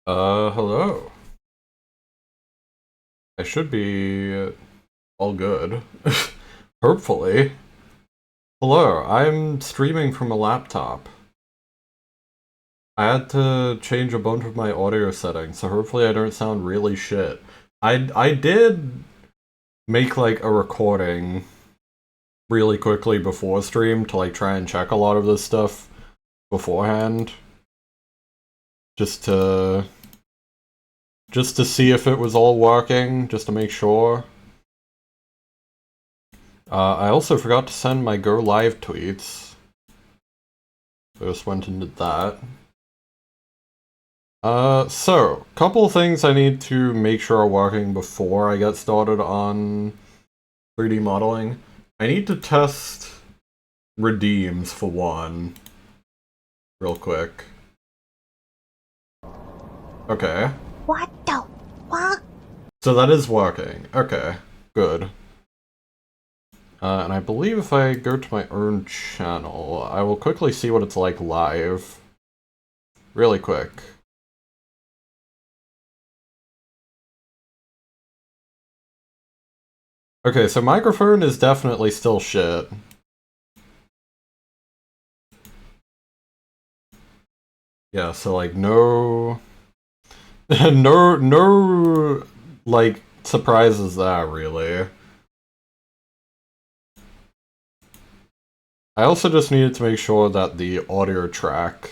Hello. I should be all good. Hopefully. Hello, I'm streaming from a laptop. I had to change a bunch of my audio settings, so hopefully I don't sound really shit. I did make like a recording really quickly before stream to like try and check a lot of this stuff beforehand. Just to see if it was all working, just to make sure. I also forgot to send my go live tweets. First went and did that. So, couple things I need to make sure are working before I get started on 3D modeling. I need to test redeems for one, real quick. Okay. What the fuck? So that is working. Okay, good. And I believe if I go to my own channel, I will quickly see what it's like live. Really quick. Okay, so microphone is definitely still shit. Yeah, so like no... no, like, surprises there, really. I also just needed to make sure that the audio track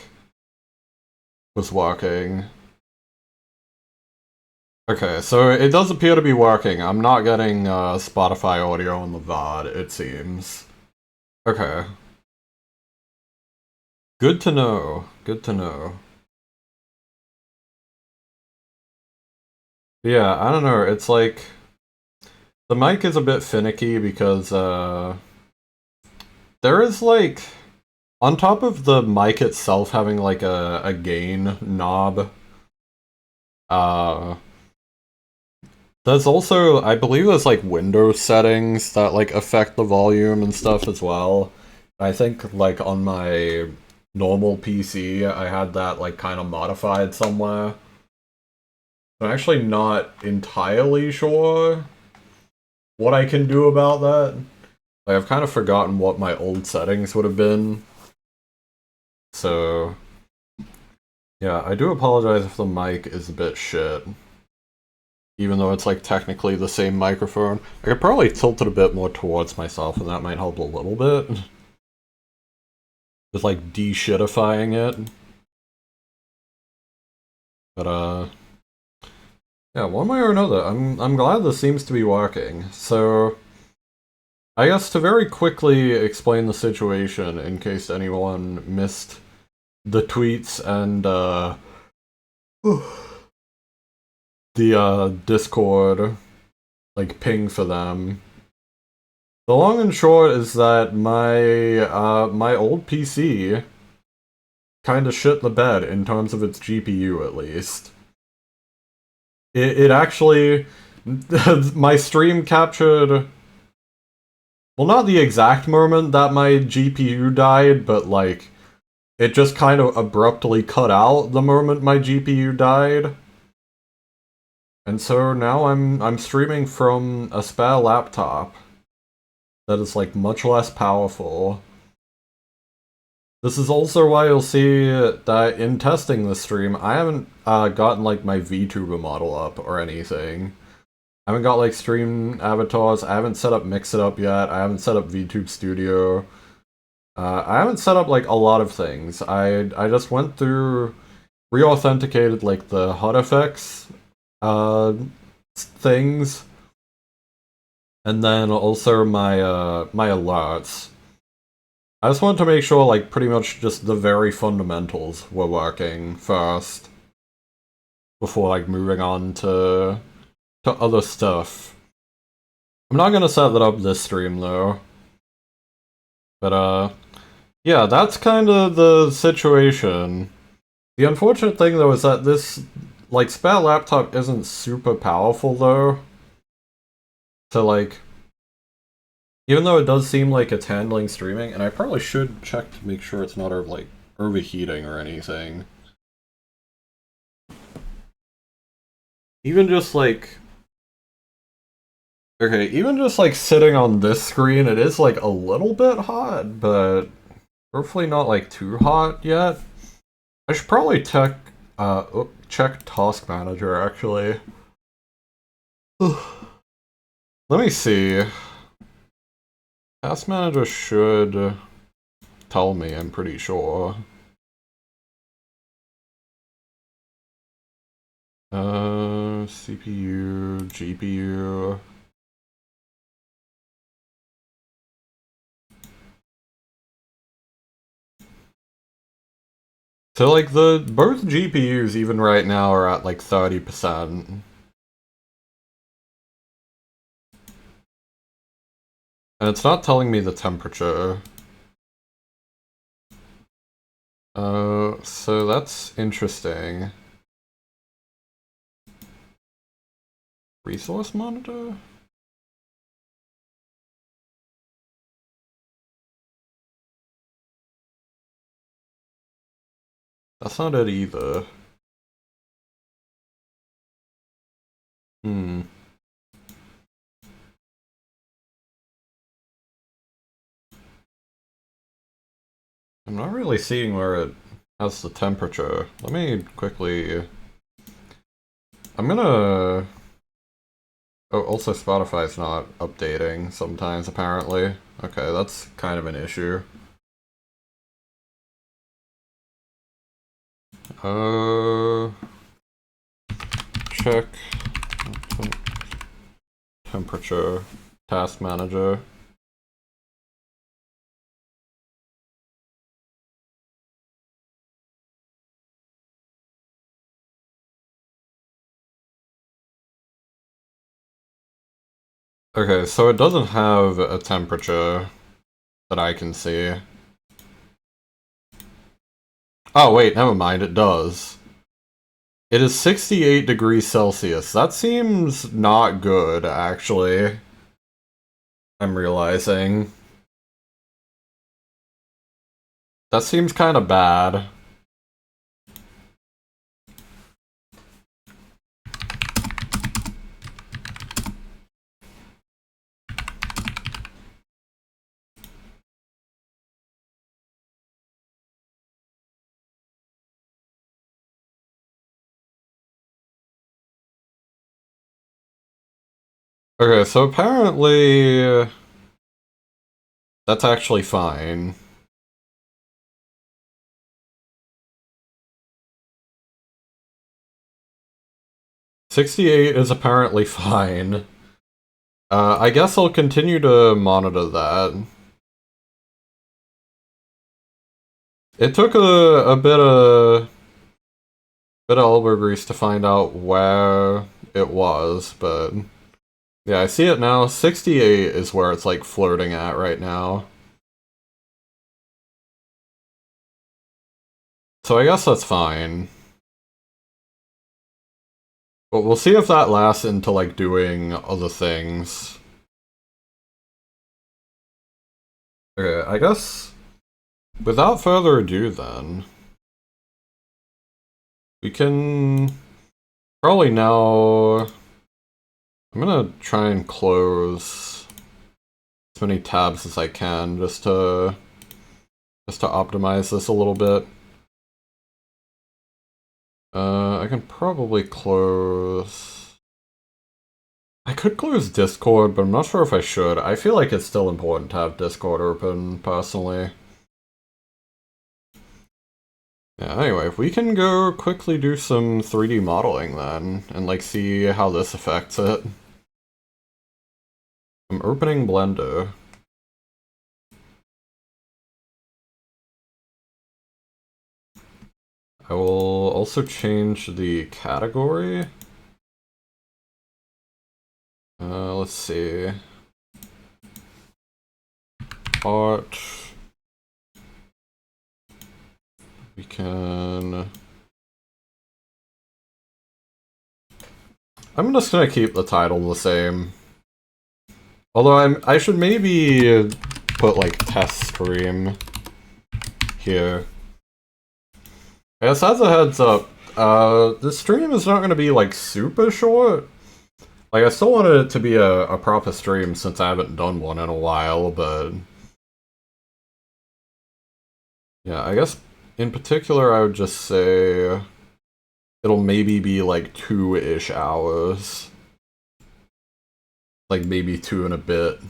was working. Okay, so it does appear to be working. I'm not getting Spotify audio on the VOD, it seems. Okay. Good to know. Good to know. Yeah, I don't know, it's like... The mic is a bit finicky because, there is like... On top of the mic itself having like a gain knob, there's also, I believe there's like window settings that like affect the volume and stuff as well. I think like on my normal PC, I had that like kind of modified somewhere. I'm actually not entirely sure what I can do about that. Like, I've kind of forgotten what my old settings would have been. So, yeah, I do apologize if the mic is a bit shit. Even though it's like technically the same microphone. I could probably tilt it a bit more towards myself and that might help a little bit. Just like de-shitifying it. But yeah, one way or another, I'm glad this seems to be working. So I guess to very quickly explain the situation in case anyone missed the tweets and the Discord like ping for them. The long and short is that my old PC kind of shit the bed in terms of its GPU, at least. It actually my stream captured, well, not the exact moment that my GPU died, but like it just kind of abruptly cut out the moment my GPU died. And so now I'm streaming from a spare laptop that is like much less powerful. This is also why you'll see that in testing the stream, I haven't gotten like my VTuber model up or anything. I haven't got like stream avatars, I haven't set up Mix It Up yet, I haven't set up VTube Studio. I haven't set up like a lot of things. I just went through, re-authenticated like the HUD effects things, and then also my my alerts. I just wanted to make sure like pretty much just the very fundamentals were working first before like moving on to other stuff. I'm not gonna set that up this stream though. But yeah, that's kind of the situation. The unfortunate thing though is that this like spare laptop isn't super powerful though. So like, even though it does seem like it's handling streaming, and I probably should check to make sure it's not like overheating or anything. even just like... Okay, even just like sitting on this screen, it is like a little bit hot, but hopefully not like too hot yet. I should probably check Task Manager actually. Let me see. Task Manager should tell me, I'm pretty sure. CPU, GPU. So like both GPUs even right now are at like 30%. And it's not telling me the temperature. So that's interesting. Resource monitor? That's not it either. Hmm. I'm not really seeing where it has the temperature. Let me quickly... I'm gonna... Oh, also Spotify's not updating sometimes, apparently. Okay, that's kind of an issue. Check temperature, task manager. Okay, so it doesn't have a temperature that I can see. Oh wait, never mind, it does. It is 68 degrees Celsius. That seems not good, actually. I'm realizing. That seems kind of bad. Okay, so apparently... that's actually fine. .68 is apparently fine. I guess I'll continue to monitor that. It took a bit of elbow grease to find out where it was, but yeah, I see it now. 68 is where it's like floating at right now. So I guess that's fine. But we'll see if that lasts into like doing other things. Okay, I guess without further ado then, we can probably now... I'm gonna try and close as many tabs as I can just to optimize this a little bit. I can probably close... I could close Discord, but I'm not sure if I should. I feel like it's still important to have Discord open, personally. Yeah, anyway, if we can go quickly do some 3D modeling then, and like see how this affects it. I'm opening Blender. I will also change the category. Let's see. Art. We can... I'm just gonna keep the title the same. Although I should maybe put like test stream here. I guess as a heads up, this stream is not going to be, like, super short. Like, I still wanted it to be a proper stream since I haven't done one in a while, but... Yeah, I guess in particular I would just say it'll maybe be like 2-ish hours. Like maybe 2 and a bit.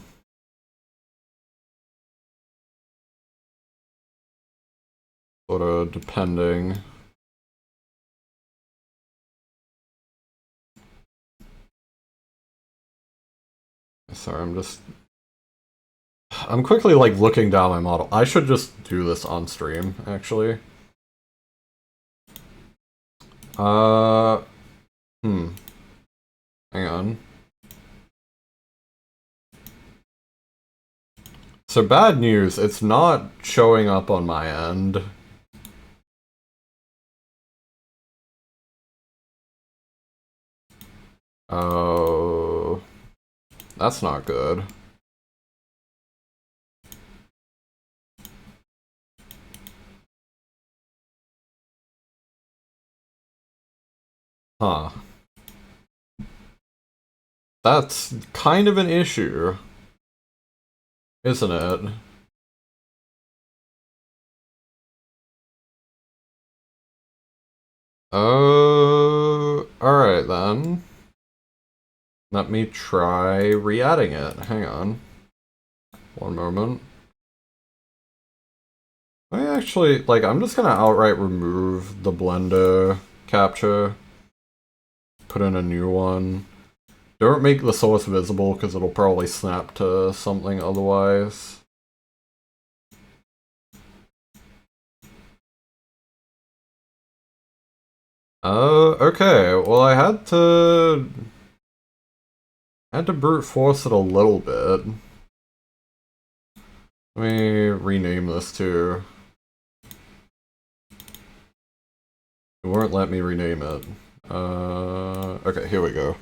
Sort of depending. Sorry, I'm quickly like looking down my model. I should just do this on stream, actually. Hang on. So bad news, it's not showing up on my end. Oh, that's not good. Huh. That's kind of an issue, isn't it? Oh, alright then. Let me try re-adding it. Hang on. One moment. I actually, like, I'm just gonna outright remove the Blender capture. Put in a new one. Don't make the source visible because it'll probably snap to something otherwise. Okay, well I had to brute force it a little bit. Let me rename this too. It won't let me rename it. Okay, here we go.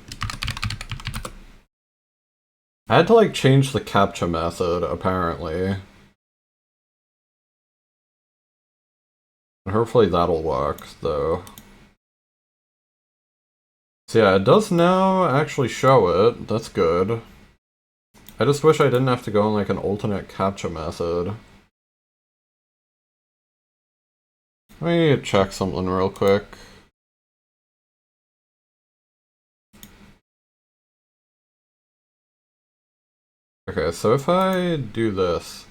I had to like change the capture method, apparently. And hopefully that'll work, though. So yeah, it does now actually show it. That's good. I just wish I didn't have to go on like an alternate capture method. Let me check something real quick. Okay, so if I do this...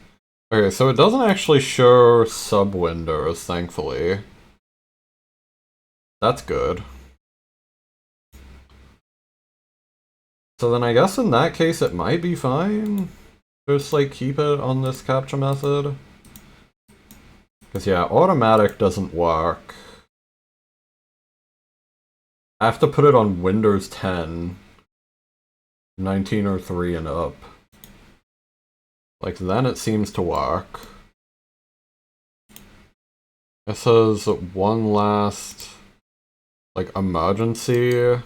Okay, so it doesn't actually show sub-windows, thankfully. That's good. So then I guess in that case it might be fine. Just like keep it on this capture method. Because yeah, automatic doesn't work. I have to put it on Windows 10. 1903 and up. Like then it seems to work. It says one last like emergency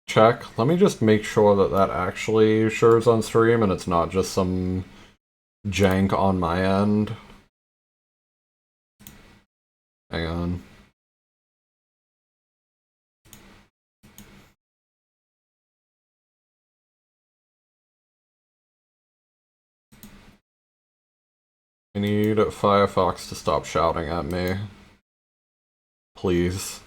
check. Let me just make sure that that actually shows on stream and it's not just some jank on my end. Hang on. I need Firefox to stop shouting at me. Please.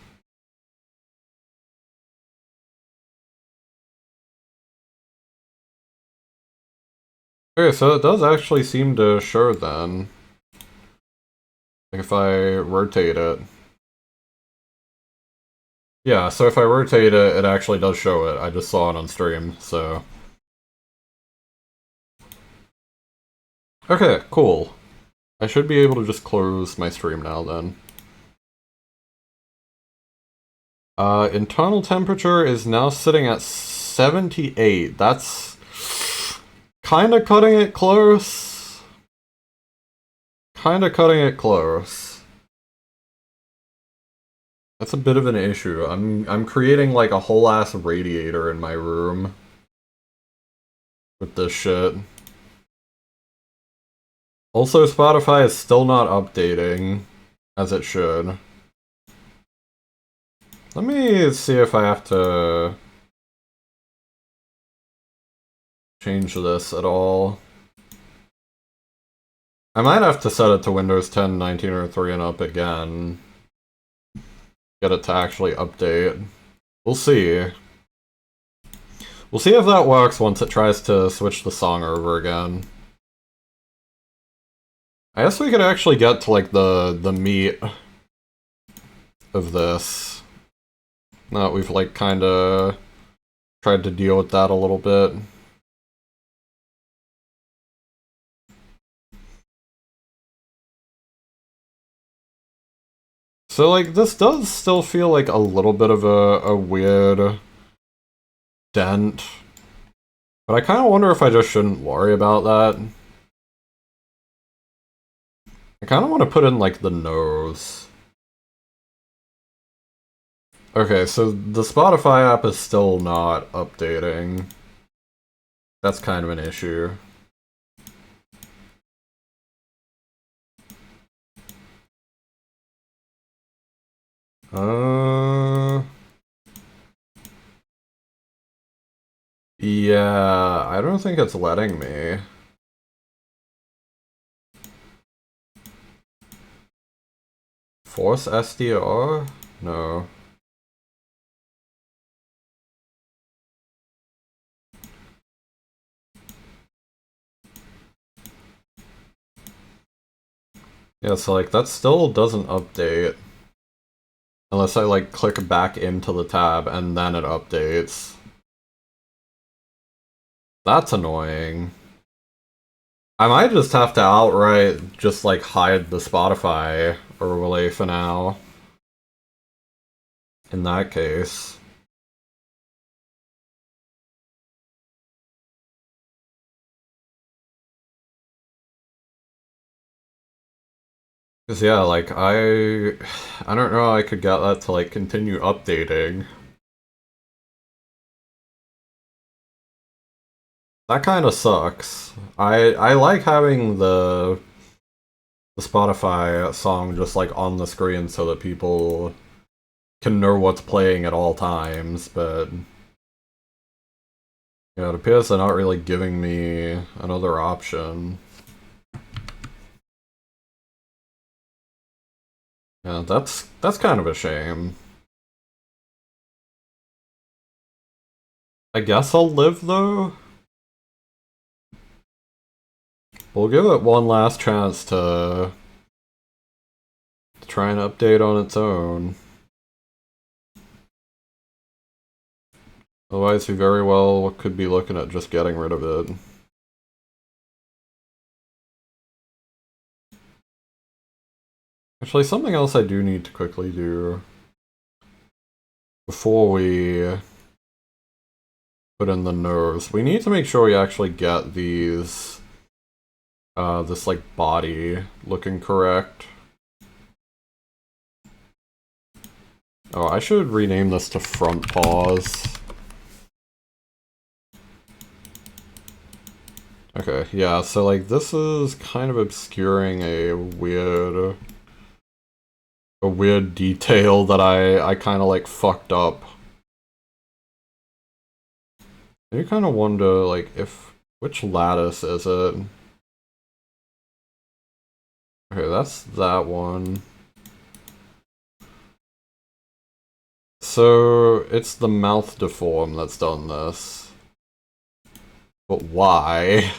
Okay, so it does actually seem to show then. Like if I rotate it. Yeah, so if I rotate it, it actually does show it. I just saw it on stream, so... Okay, cool. I should be able to just close my stream now then. Internal temperature is now sitting at 78. That's kinda cutting it close. Kinda cutting it close. That's a bit of an issue. I'm creating like a whole ass radiator in my room with this shit. Also, Spotify is still not updating as it should. Let me see if I have to change this at all. I might have to set it to Windows 10, 19, or 3 and up again. Get it to actually update. We'll see. We'll see if that works once it tries to switch the song over again. I guess we could actually get to, like, the meat of this. Now that we've, like, kinda tried to deal with that a little bit. So, like, this does still feel like a little bit of a weird dent. But I kind of wonder if I just shouldn't worry about that. I kind of want to put in, like, the nose. Okay, so the Spotify app is still not updating. That's kind of an issue. Yeah, I don't think it's letting me. Force SDR? No. Yeah, so like that still doesn't update. Unless I like click back into the tab and then it updates. That's annoying. I might just have to outright just like hide the Spotify overlay for now. In that case. Cause yeah, like I don't know how I could get that to like continue updating. That kind of sucks. I like having the Spotify song just like on the screen so that people can know what's playing at all times, but yeah, it appears they're not really giving me another option. Yeah, that's kind of a shame. I guess I'll live though. We'll give it one last chance to try and update on its own. Otherwise, we very well could be looking at just getting rid of it. Actually, something else I do need to quickly do before we put in the nose. We need to make sure we actually get these, this like body looking correct. Oh, I should rename this to front paws. Okay, yeah, so like this is kind of obscuring a weird detail that I kind of like fucked up. You kind of wonder like which lattice is it? Okay, that's that one. So it's the mouth deform that's done this. But why?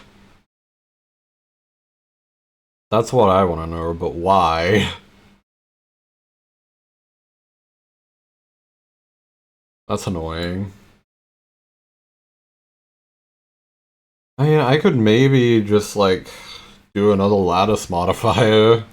That's what I want to know, but why? That's annoying. I mean, I could maybe just, like, do another lattice modifier.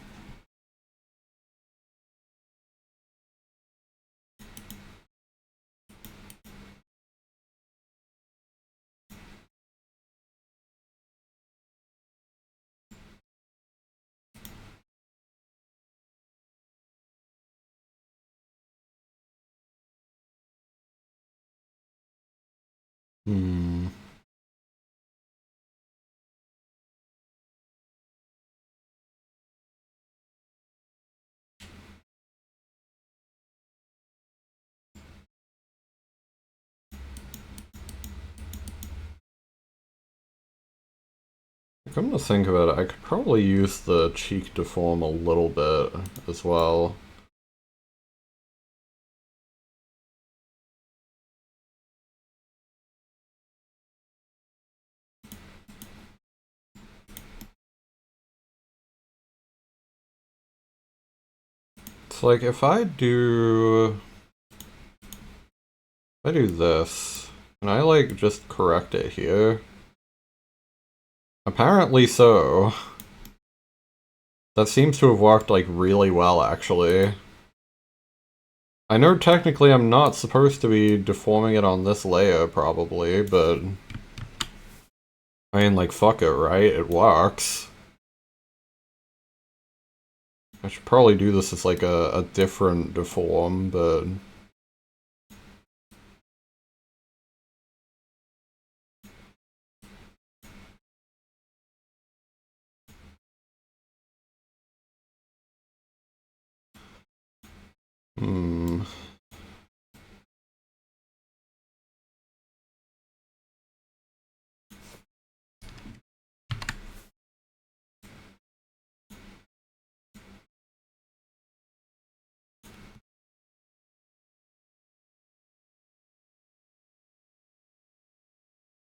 Hmm. Come to think of it, I could probably use the cheek deform a little bit as well. It's like if I do this, can I like just correct it here? Apparently so. That seems to have worked like really well actually. I know technically I'm not supposed to be deforming it on this layer probably, but I mean like fuck it, right? It works. I should probably do this as like a different deform, but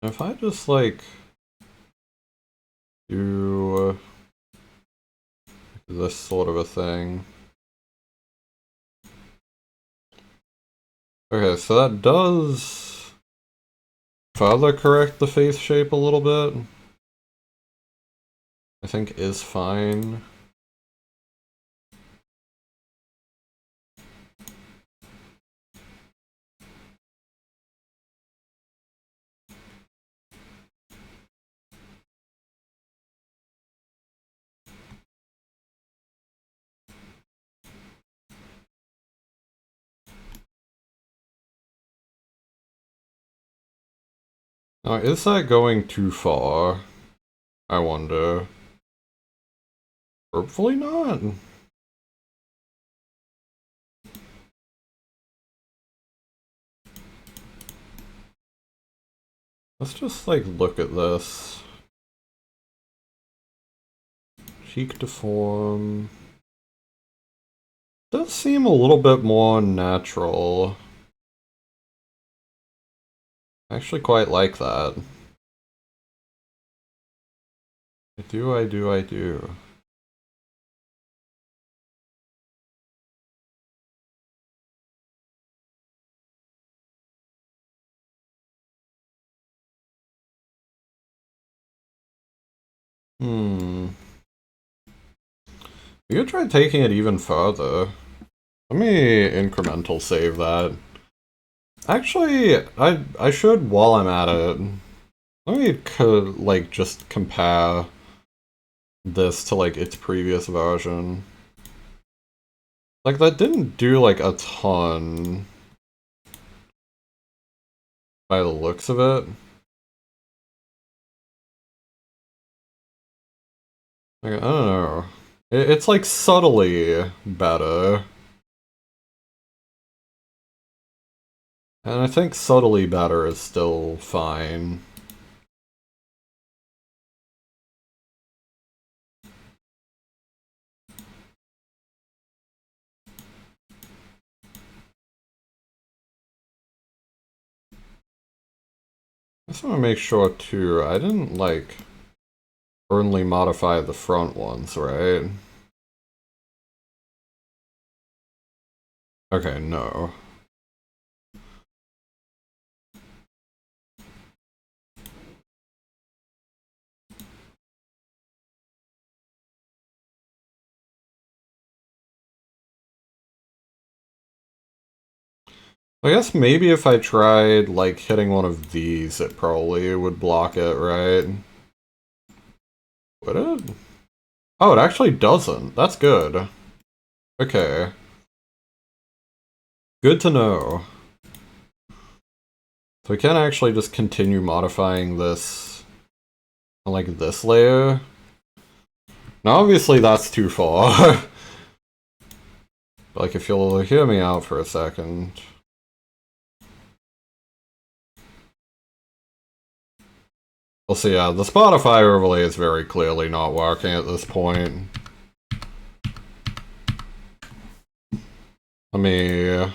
if I just like do this sort of a thing. Okay, so that does further correct the face shape a little bit. I think is fine. Now, is that going too far? I wonder. Hopefully not. Let's just like look at this. Cheek deform. Does seem a little bit more natural. I actually quite like that. I do. We could try taking it even further. Let me incremental save that. Actually, I should while I'm at it. Let me like just compare this to like its previous version. Like that didn't do like a ton by the looks of it. Like, I don't know. It's like subtly better. And I think subtly better is still fine. I just want to make sure too, I didn't like only modify the front ones, right? Okay, no. I guess maybe if I tried, like, hitting one of these, it probably would block it, right? Would it? Oh, it actually doesn't. That's good. Okay. Good to know. So we can actually just continue modifying this on, like, this layer. Now, obviously, that's too far. But, like, if you'll hear me out for a second. Well, see, yeah, the Spotify overlay is very clearly not working at this point. I mean,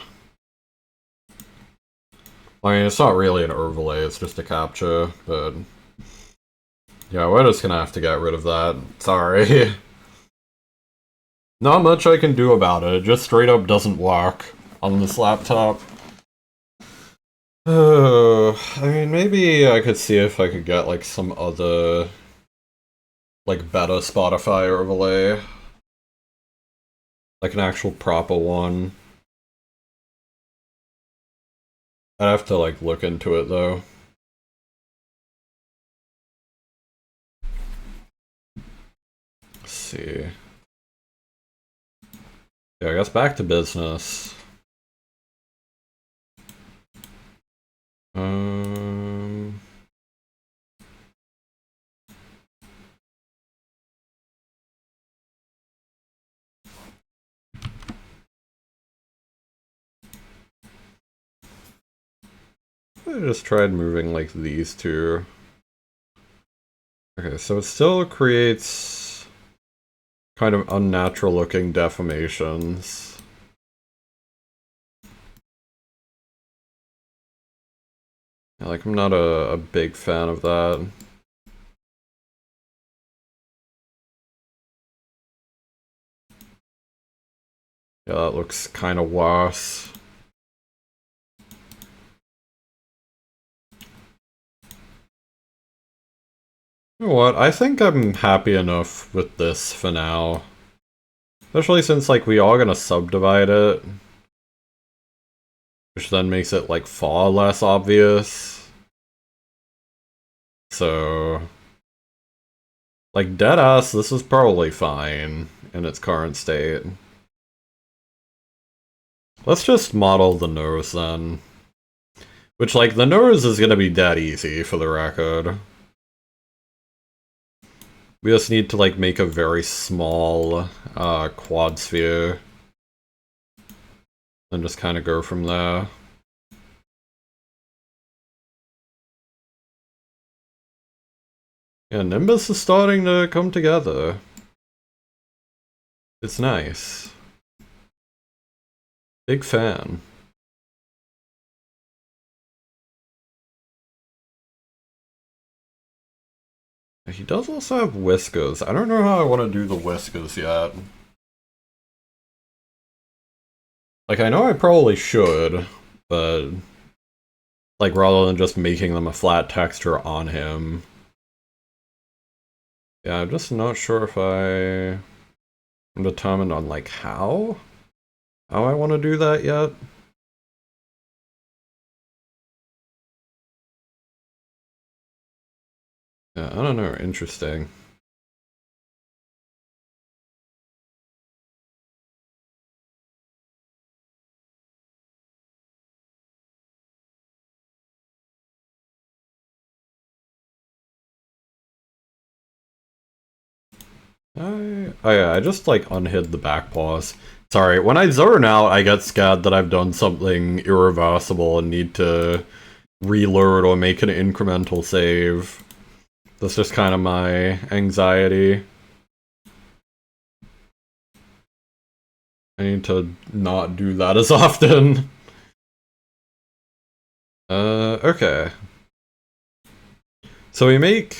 it's not really an overlay, it's just a capture, but... yeah, we're just gonna have to get rid of that. Sorry. Not much I can do about it, it just straight up doesn't work on this laptop. I mean, maybe I could see if I could get, like, some other... like, better Spotify overlay. Like an actual proper one. I'd have to, like, look into it, though. Let's see. Yeah, I guess back to business. I just tried moving, like, these two. Okay, so it still creates kind of unnatural looking deformations. Yeah, like, I'm not a big fan of that. Yeah, that looks kind of worse. You know what, I think I'm happy enough with this for now. Especially since, like, we are gonna subdivide it. Which then makes it, like, far less obvious. So... like, deadass, this is probably fine in its current state. Let's just model the nose then. Which, like, the nose is gonna be dead easy, for the record. We just need to, like, make a very small, quad sphere. And just kind of go from there. Yeah, Nimbus is starting to come together. It's nice. Big fan. He does also have whiskers. I don't know how I want to do the whiskers yet. Like, I know I probably should, but... like, rather than just making them a flat texture on him. Yeah, I'm just not sure if I'm determined on, like, how I want to do that yet. Yeah, I don't know, interesting. Oh yeah, I just, like, unhid the back paws. Sorry, when I zone out, I get scared that I've done something irreversible and need to reload or make an incremental save. That's just kind of my anxiety. I need to not do that as often. Okay. So we make,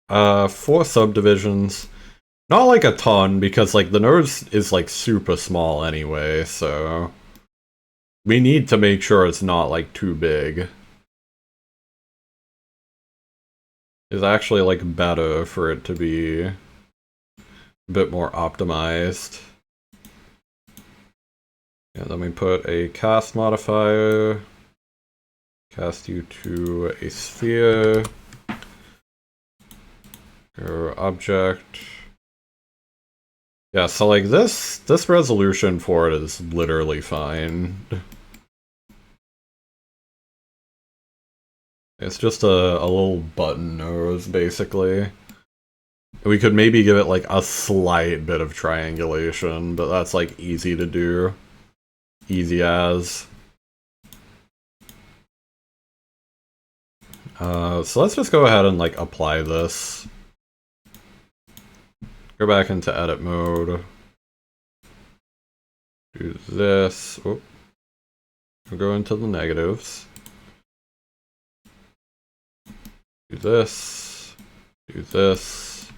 4 subdivisions. Not like a ton, because, like, the nose is, like, super small anyway, so... we need to make sure it's not, like, too big. It's actually, like, better for it to be a bit more optimized. Yeah, then we put a cast modifier. Cast you to a sphere. Go object. Yeah, so, like, this resolution for it is literally fine. It's just a little button nose, basically. We could maybe give it, like, a slight bit of triangulation, but that's, like, easy to do. Easy as. So let's just go ahead and like apply this. Go back into edit mode. Do this. We'll go into the negatives. Do this. Do this.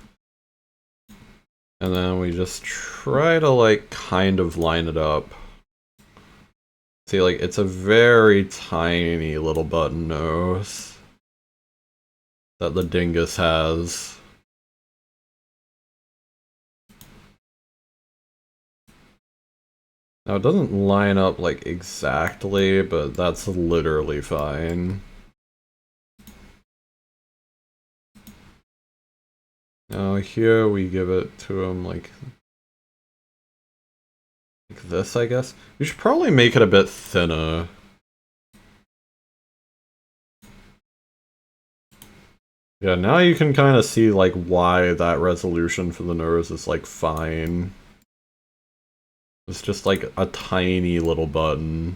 And then we just try to like kind of line it up. See, like, it's a very tiny little button nose that the dingus has. Now, it doesn't line up, like, exactly, but that's literally fine. Now, here we give it to him, like this, I guess. We should probably make it a bit thinner. Yeah, now you can kind of see, like, why that resolution for the nose is, like, fine. It's just, like, a tiny little button.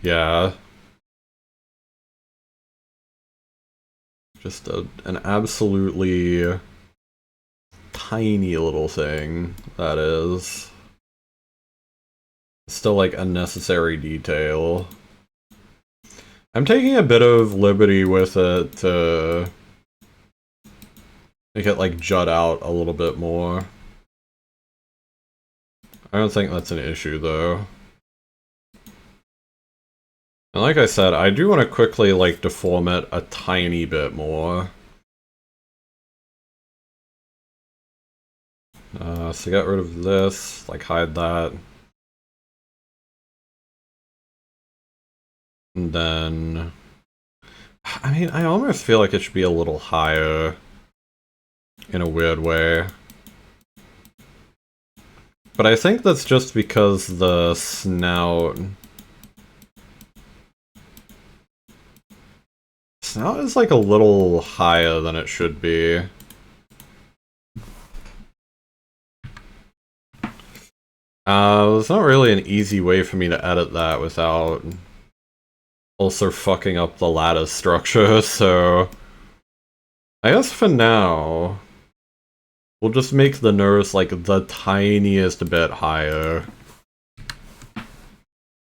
Yeah. Just an absolutely tiny little thing, that is. Still, like, a necessary detail. I'm taking a bit of liberty with it to make it, like, jut out a little bit more. I don't think that's an issue, though. And like I said, I do want to quickly, like, deform it a tiny bit more. So get rid of this, like, hide that. And then... I mean, I almost feel like it should be a little higher. In a weird way. But I think that's just because the snout... Snout is like a little higher than it should be. There's not really an easy way for me to edit that without also fucking up the lattice structure, so... I guess for now, we'll just make the nose like the tiniest bit higher.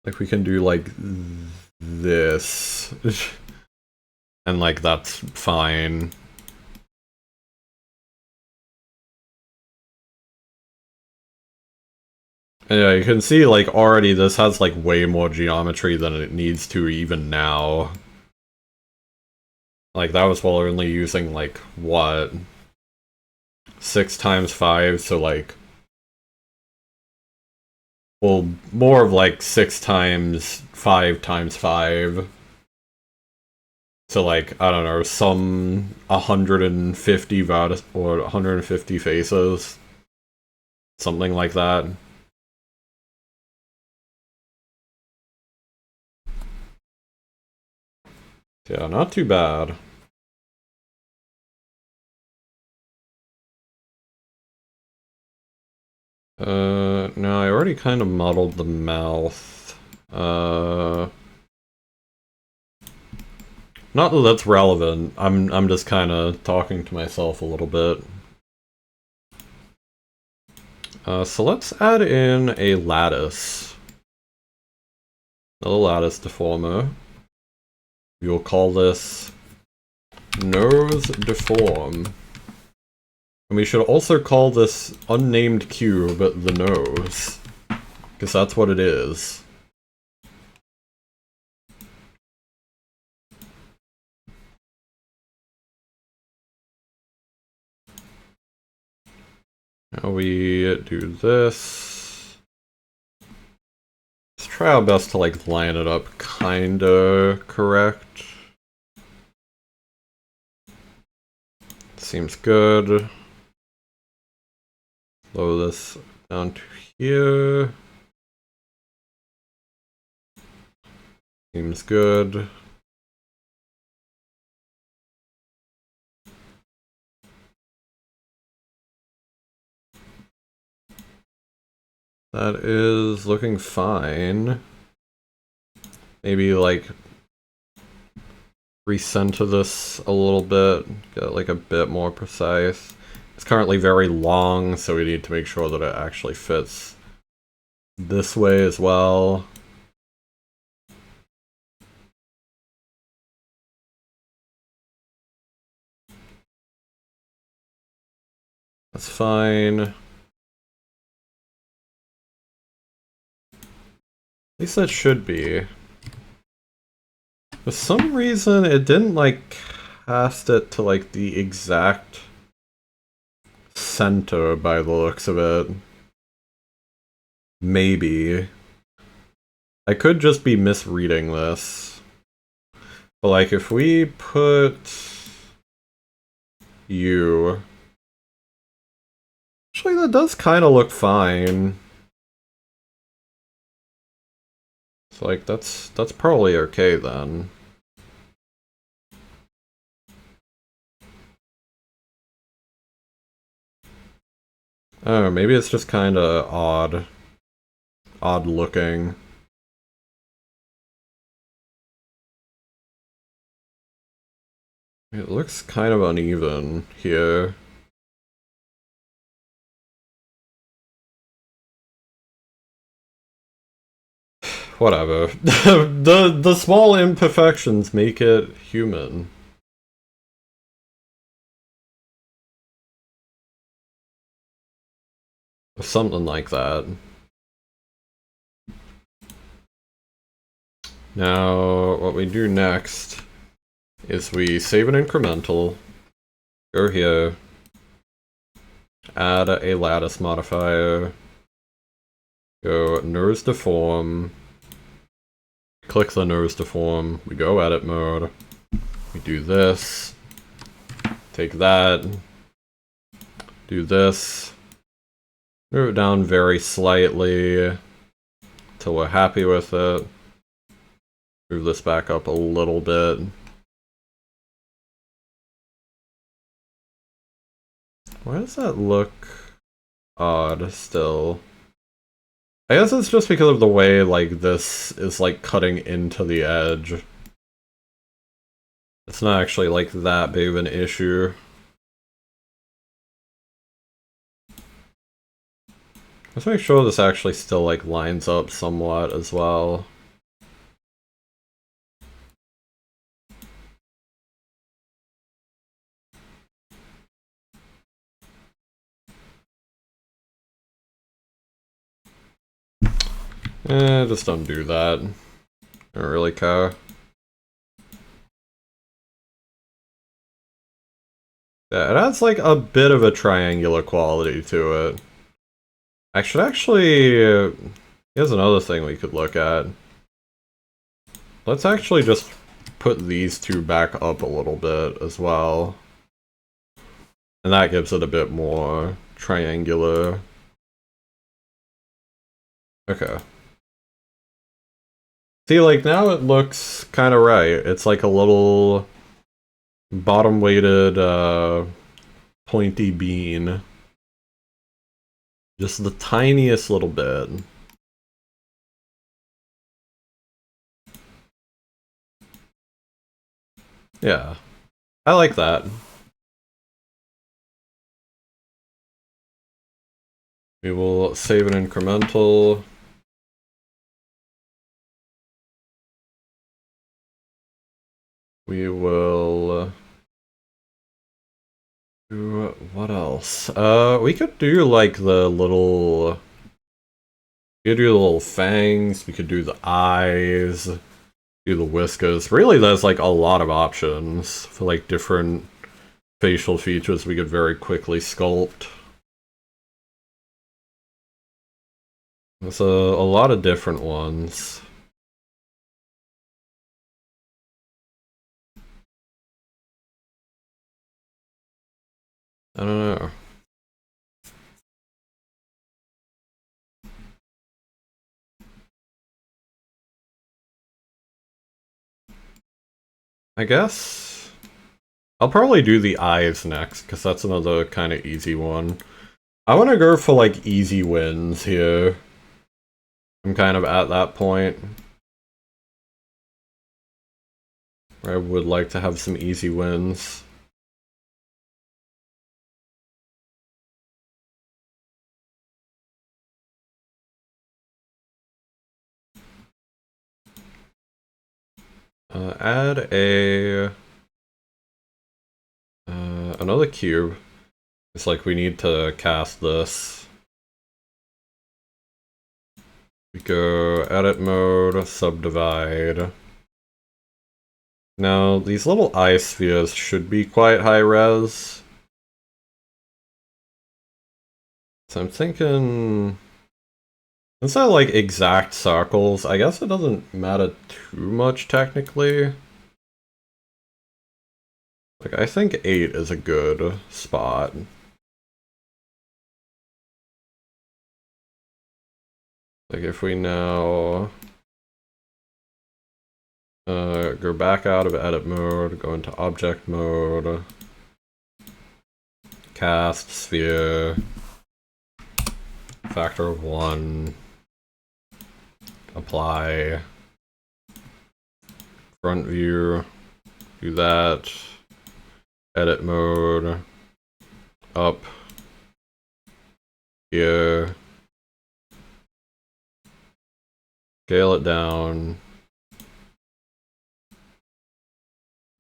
Like we can do like this. And like that's fine. And yeah, you can see like already this has like way more geometry than it needs to even now. Like that was while only using like what? 6 times 5, so like... Well, more of like 6 times 5 times 5. So like, I don't know, some 150 vertices or 150 faces. Something like that. Yeah, not too bad. No, I already kind of modeled the mouth. Not that that's relevant. I'm just kind of talking to myself a little bit. So let's add in a lattice. Another lattice deformer. We will call this nose deform. And we should also call this unnamed cube the nose. Because that's what it is. Now we do this. Let's try our best to like line it up kinda correct. Seems good. Lower this down to here. Seems good. That is looking fine. maybe like recenter this a little bit, get like a bit more precise. It's currently very long, so we need to make sure that it actually fits this way as well. That's fine. At least that should be. For some reason, it didn't like cast it to like the exact center by the looks of it. Maybe. I could just be misreading this. But like if we put you... Actually, that does kind of look fine. So like that's probably okay then. Oh, maybe it's just kind of odd looking. It looks kind of uneven here. Whatever. the small imperfections make it human. Something like that. Now, what we do next is we save an incremental, go here, add a lattice modifier, go nose deform, click the nose deform, we go edit mode, we do this, take that, do this, move it down very slightly till we're happy with it, move this back up a little bit. Why does that look odd still? I guess it's just because of the way like this is like cutting into the edge. It's not actually like that big of an issue. Let's make sure this actually still like lines up somewhat as well. Just don't do that. I don't really care. Yeah, it adds like a bit of a triangular quality to it. I should actually... here's another thing we could look at. Let's actually just put these two back up a little bit as well. And that gives it a bit more triangular. Okay. See, like, now it looks kind of right. It's like a little bottom-weighted, pointy bean. Just the tiniest little bit. Yeah. I like that. We will save an incremental. We will do what else? We could do like the little. We could do the little fangs. We could do the eyes. Do the whiskers. Really, there's like a lot of options for like different facial features we could very quickly sculpt. There's a lot of different ones. I don't know. I guess I'll probably do the eyes next, because that's another kind of easy one. I want to go for like easy wins here. I'm kind of at that point. I would like to have some easy wins. Add a another cube. It's like we need to cast this. We go edit mode, subdivide. Now these little eye spheres should be quite high res. So I'm thinking, since I like exact circles, I guess it doesn't matter too much technically. Like, I think 8 is a good spot. Like, if we now go back out of edit mode, go into object mode, cast sphere, factor of 1, apply, front view, do that, edit mode, up, here, scale it down,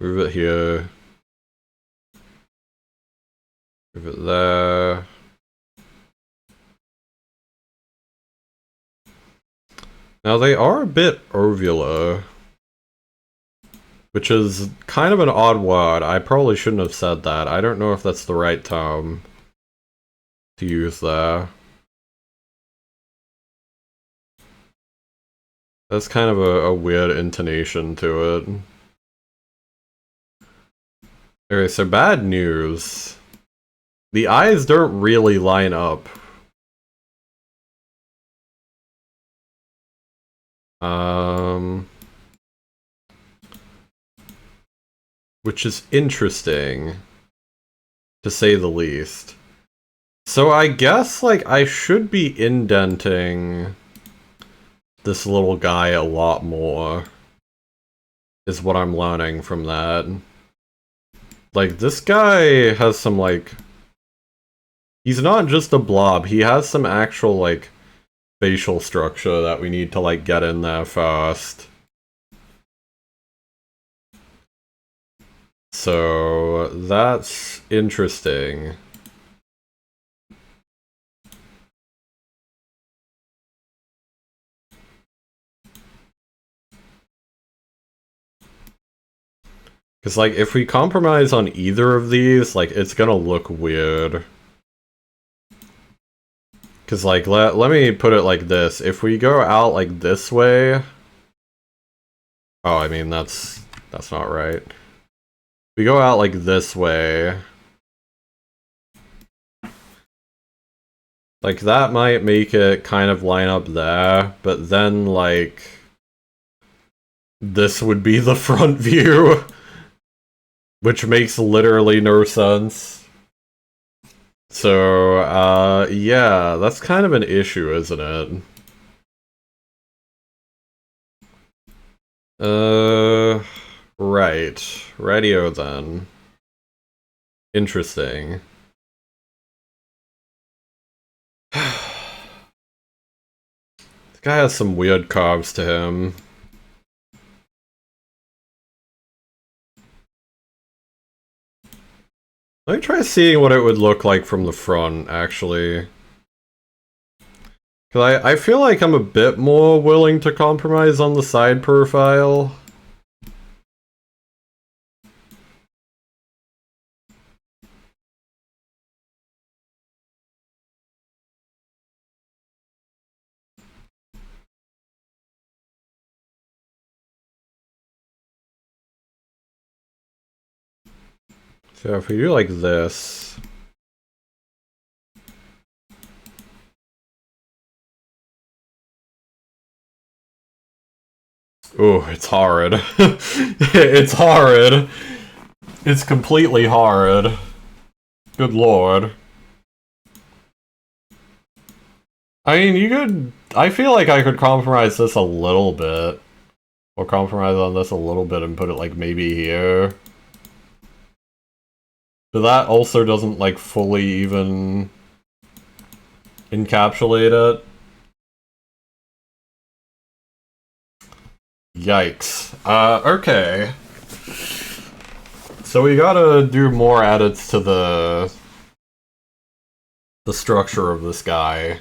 move it here, move it there. Now they are a bit ovular, which is kind of an odd word. I probably shouldn't have said that. I don't know if that's the right term to use there. That's kind of a weird intonation to it. Okay, so bad news. The eyes don't really line up. Which is interesting, to say the least. So I guess, like, I should be indenting this little guy a lot more, is what I'm learning from that. Like, this guy has some, like... He's not just a blob, he has some actual, like, facial structure that we need to, like, get in there first. So, that's interesting. Because, like, if we compromise on either of these, like, it's gonna look weird. Because, like, let me put it like this. If we go out, like, this way... Oh, I mean, that's not right. We go out, like, this way... Like, that might make it kind of line up there, but then, like... This would be the front view. Which makes literally no sense. So, yeah, that's kind of an issue, isn't it? Right. Radio then. Interesting. This guy has some weird curves to him. Let me try seeing what it would look like from the front, actually. Because I feel like I'm a bit more willing to compromise on the side profile. So if we do like this... Ooh, it's horrid. It's horrid. It's completely horrid. Good lord. I mean, you could... I feel like I could compromise this a little bit. We'll compromise on this a little bit and put it like maybe here. But that also doesn't like fully even encapsulate it. Yikes. Okay. So we gotta do more edits to the structure of this guy.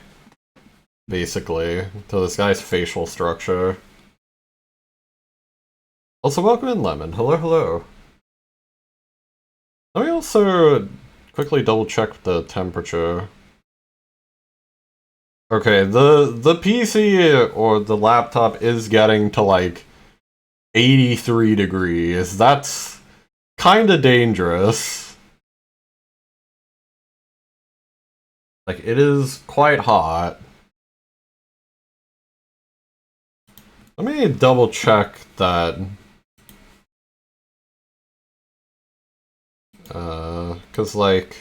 Basically. To this guy's facial structure. Also, welcome in, Lemon. Hello, hello. Let me also quickly double check the temperature. Okay, the PC or the laptop is getting to like 83 degrees. That's kinda dangerous. Like, it is quite hot. Let me double check that. Cause like,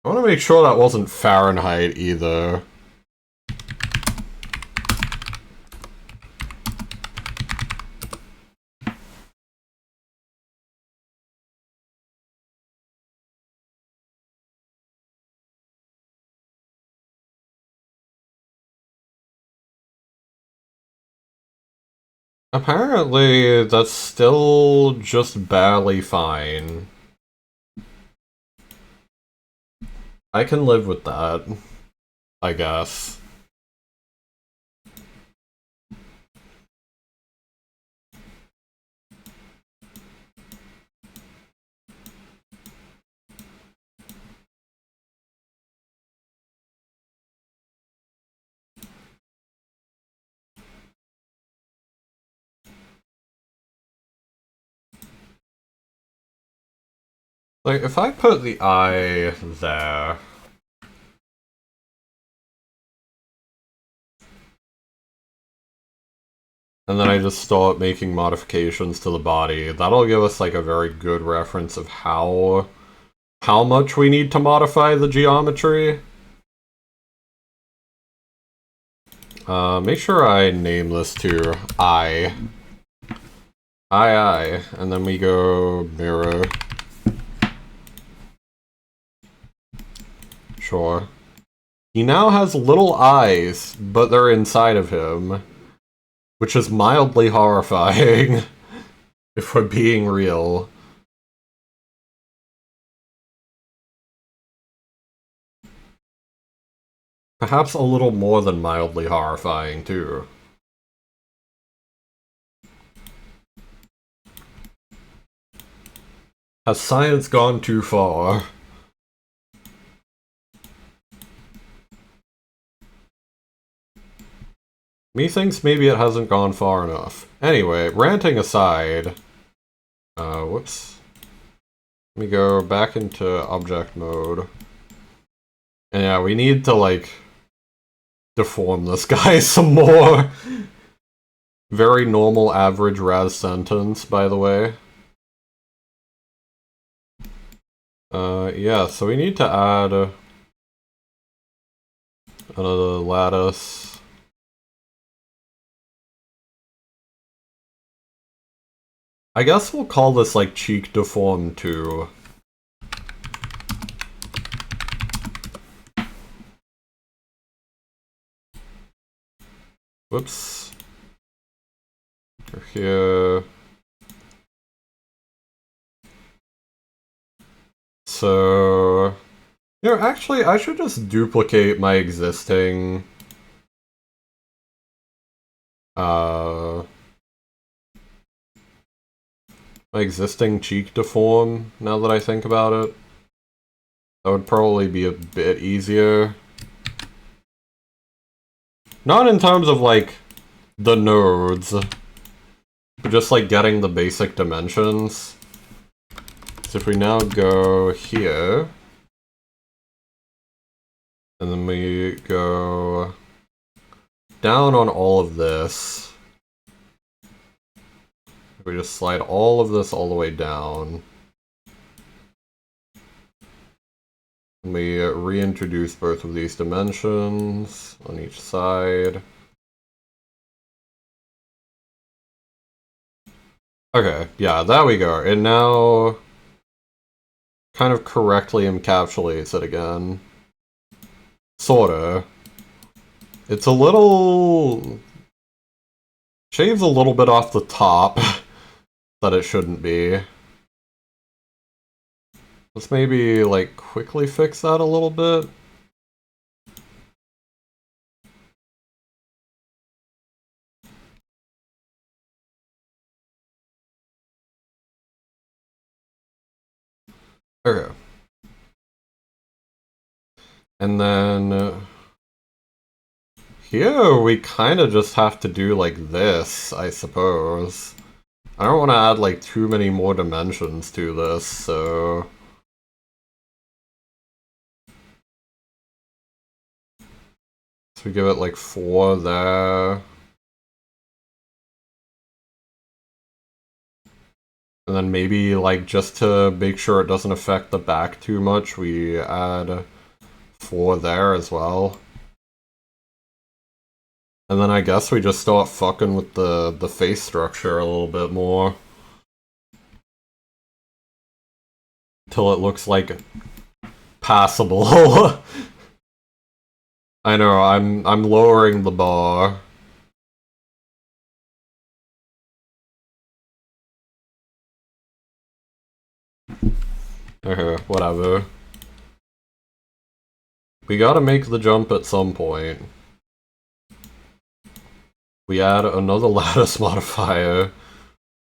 I want to make sure that wasn't Fahrenheit either. Apparently, that's still just barely fine. I can live with that, I guess. Like, if I put the eye there... and then I just start making modifications to the body, that'll give us like a very good reference of how much we need to modify the geometry. Make sure I name this to eye. Eye, and then we go mirror. Sure. He now has little eyes, but they're inside of him. Which is mildly horrifying, if we're being real. Perhaps a little more than mildly horrifying, too. Has science gone too far? Methinks maybe it hasn't gone far enough. Anyway, ranting aside... whoops. Let me go back into object mode. And yeah, we need to, like, deform this guy some more. Very normal average Raz sentence, by the way. Yeah, so we need to add another lattice. I guess we'll call this, like, cheek deform 2. Whoops. Go here. So... you know, actually, I should just duplicate my existing... my existing cheek deform, now that I think about it. That would probably be a bit easier. Not in terms of, like, the nodes, but just, like, getting the basic dimensions. So if we now go here, and then we go down on all of this, we just slide all of this all the way down. And we reintroduce both of these dimensions on each side. Okay, yeah, there we go. It now kind of correctly encapsulates it again. Sorta. It's a little... shaves a little bit off the top that it shouldn't be. Let's maybe, like, quickly fix that a little bit. Okay. And then... here we kind of just have to do like this, I suppose. I don't want to add like too many more dimensions to this, so... so we give it like 4 there. And then maybe like just to make sure it doesn't affect the back too much, we add 4 there as well. And then I guess we just start fucking with the face structure a little bit more. Till it looks like passable. I know, I'm lowering the bar. Okay, whatever. We gotta make the jump at some point. We add another lattice modifier,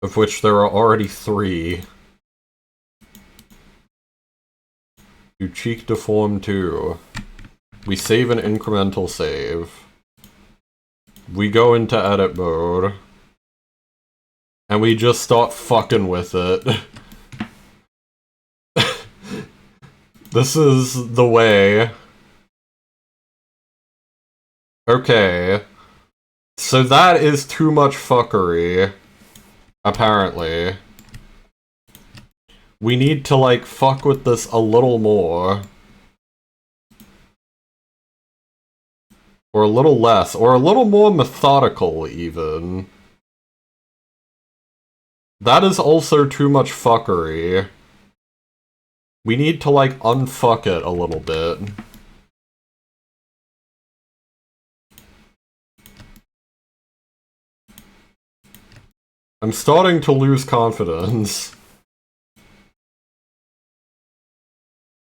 of which there are already 3. You cheek deform 2. We save an incremental save. We go into edit mode. And we just start fucking with it. This is the way. Okay. So that is too much fuckery. Apparently. We need to, like, fuck with this a little more. Or a little less. Or a little more methodical, even. That is also too much fuckery. We need to, like, unfuck it a little bit. I'm starting to lose confidence.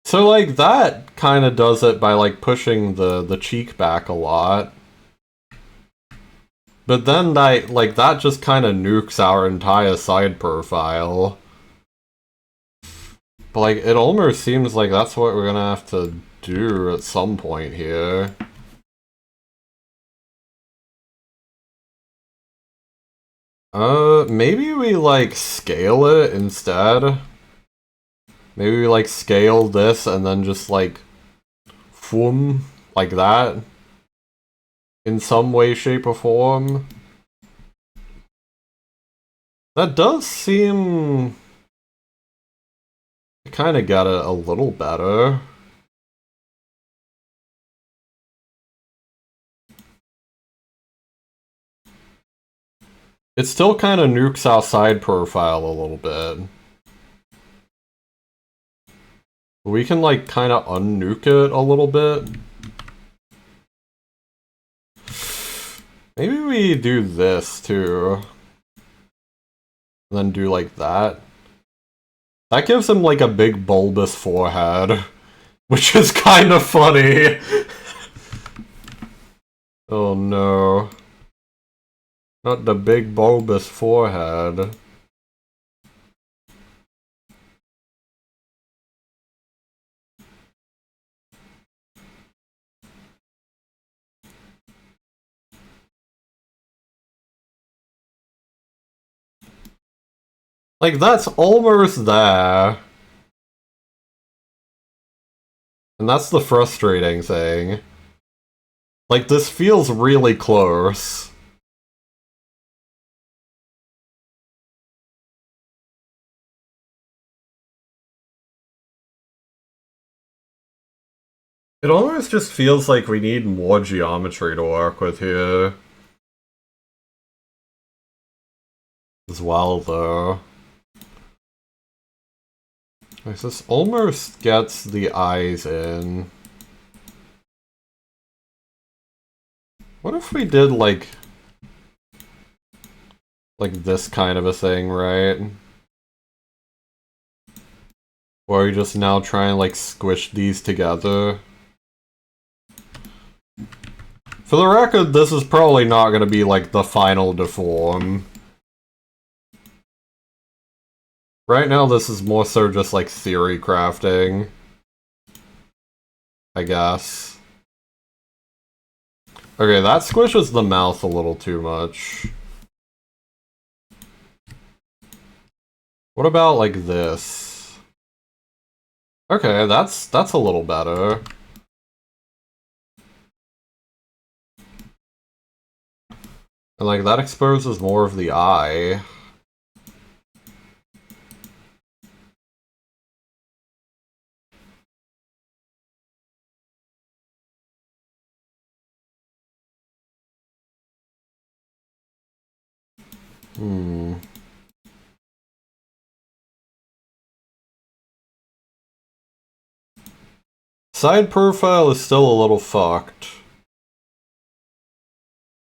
So, like, that kind of does it by, like, pushing the cheek back a lot. But then that just kind of nukes our entire side profile. But, like, it almost seems like that's what we're gonna have to do at some point here. Maybe we, like, scale it instead. Maybe we, like, scale this and then just, like, foom, like that. In some way, shape, or form. That does seem... I kinda got it a little better. It still kinda nukes our side profile a little bit. We can, like, kinda unnuke it a little bit. Maybe we do this, too. And then do, like, that. That gives him, like, a big bulbous forehead. Which is kinda funny. Oh no. Not the big bulbous forehead. Like, that's almost there. And that's the frustrating thing. Like, this feels really close. It almost just feels like we need more geometry to work with here. as well, though. Like, this almost gets the eyes in. What if we did, like this kind of a thing, right? Or we just now try and, like, squish these together? For the record, this is probably not gonna be, like, the final deform. Right now, this is more so just, like, theory crafting, I guess. Okay, that squishes the mouth a little too much. What about, like, this? Okay, that's a little better. And, like, that exposes more of the eye. Side profile is still a little fucked.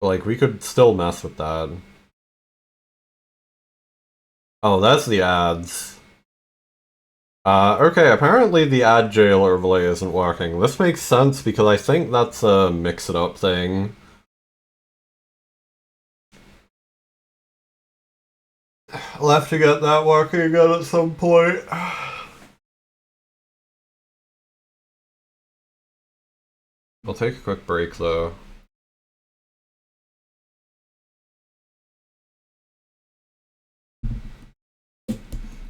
Like, we could still mess with that. Oh, that's the ads. Okay, apparently the ad jail overlay isn't working. This makes sense because I think that's a mix-it-up thing. I'll have to get that working again at some point. We'll take a quick break, though.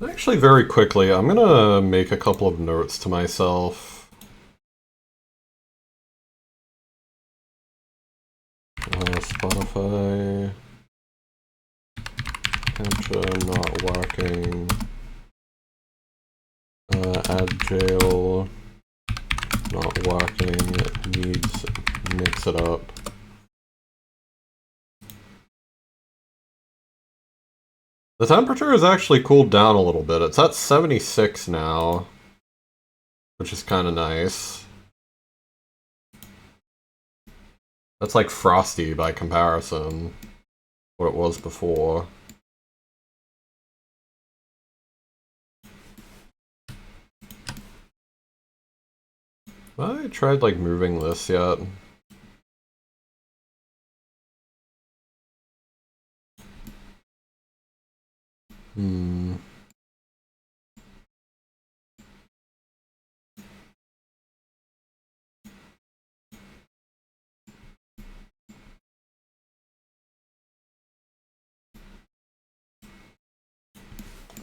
Actually, very quickly, I'm gonna make a couple of notes to myself. Spotify... Capture not working. Ad jail not working. Needs mix it up. The temperature has actually cooled down a little bit. It's at 76 now, which is kind of nice. That's like frosty by comparison, what it was before. Have I tried like moving this yet?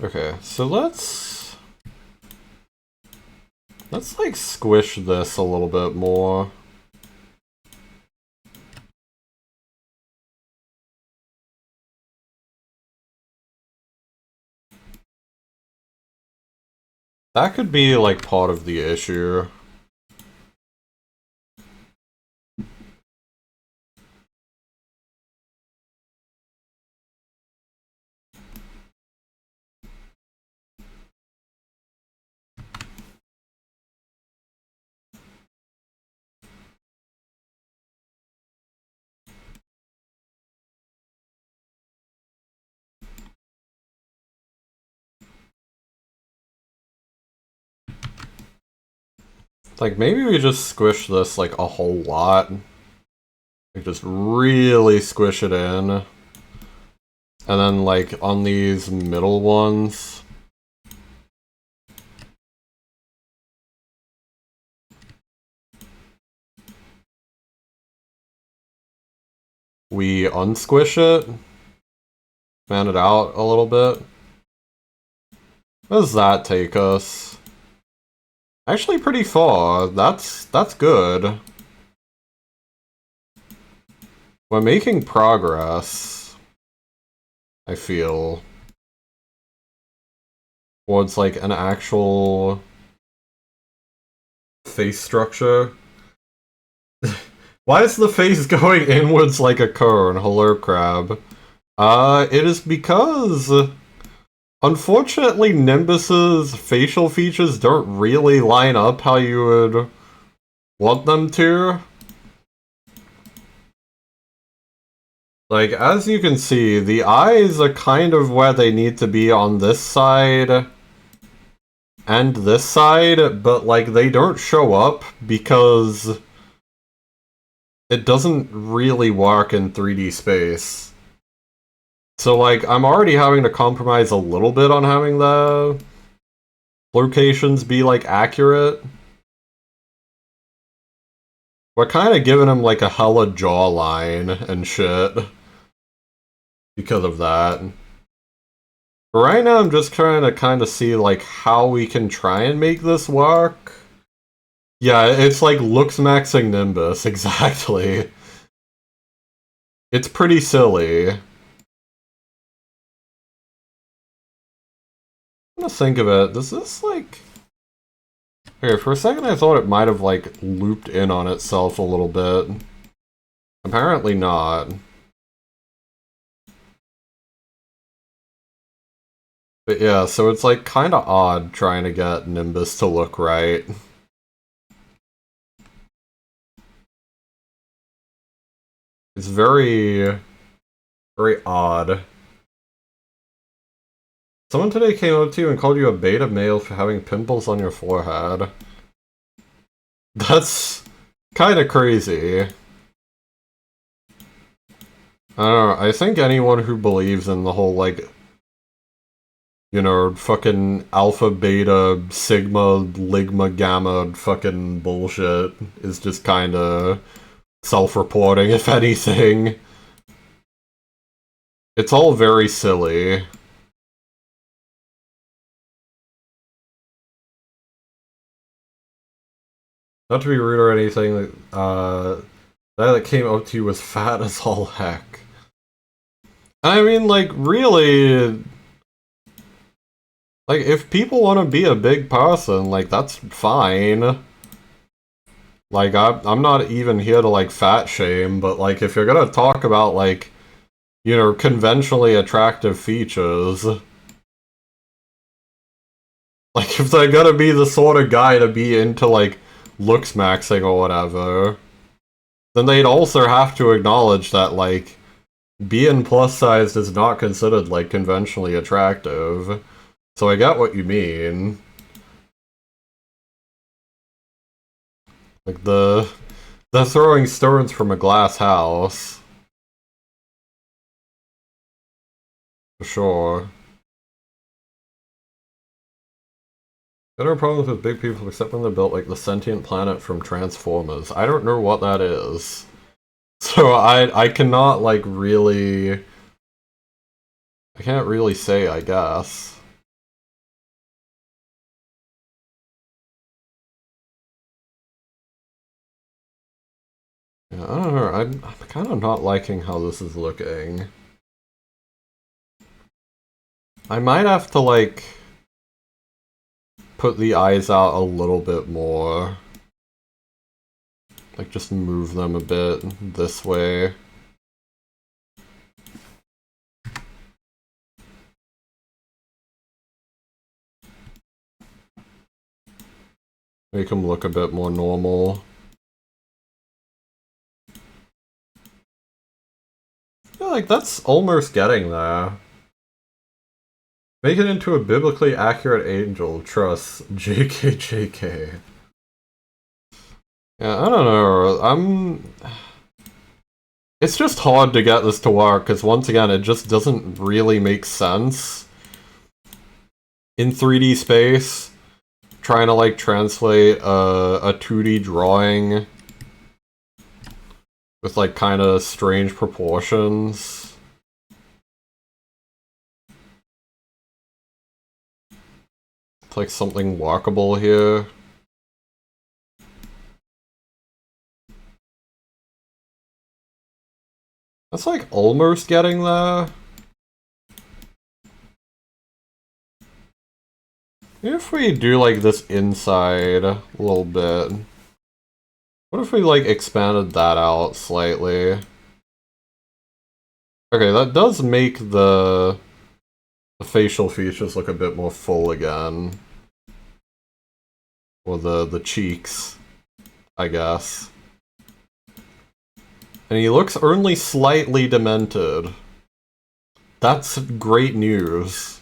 Okay, so let's like squish this a little bit more. That could be like part of the issue. Like, maybe we just squish this, like, a whole lot. Like, just really squish it in. And then, like, on these middle ones... we unsquish it. Fan it out a little bit. Where does that take us? Actually pretty far. That's good. We're making progress, I feel, towards like an actual face structure. Why is the face going inwards like a cone? Hello, crab. It is because, unfortunately, Nimbus's facial features don't really line up how you would want them to. Like, as you can see, the eyes are kind of where they need to be on this side and this side, but, like, they don't show up because it doesn't really work in 3D space. So, like, I'm already having to compromise a little bit on having the locations be, like, accurate. We're kind of giving him, like, a hella jawline and shit because of that. But right now, I'm just trying to kind of see, like, how we can try and make this work. Yeah, it's like looks maxing Nimbus, exactly. It's pretty silly. I'm gonna think of it. Does this, like... Okay, for a second I thought it might have, like, looped in on itself a little bit. Apparently not. But yeah, so it's, like, kinda odd trying to get Nimbus to look right. It's very... very odd. Someone today came up to you and called you a beta male for having pimples on your forehead. That's kinda crazy. I don't know, I think anyone who believes in the whole, like, you know, fucking alpha, beta, sigma, ligma, gamma fucking bullshit is just kinda self-reporting, if anything. It's all very silly. Not to be rude or anything, that came up to you was fat as all heck. I mean, like, really... Like, if people want to be a big person, like, that's fine. Like, I'm not even here to, like, fat shame, but, like, if you're gonna talk about, like, you know, conventionally attractive features... Like, if they're gonna be the sort of guy to be into, like, looks maxing or whatever, then they'd also have to acknowledge that, like, being plus-sized is not considered, like, conventionally attractive. So I get what you mean. Like, they're throwing stones from a glass house. For sure. There are problems with big people except when they're built like the sentient planet from Transformers. I don't know what that is. So I cannot, like, really... I can't really say, I guess. Yeah, I don't know, I'm kind of not liking how this is looking. I might have to, like, put the eyes out a little bit more. Like, just move them a bit this way. Make them look a bit more normal. I feel like that's almost getting there. Make it into a biblically accurate angel. Trust. JK. Yeah, I don't know. It's just hard to get this to work, because once again, it just doesn't really make sense in 3D space. Trying to, like, translate a 2D drawing with, like, kind of strange proportions. It's like something walkable here. That's, like, almost getting there. If we do, like, this inside a little bit. What if we, like, expanded that out slightly? Okay, that does make the facial features look a bit more full again. Or the cheeks, I guess. And he looks only slightly demented. That's great news.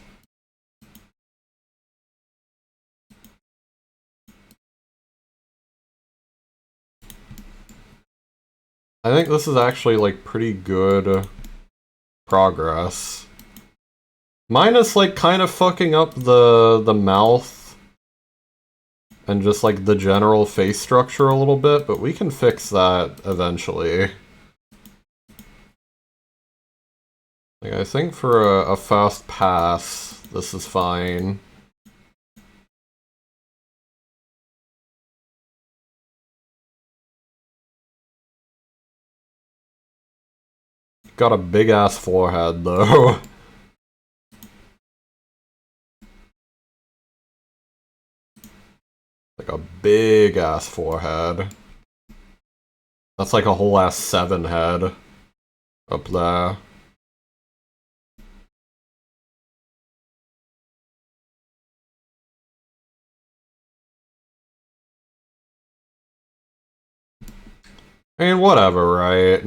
I think this is actually, like, pretty good progress. Minus, like, kind of fucking up the mouth and just, like, the general face structure a little bit, but we can fix that eventually. Like, I think for a fast pass, this is fine. Got a big-ass forehead, though. Like a big-ass forehead. That's like a whole ass 7 head up there. I mean, whatever, right?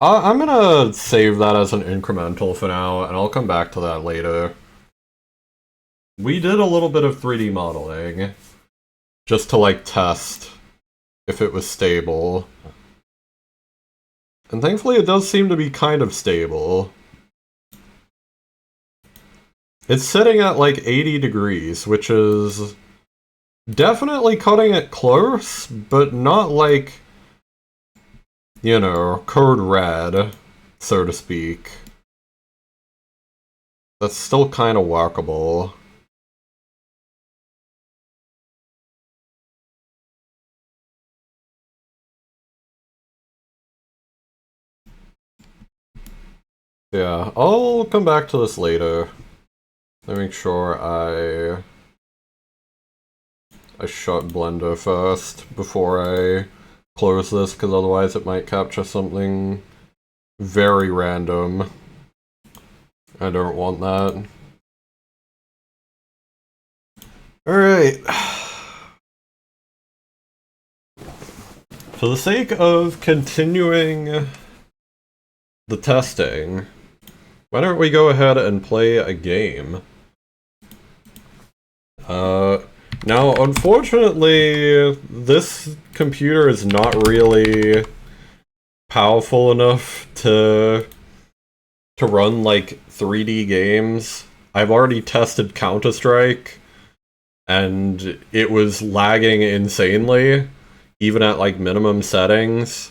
I'm gonna save that as an incremental for now, and I'll come back to that later. We did a little bit of 3D modeling, just to, like, test if it was stable. And thankfully it does seem to be kind of stable. It's sitting at, like, 80 degrees, which is definitely cutting it close, but not, like, you know, code red, so to speak. That's still kind of workable. Yeah, I'll come back to this later. Let me make sure I shut Blender first before I close this, because otherwise it might capture something very random. I don't want that. Alright. For the sake of continuing the testing, why don't we go ahead and play a game? Now, unfortunately, this computer is not really powerful enough to run, like, 3D games. I've already tested Counter-Strike, and it was lagging insanely, even at, like, minimum settings.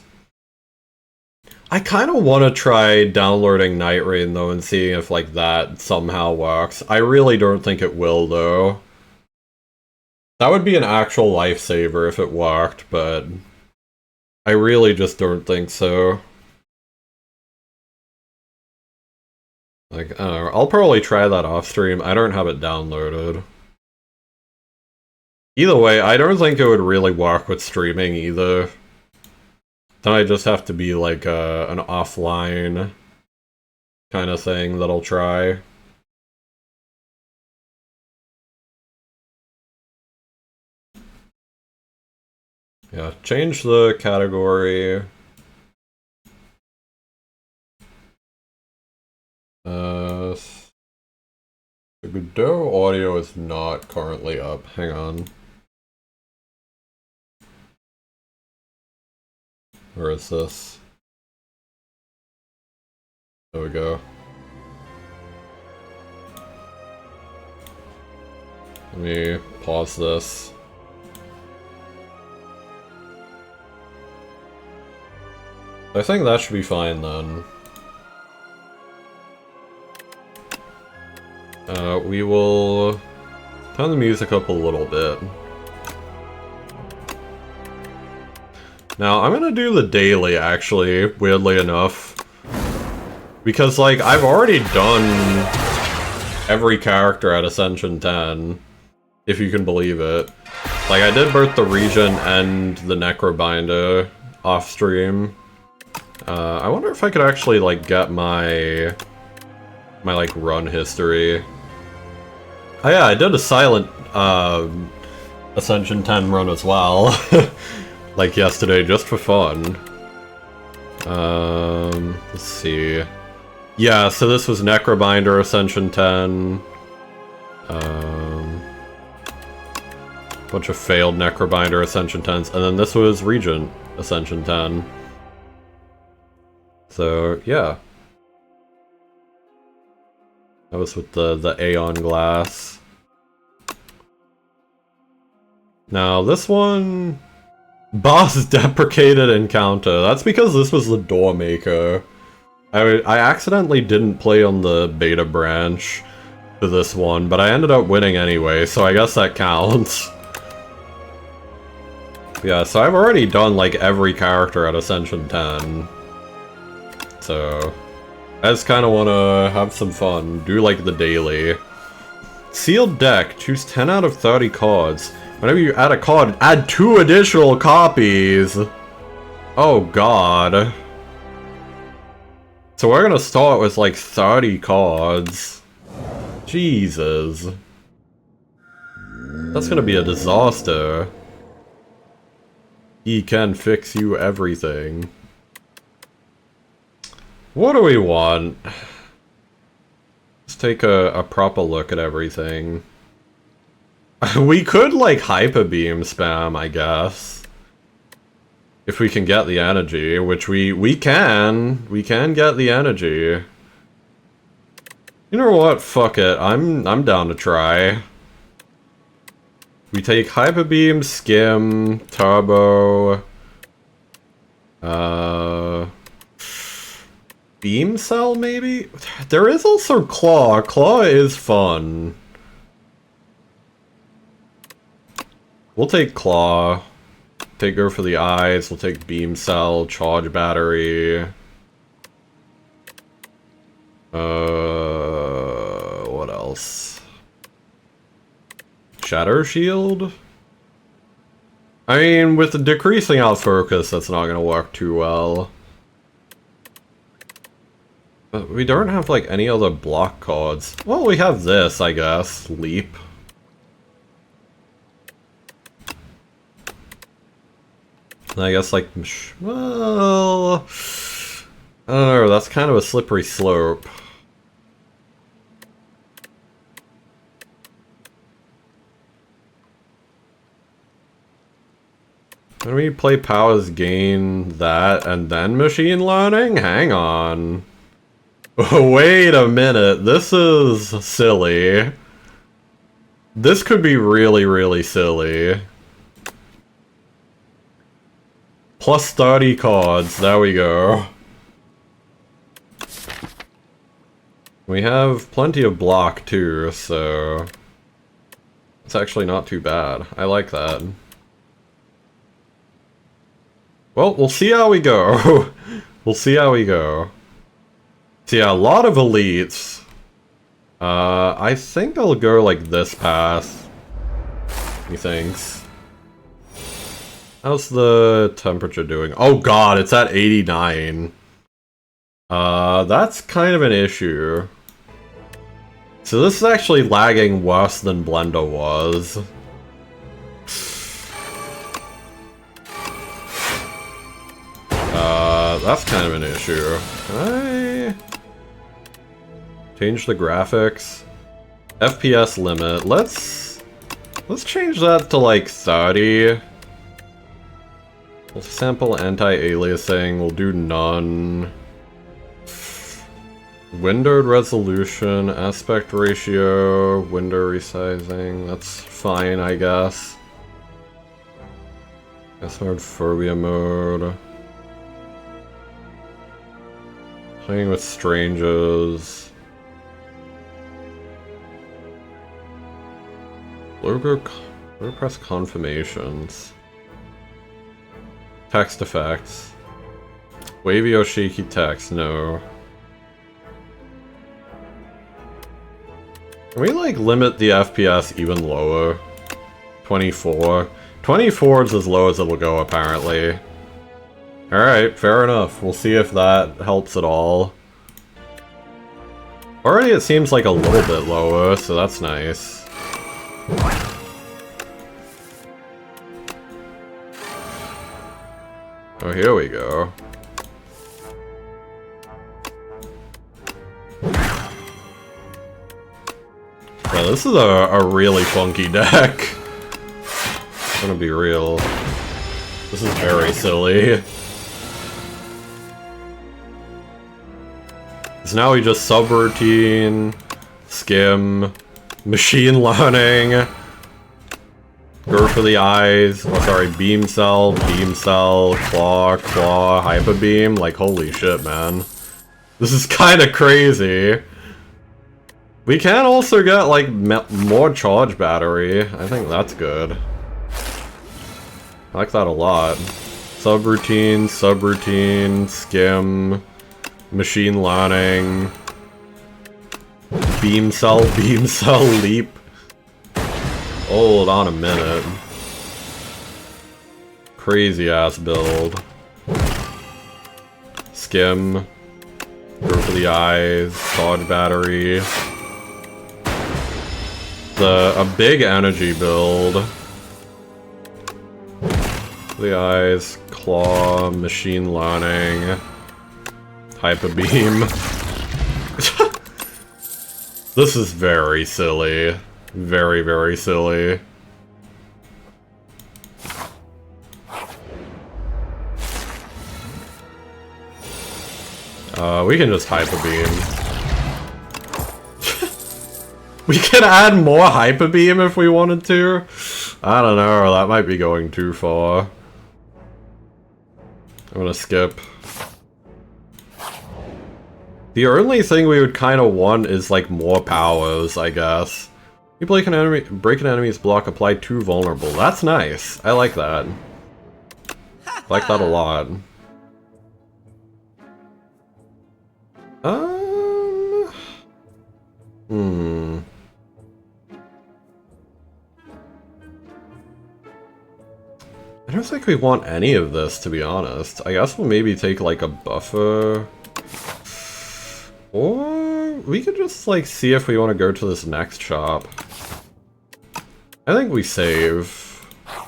I kind of want to try downloading Night Rain, though, and seeing if, like, that somehow works. I really don't think it will, though. That would be an actual lifesaver if it worked, but I really just don't think so. Like, I don't know, I'll probably try that off stream. I don't have it downloaded. Either way, I don't think it would really work with streaming either. Then I just have to be like an offline kind of thing that I'll try. Yeah, change the category. The Godot audio is not currently up. Hang on. Where is this? There we go. Let me pause this. I think that should be fine then. We will turn the music up a little bit. Now, I'm gonna do the daily, actually, weirdly enough. Because, like, I've already done every character at Ascension 10, if you can believe it. Like, I did both the Regent and the Necrobinder off-stream. I wonder if I could actually, like, get my like, run history. Oh yeah, I did a silent, Ascension 10 run as well. Like yesterday, just for fun. Let's see. Yeah, so this was Necrobinder Ascension 10. Bunch of failed Necrobinder Ascension 10s, and then this was Regent Ascension 10. So, yeah. That was with the Aeon Glass. Now, this one... Boss deprecated encounter. That's because this was the Door Maker. I accidentally didn't play on the beta branch for this one, but I ended up winning anyway, so I guess that counts. Yeah, so I've already done, like, every character at Ascension 10. So... I just kinda wanna have some fun, do, like, the daily. Sealed deck, choose 10 out of 30 cards. Whenever you add a card, add 2 additional copies! Oh god. So we're gonna start with, like, 30 cards. Jesus. That's gonna be a disaster. He can fix you everything. What do we want? Let's take a proper look at everything. We could, like, Hyper Beam spam, I guess. If we can get the energy, which we can. We can get the energy. You know what? Fuck it. I'm down to try. We take Hyper Beam, Skim, Turbo, Beam Cell, maybe? There is also Claw. Claw is fun. We'll take Claw. Take her for the eyes. We'll take Beam Cell, Charge Battery. What else? Shatter Shield? I mean, with the decreasing out focus, that's not gonna work too well. But we don't have, like, any other block cards. Well, we have this, I guess. Leap. And I guess, like, well... I don't know, that's kind of a slippery slope. When we play powers gain that and then machine learning? Hang on. Wait a minute, this is silly. This could be really, really silly. Plus 30 cards, there we go. We have plenty of block too, so... it's actually not too bad. I like that. Well, we'll see how we go. We'll see how we go. So yeah, a lot of elites. I think I'll go like this path. Methinks. How's the temperature doing? Oh god, it's at 89. That's kind of an issue. So this is actually lagging worse than Blender was. That's kind of an issue. Can I change the graphics? FPS limit. Let's change that to like 30. We'll sample anti-aliasing. We'll do none. Windowed resolution, aspect ratio, window resizing. That's fine, I guess. Hard phobia mode. Playing with strangers. Logo press confirmations. Text effects. Wavy or shaky text, no. Can we like limit the FPS even lower? 24. 24 is as low as it'll go apparently. Alright, fair enough. We'll see if that helps at all. Already it seems like a little bit lower, so that's nice. Oh, here we go. Yeah, this is a really funky deck. I'm gonna be real. This is very silly. So now we just subroutine, skim, machine learning, go for the eyes, oh sorry, beam cell, claw, hyper beam, like holy shit man. This is kinda crazy. We can also get like more charge battery, I think that's good. I like that a lot. Subroutine, skim, machine learning, beam cell, leap. Hold on a minute. Crazy ass build. Skim, go for the eyes, charge battery. A big energy build. The eyes, claw, machine learning, hyper beam. This is very silly. Very, very silly. We can just hyper beam. We can add more hyper beam if we wanted to. I don't know, that might be going too far. I'm gonna skip. The only thing we would kind of want is like more powers, I guess. You break an enemy's block, apply 2 vulnerable. That's nice. I like that. I like that a lot. I don't think we want any of this, to be honest. I guess we'll maybe take like a buffer. Or we could just like see if we want to go to this next shop. I think we save. I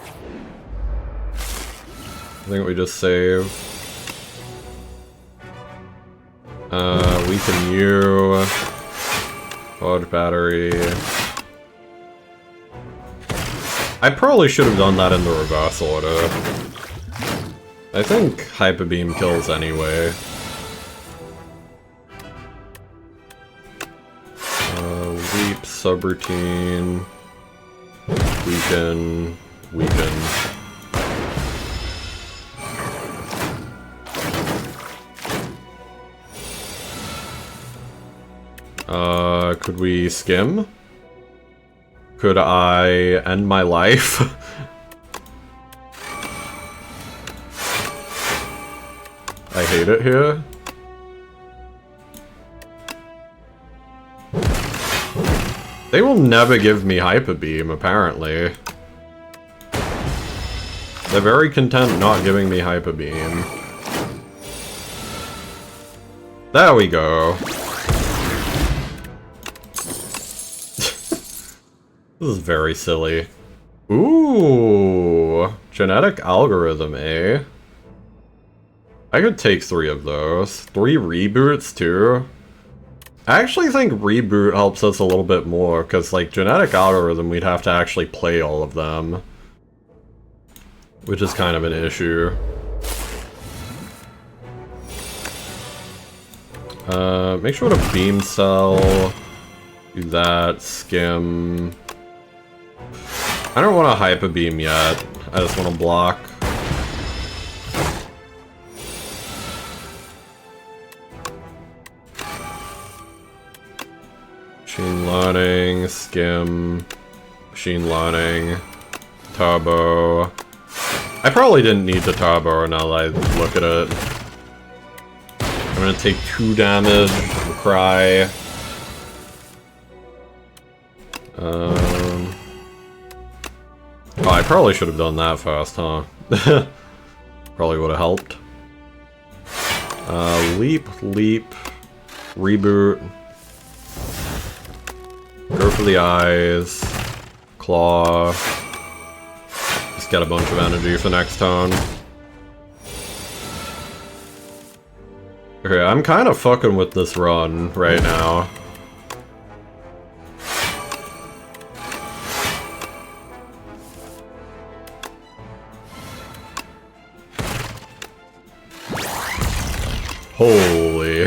think we just save. We can use charge battery. I probably should have done that in the reverse order. I think hyper beam kills anyway. Leap, subroutine, weaken. Could we skim? Could I end my life? I hate it here. They will never give me hyper beam, apparently. They're very content not giving me hyper beam. There we go. This is very silly. Ooh, genetic algorithm, eh? I could take 3 of those. 3 reboots, too? I actually think reboot helps us a little bit more, because, like, genetic algorithm, we'd have to actually play all of them. Which is kind of an issue. Make sure to beam cell. Do that, skim. I don't want to hyper beam yet. I just want to block. Machine learning, skim, machine learning, turbo. I probably didn't need the turbo now that I look at it. I'm gonna take 2 damage, cry. Oh, I probably should have done that first, huh? Probably would have helped. Leap, reboot. Go for the eyes. Claw. Just get a bunch of energy for next turn. Okay, I'm kind of fucking with this run right now. Holy.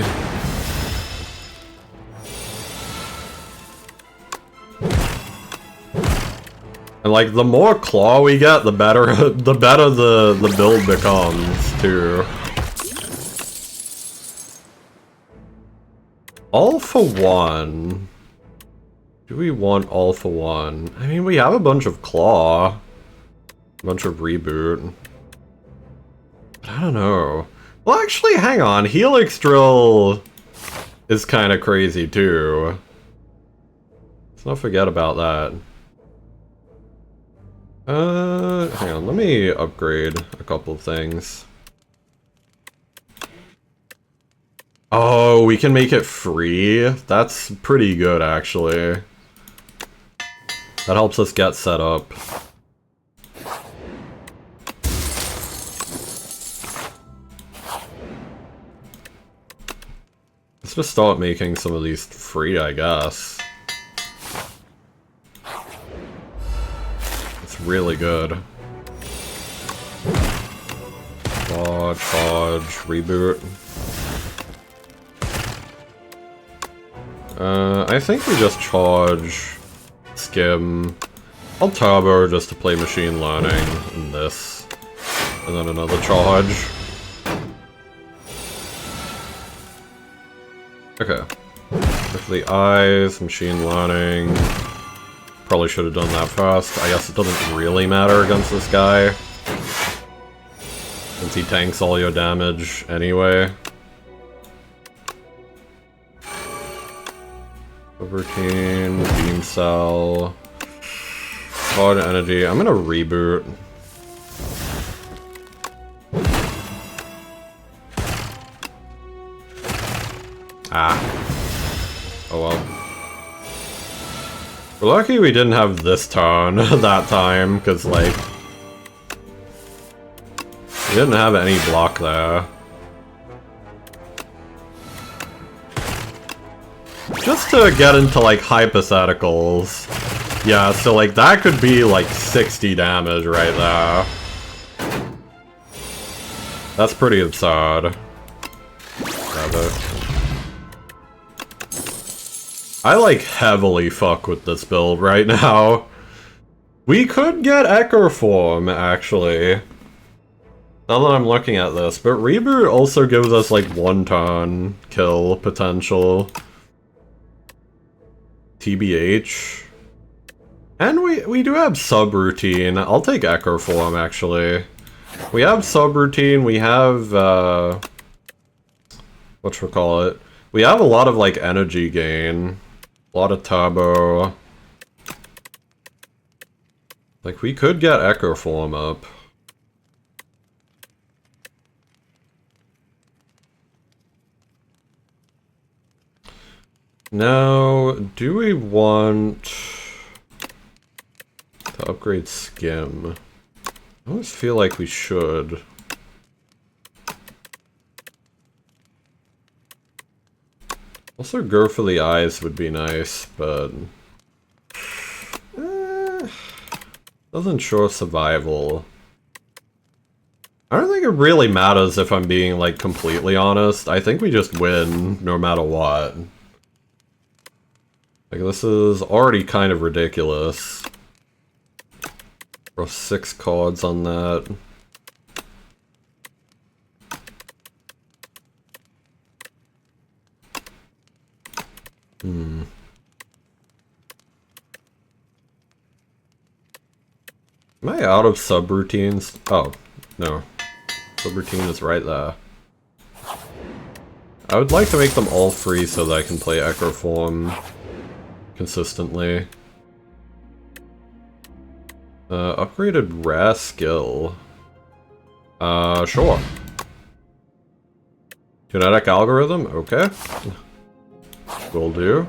And like the more claw we get, the better the build becomes too. All for one. Do we want all for one? I mean, we have a bunch of claw. A bunch of reboot. But I don't know. Well, actually, hang on. Helix Drill is kind of crazy, too. Let's not forget about that. Hang on. Let me upgrade a couple of things. Oh, we can make it free? That's pretty good, actually. That helps us get set up. Let's just start making some of these free, I guess. It's really good. Charge, reboot. I think we just charge, skim. I'll turbo just to play machine learning in this. And then another charge. Okay. With the eyes, machine learning. Probably should have done that first. I guess it doesn't really matter against this guy, since he tanks all your damage anyway. Routine, beam cell, hard energy. I'm gonna reboot. Ah. Oh well. We're lucky we didn't have this turn that time, because, like, we didn't have any block there. Just to get into, like, hypotheticals. Yeah, so, like, that could be, like, 60 damage right there. That's pretty absurd. I, like, heavily fuck with this build right now. We could get Echo Form, actually. Now that I'm looking at this, but Reboot also gives us, like, one turn kill potential. TBH. And we do have subroutine. I'll take Echo Form, actually. We have subroutine, we have, whatchamacallit. We have a lot of, like, energy gain. A lot of turbo. Like, we could get Echo Form up. Now, do we want to upgrade Skim? I always feel like we should. Also, go for the eyes would be nice, but doesn't show survival. I don't think it really matters if I'm being, like, completely honest. I think we just win no matter what. Like, this is already kind of ridiculous. Draw 6 cards on that. Am I out of subroutines? Oh, no. Subroutine is right there. I would like to make them all free so that I can play Echo Form consistently. Upgraded rare skill. Sure. Genetic algorithm? Okay. Will do.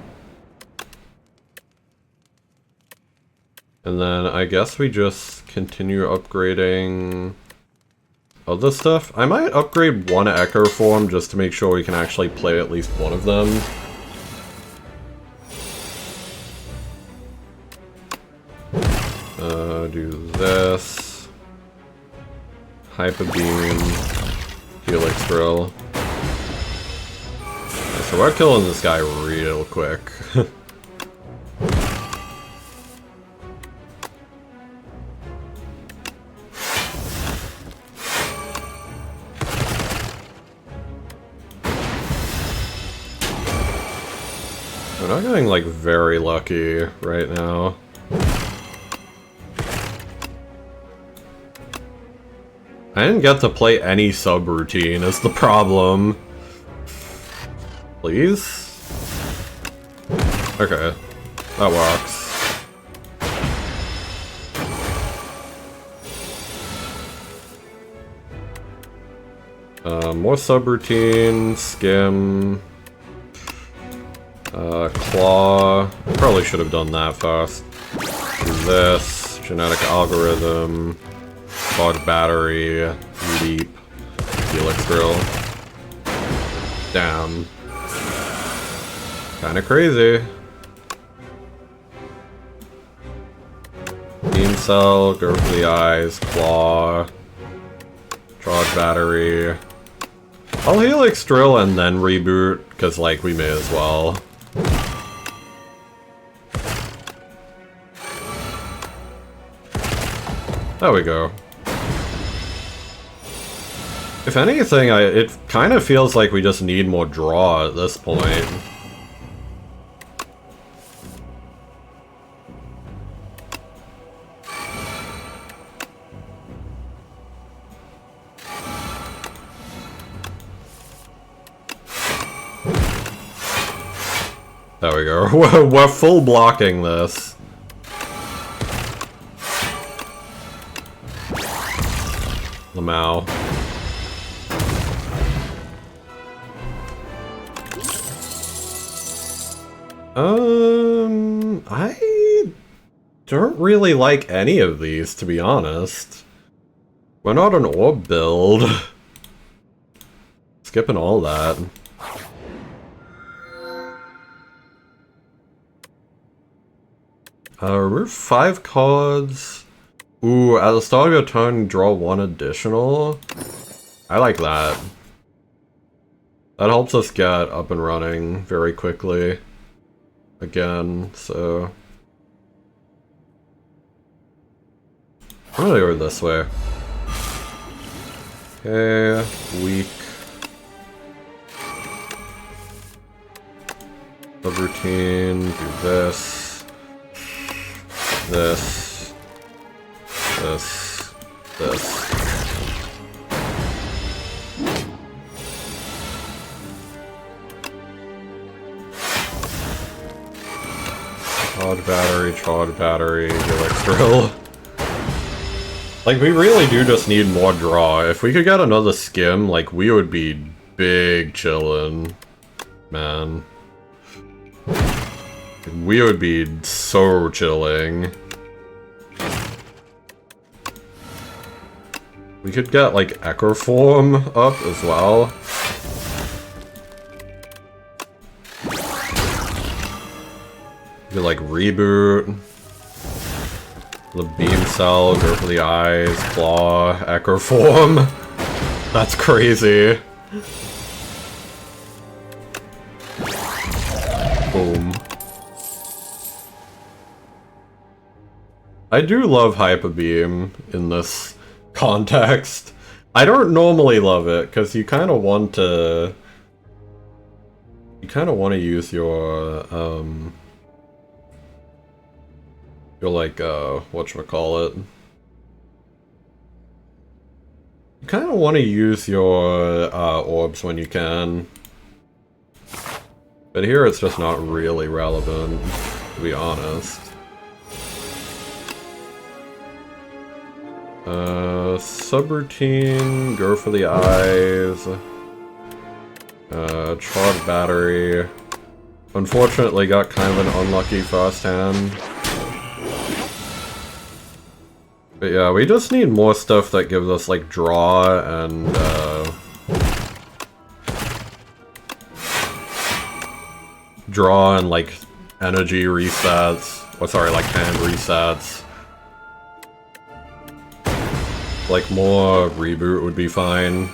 And then I guess we just continue upgrading other stuff. I might upgrade one Echo form just to make sure we can actually play at least one of them. Do this. Hyper Beam. Helix Drill. Okay, so we're killing this guy real quick. We're not getting, like, very lucky right now. I didn't get to play any subroutine, is the problem. Please? Okay. That works. More subroutine, skim... claw. Probably should have done that first. Do this. Genetic algorithm. Charge battery. Leap. Helix drill. Damn. Kinda crazy. Beam cell. Go for the eyes. Claw. Charge battery. I'll Helix drill and then reboot, because, like, we may as well. There we go. If anything, it kind of feels like we just need more draw at this point. There we go. We're full blocking this. Lamau. I don't really like any of these, to be honest. We're not an orb build. Skipping all that. Remove 5 cards. Ooh, at the start of your turn, draw 1 additional. I like that. That helps us get up and running very quickly. Again, so... I'm gonna go this way. Okay, weak. Subroutine, do this. This. This. This. Charge battery, Helix drill. Like, we really do just need more draw. If we could get another skim, like, we would be big chillin'. Man. We would be so chilling. We could get, like, Echo Form up as well. You could, like, reboot. The beam cell, go for the eyes, claw, Echo Form. That's crazy. Boom. I do love Hyper Beam in this context. I don't normally love it, because you kind of want to... You kind of want to use your, like, whatchamacallit. You kind of want to use your, orbs when you can. But here it's just not really relevant, to be honest. Subroutine, go for the eyes. Charge battery. Unfortunately got kind of an unlucky first hand. But yeah, we just need more stuff that gives us like draw and like energy resets. Oh, sorry, like hand resets. Like more reboot would be fine.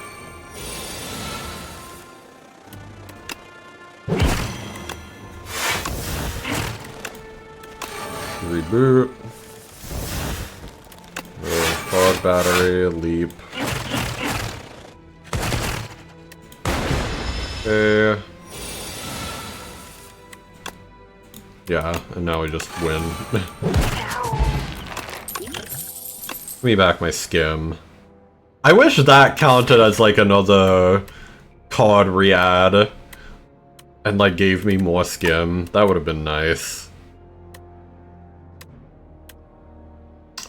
Reboot. Quad battery, leap. Okay. Yeah, and now we just win. Give me back my skim. I wish that counted as like another card re-add. And like gave me more skim. That would have been nice.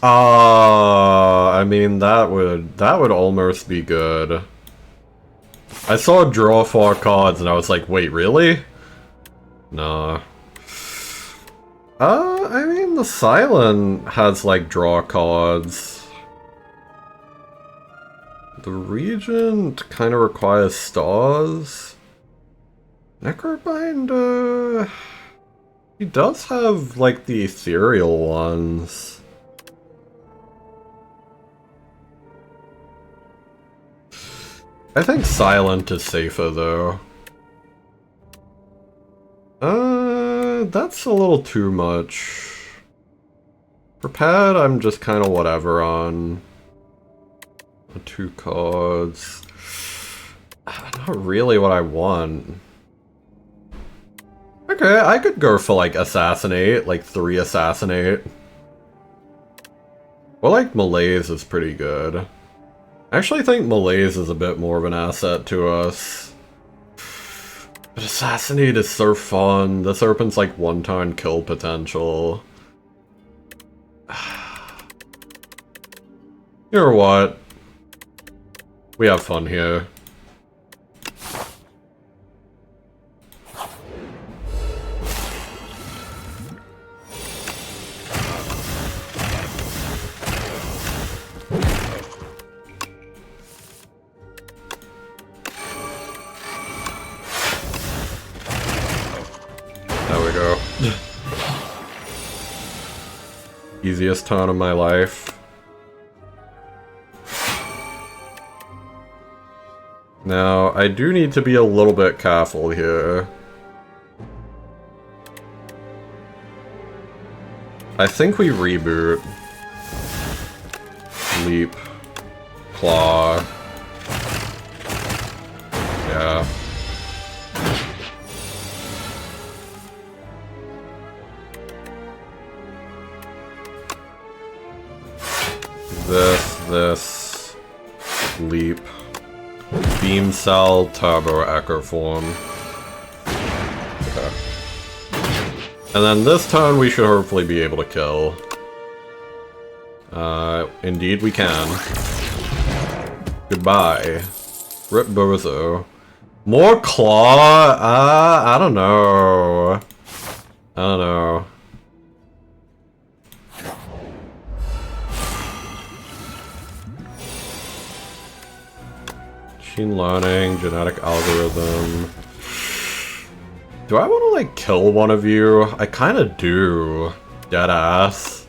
I mean that would almost be good. I saw draw 4 cards and I was like, wait, really? Nah. I mean the Silent has like draw cards. The Regent kind of requires stars. Necrobinder... He does have like the ethereal ones. I think Silent is safer, though. That's a little too much. Prepared, I'm just kind of whatever on. 2 cards. Not really what I want. Okay, I could go for, like, Assassinate. Like, 3 Assassinate. Well, like, Malaise is pretty good. I actually think Malaise is a bit more of an asset to us. But Assassinate is so fun. The Serpent's like 1-turn kill potential. You know what? We have fun here. Easiest turn of my life. Now, I do need to be a little bit careful here. I think we reboot. Leap. Claw. Yeah. This, leap, beam cell, turbo echo form. Okay. And then this turn we should hopefully be able to kill. Indeed we can. Goodbye. Rip Bozo. More claw? I don't know. I don't know. Machine learning, genetic algorithm. Do I want to, like, kill one of you? I kind of do. Deadass.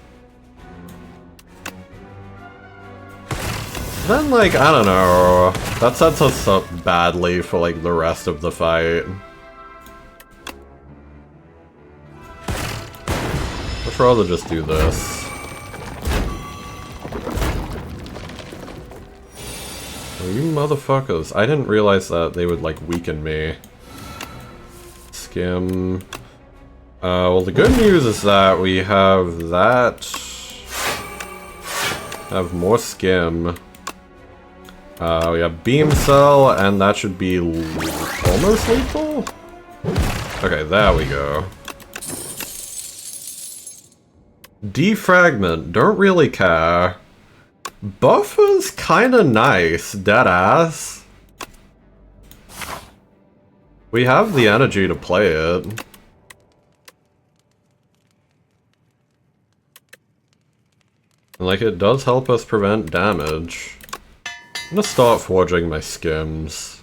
Then, like, I don't know. That sets us up badly for, like, the rest of the fight. I'd rather just do this. Oh, you motherfuckers. I didn't realize that they would, like, weaken me. Skim. Well, the good news is that we have that. Have more skim. We have beam cell, and that should be almost lethal? Okay, there we go. Defragment, don't really care. Buffer's kinda nice, deadass. We have the energy to play it. And like, it does help us prevent damage. I'm gonna start forging my skims.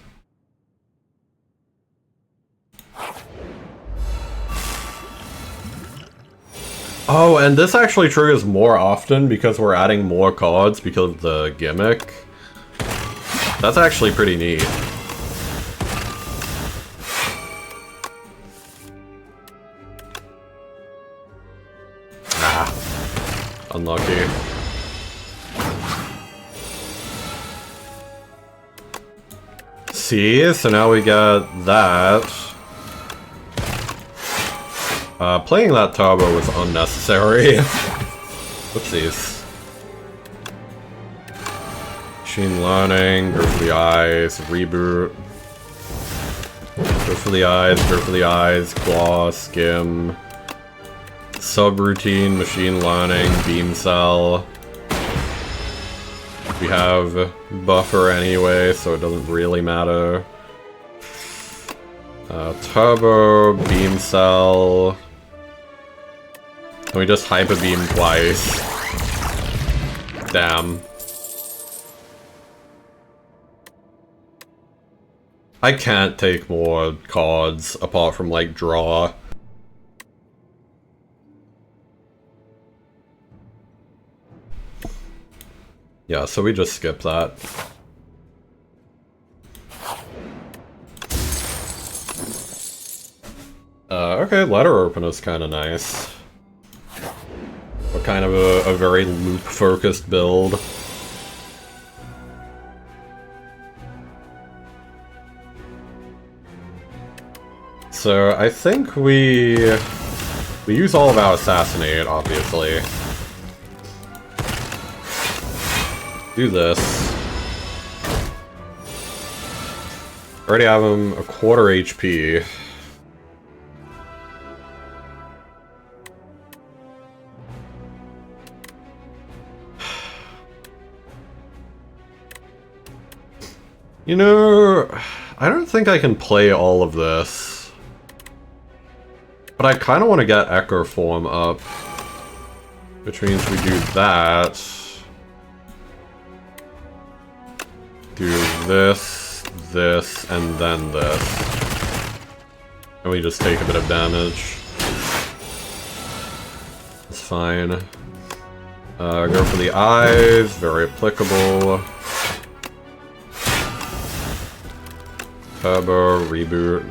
Oh, and this actually triggers more often because we're adding more cards because of the gimmick. That's actually pretty neat. Ah. Unlucky. See, so now we got that. Playing that turbo was unnecessary. Whoopsies. Machine learning, go for the eyes, reboot. Go for the eyes, claw, skim. Subroutine, machine learning, beam cell. We have buffer anyway, so it doesn't really matter. Turbo, beam cell. And we just hyper beam twice. Damn. I can't take more cards apart from like draw. Yeah, so we just skip that. Okay, letter opener's kinda nice. But kind of a very loop-focused build. So, I think we use all of our assassinate, obviously. Do this. Already have him a quarter HP. You know, I don't think I can play all of this. But I kind of want to get Echo Form up. Which means we do that. Do this, this, and then this. And we just take a bit of damage. It's fine. Go for the eyes, very applicable. Turbo, reboot.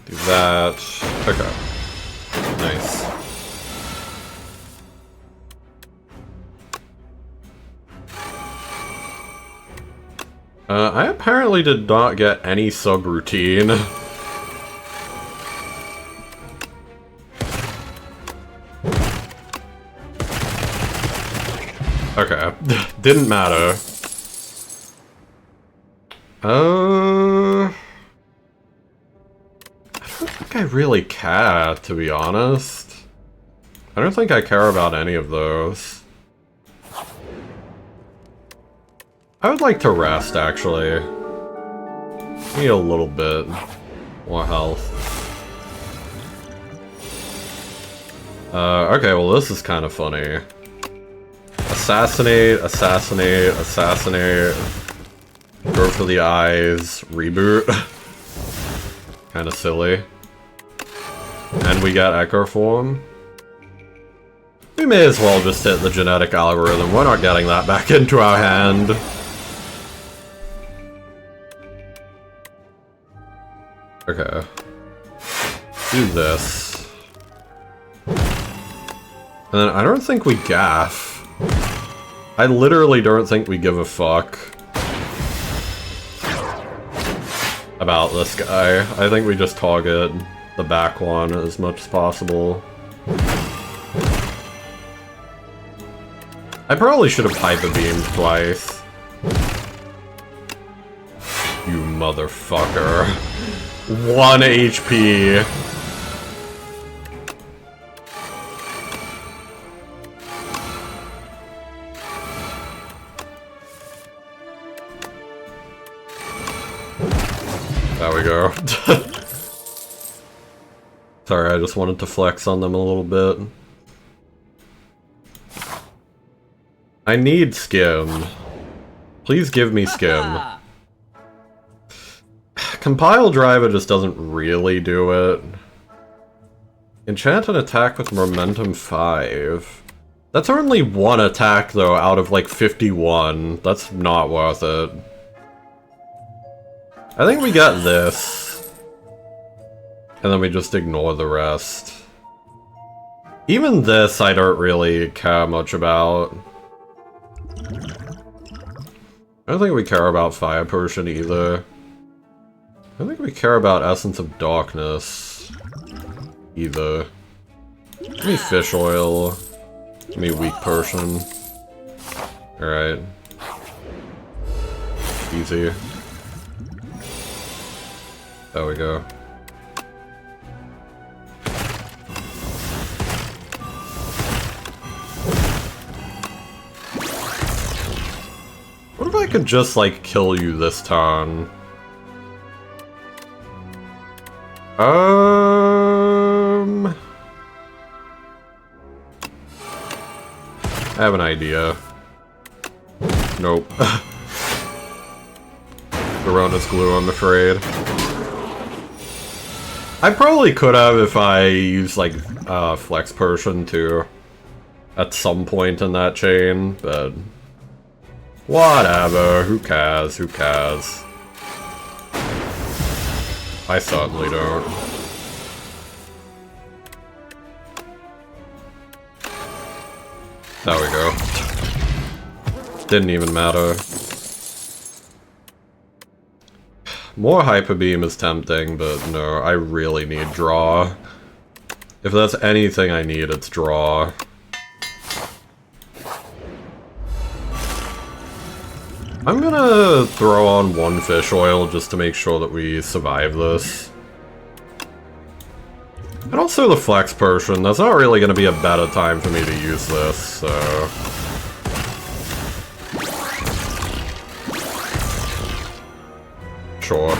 Do that. Okay. Nice. I apparently did not get any subroutine. Okay, didn't matter. I don't think I really care, to be honest. I don't think I care about any of those. I would like to rest, actually. Need a little bit more health. Okay, well this is kind of funny. Assassinate, assassinate, assassinate. Go for the eyes, reboot. Kinda silly. And we got Echo Form. We may as well just hit the genetic algorithm. We're not getting that back into our hand. Okay. Do this. And then I don't think we gaff. I literally don't think we give a fuck about this guy. I think we just target the back one as much as possible. I probably should have hyper beamed twice. You motherfucker. 1 HP. There we go. Sorry, I just wanted to flex on them a little bit. I need skim. Please give me skim. Compile Driver just doesn't really do it. Enchant an attack with momentum 5. That's only one attack though out of like 51. That's not worth it. I think we got this. And then we just ignore the rest. Even this I don't really care much about. I don't think we care about Fire Potion either. I don't think we care about Essence of Darkness either. Give me Fish Oil. Give me Weak Potion. Alright. Easy. There we go. What if I could just, like, kill you this turn? I have an idea. Nope. Corona's glue, I'm afraid. I probably could have if I used, like, Flex Potion, too. At some point in that chain, but... whatever, who cares, who cares? I certainly don't. There we go. Didn't even matter. More Hyper Beam is tempting, but no, I really need draw. If that's anything I need, it's draw. I'm gonna throw on one Fish Oil just to make sure that we survive this. And also the Flex Potion, that's not really gonna be a better time for me to use this, so... sure.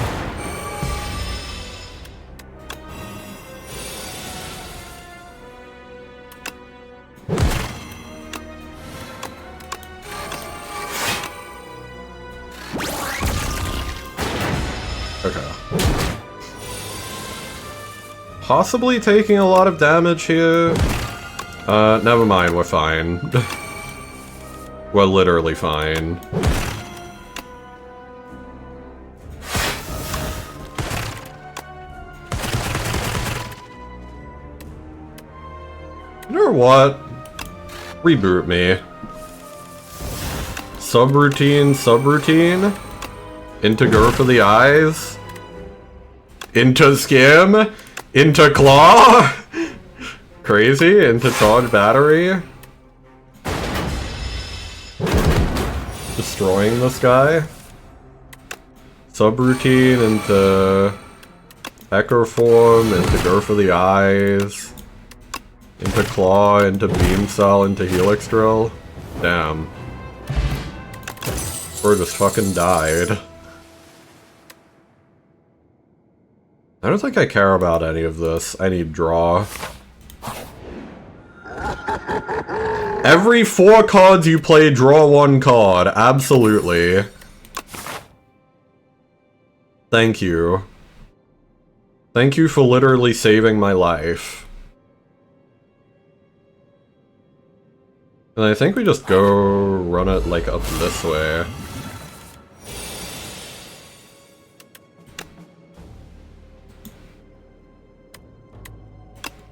Okay. Possibly taking a lot of damage here. Never mind, we're fine. We're literally fine. You know what? Reboot me. Subroutine, subroutine. Into go for the eyes. Into skim. Into claw. Crazy. Into charge battery. Destroying this guy. Subroutine into echo form. Into go for the eyes. Into claw. Into beam cell. Into helix drill. Damn. Or just fucking died. I don't think I care about any of this. I need draw. Every 4 cards you play, draw 1 card. Absolutely. Thank you. Thank you for literally saving my life. And I think we just go run it, like, up this way.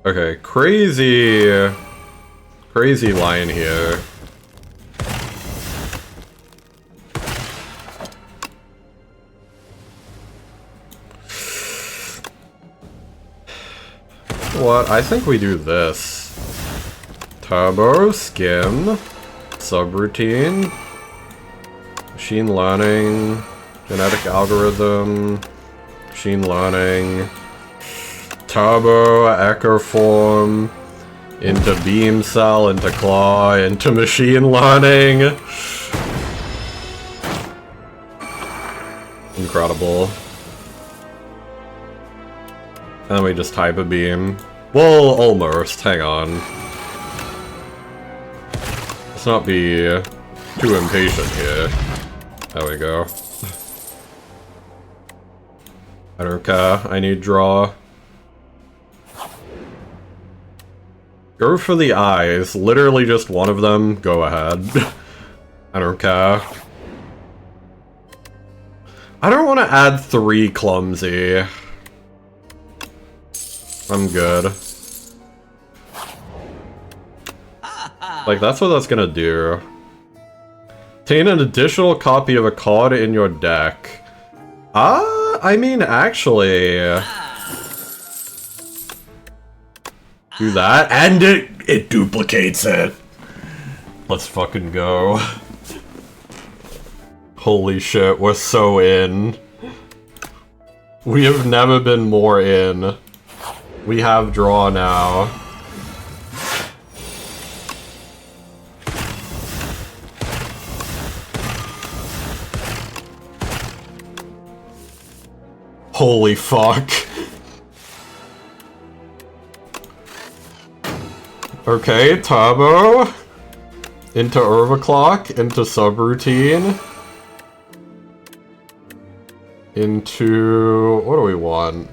Okay, crazy line here. What? I think we do this. Turbo, skim, subroutine, machine learning, genetic algorithm, machine learning, turbo, echo form, into beam cell, into claw, into machine learning. Incredible. And then we just Hyper Beam. Well, almost. Hang on. Let's not be too impatient here. There we go. I don't care. I need draw. Go for the eyes. Literally just one of them. Go ahead. I don't care. I don't want to add 3 clumsy. I'm good. Like, that's what that's gonna do. Obtain an additional copy of a card in your deck. I mean, actually... do that, and it duplicates it. Let's fucking go. Holy shit, we're so in. We have never been more in. We have draw now. Holy fuck. Okay, Turbo. Into Overclock, into Subroutine. Into... what do we want?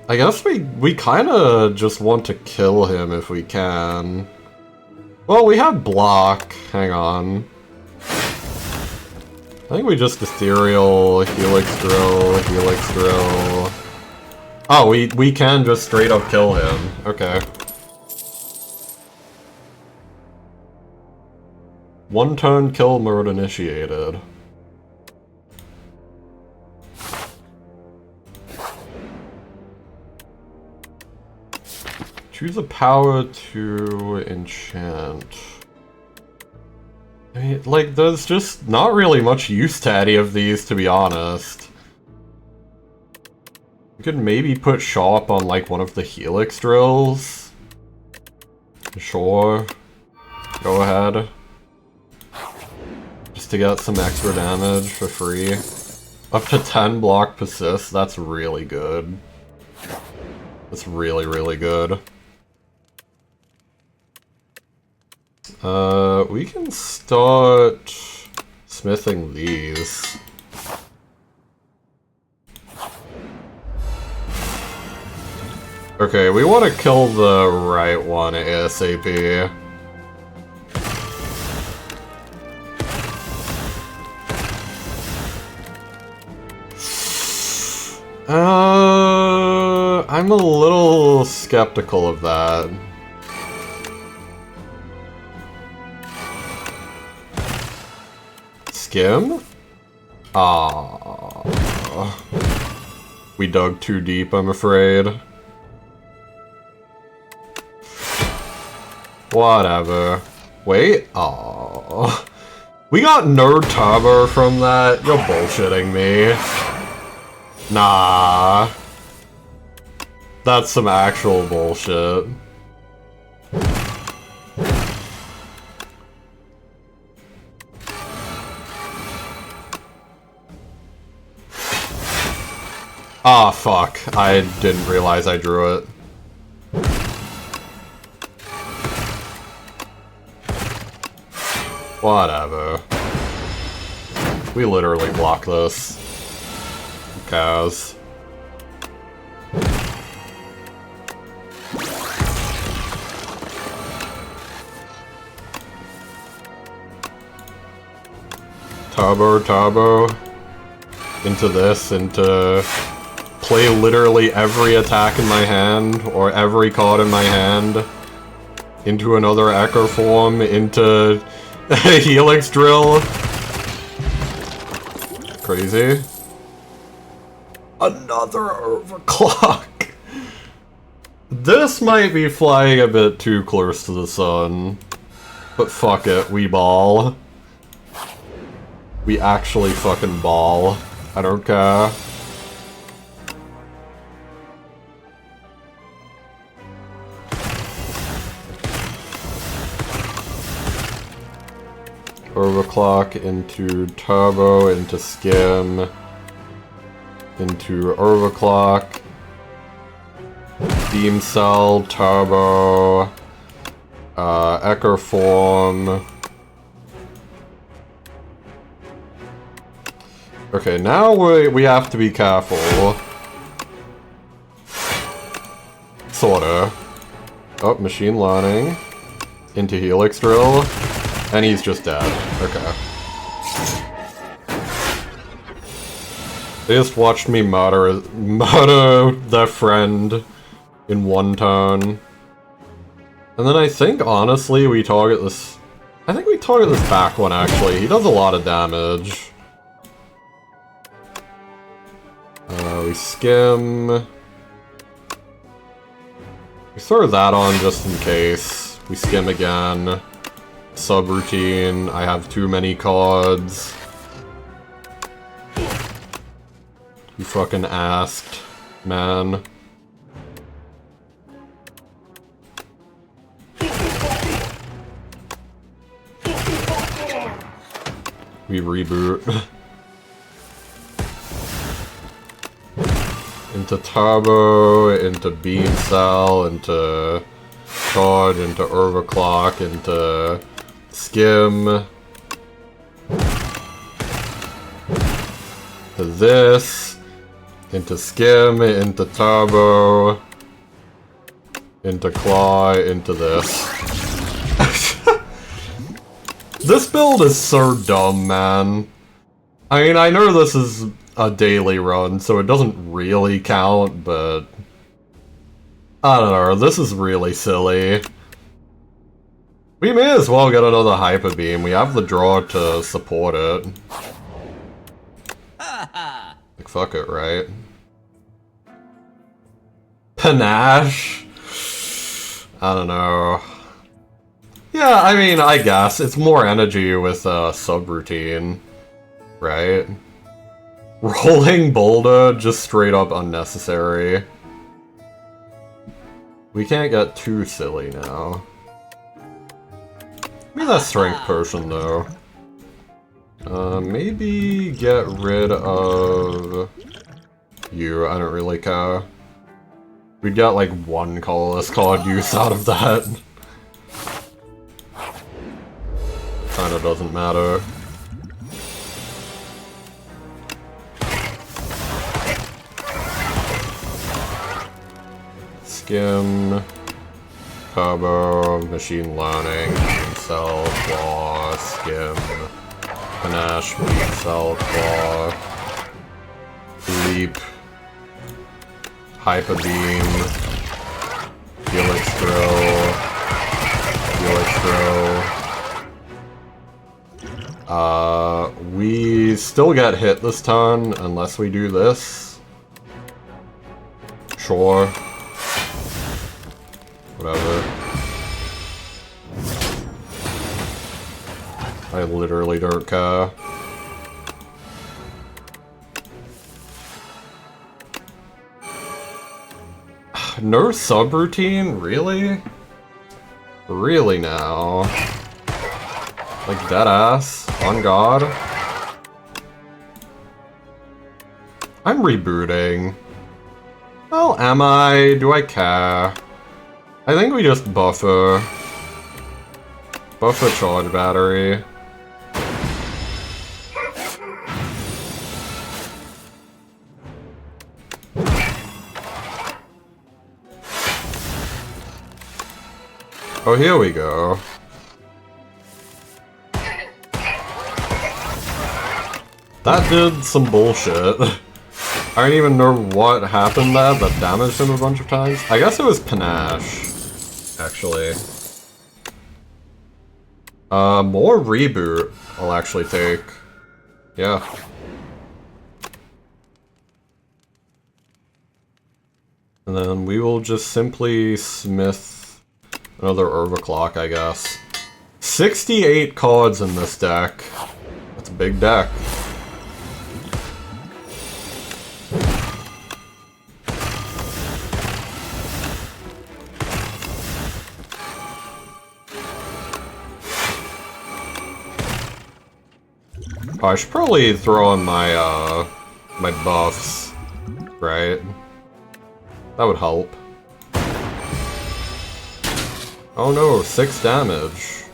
I guess we kinda just want to kill him if we can. Well, we have block. Hang on. I think we just Ethereal, Helix Drill, Helix Drill. Oh, we can just straight up kill him. Okay. One turn kill mode initiated. Choose a power to enchant. I mean, like, there's just not really much use to any of these, to be honest. We could maybe put Sharp on, like, one of the Helix Drills. Sure. Go ahead. Just to get some extra damage for free. Up to 10 block persist, that's really good. That's really, really good. We can start smithing these. Okay, we want to kill the right one ASAP. I'm a little skeptical of that. Skim? Ah, we dug too deep, I'm afraid. Whatever. Wait? Aww. We got Nerd Turbo from that? You're bullshitting me. Nah. That's some actual bullshit. Ah, fuck. I didn't realize I drew it. Whatever. We literally block this. Cows. Turbo. Into this, into... play literally every attack in my hand, or every card in my hand. Into another Echo Form, into... Helix Drill. Crazy. Another Overclock. This might be flying a bit too close to the sun. But fuck it, we ball. We actually fucking ball. I don't care. Overclock into Turbo, into Skim, into Overclock, Beam Cell, Turbo, Echo Form. Okay, now we have to be careful. Sorta. Oh, Machine Learning. Into Helix Drill. And he's just dead. Okay. They just watched me murder their friend in one turn. And then I think, honestly, we target this... I think we target this back one, actually. He does a lot of damage. We skim. We throw that on just in case. We skim again. Subroutine. I have too many cards. You fucking asked, man. We reboot. Into Turbo, into Beam Cell, into Charge, into Overclock, into Skim. To this. Into Skim, into Turbo. Into Claw, into this. This build is so dumb, man. I mean, I know this is a daily run, so it doesn't really count, but... I don't know, this is really silly. We may as well get another Hyper Beam. We have the draw to support it. Like, fuck it, right? Panache? I don't know. Yeah, I mean, I guess. It's more energy with subroutine, right? Rolling Boulder, just straight up unnecessary. We can't get too silly now. Maybe that Strength Potion, though. Maybe get rid of you. I don't really care. We'd get like one colorless card use out of that. Kinda doesn't matter. Skim, Turbo, Machine Learning, Beam Cell, Claw, Skim, Panache, Beam Cell, Claw, Leap, Hyper Beam, Helix Drill, we still get hit this turn unless we do this. Sure. Whatever. I literally don't care. No subroutine? Really? Really now? Like deadass? On God? I'm rebooting. Well, am I? Do I care? I think we just buffer. Buffer charge battery. Oh, here we go. That did some bullshit. I don't even know what happened there that damaged him a bunch of times. I guess it was Panache, actually. More reboot I'll actually take. Yeah. And then we will just simply smith another overclock, I guess. 68 cards in this deck. That's a big deck. I should probably throw in my, my buffs, right? That would help. Oh no, 6 damage.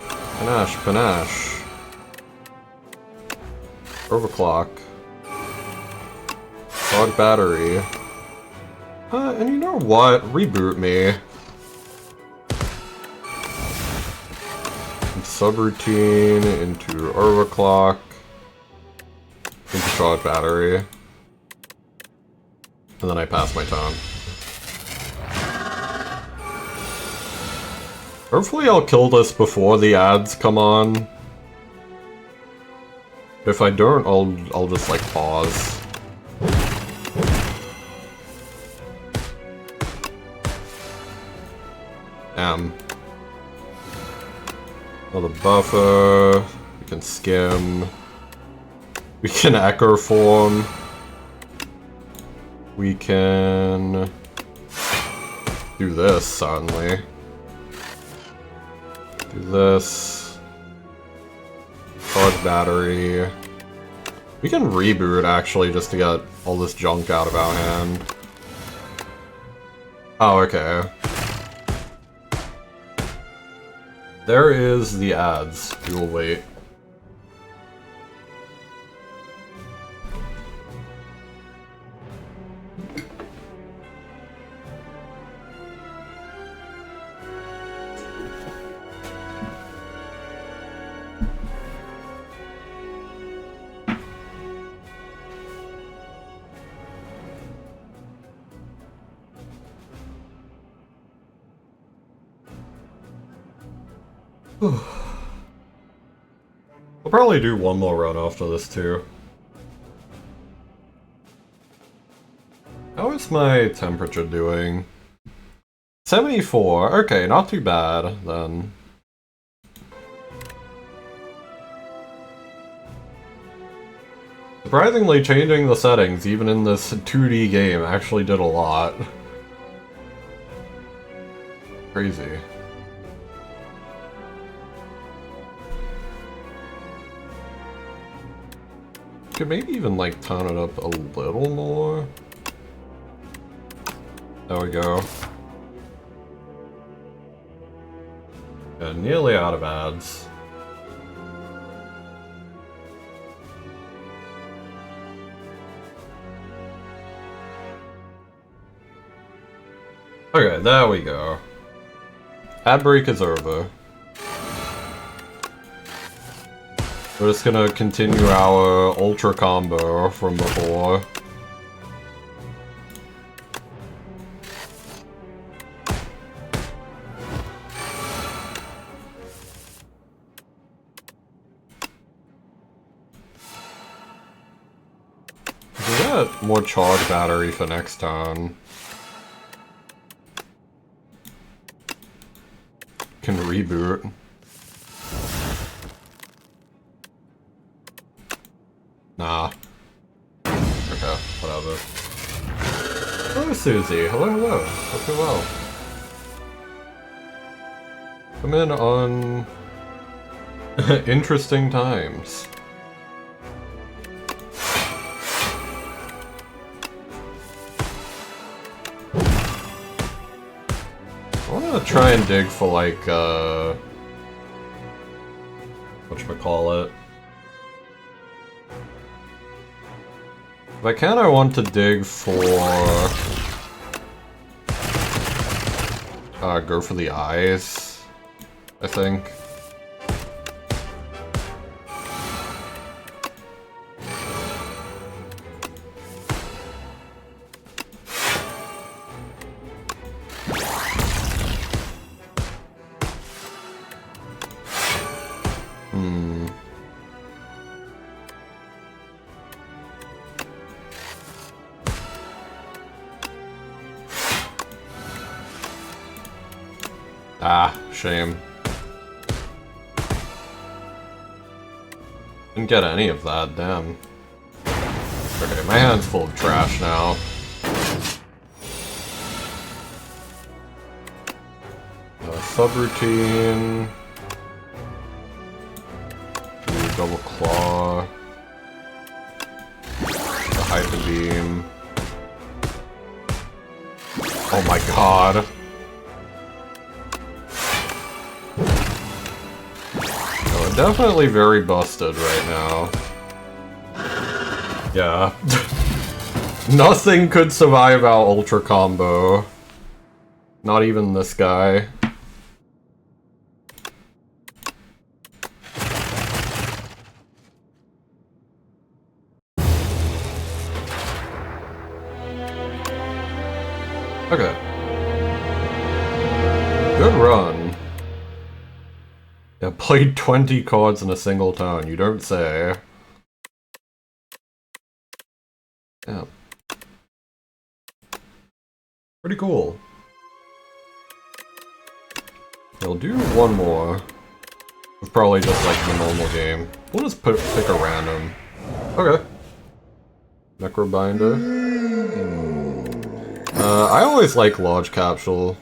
Panache, panache. Overclock. Dog battery. And you know what? Reboot me. Subroutine into overclock. Into charge battery. And then I pass my turn. Hopefully I'll kill this before the ads come on. If I don't, I'll just like pause. Damn. Another buffer. We can skim. We can echo form. We can do this, certainly. Do this. Charge battery. We can reboot, actually, just to get all this junk out of our hand. Oh, okay. There is the ads. We will wait. I'll probably do one more run after this too. How is my temperature doing? 74. Okay, not too bad then. Surprisingly, changing the settings, even in this 2D game, actually did a lot. Crazy. Could maybe even like turn it up a little more. There we go. Yeah, nearly out of ads. Okay, there we go. Ad break is over. We're just gonna continue our ultra combo from before. We got more charge battery for next time. Can reboot. Nah. Okay, whatever. Hello, Susie. Hello, hello. Hope you're well. Come in on interesting times. I wanna try and dig for like, whatchamacallit. If I can, I want to dig for... go for the eyes, I think. Ah, shame. Didn't get any of that, damn. Okay, my hand's full of trash now. Subroutine. Do double claw. The hyper beam. Oh my god. definitely very busted right now. Yeah. Nothing could survive our ultra combo. Not even this guy. Okay. Good run. Yeah, played 20 cards in a single turn, you don't say. Yeah. Pretty cool. We'll do one more. It's probably just like the normal game. We'll just pick a random. Okay. Necrobinder. I always like large capsule.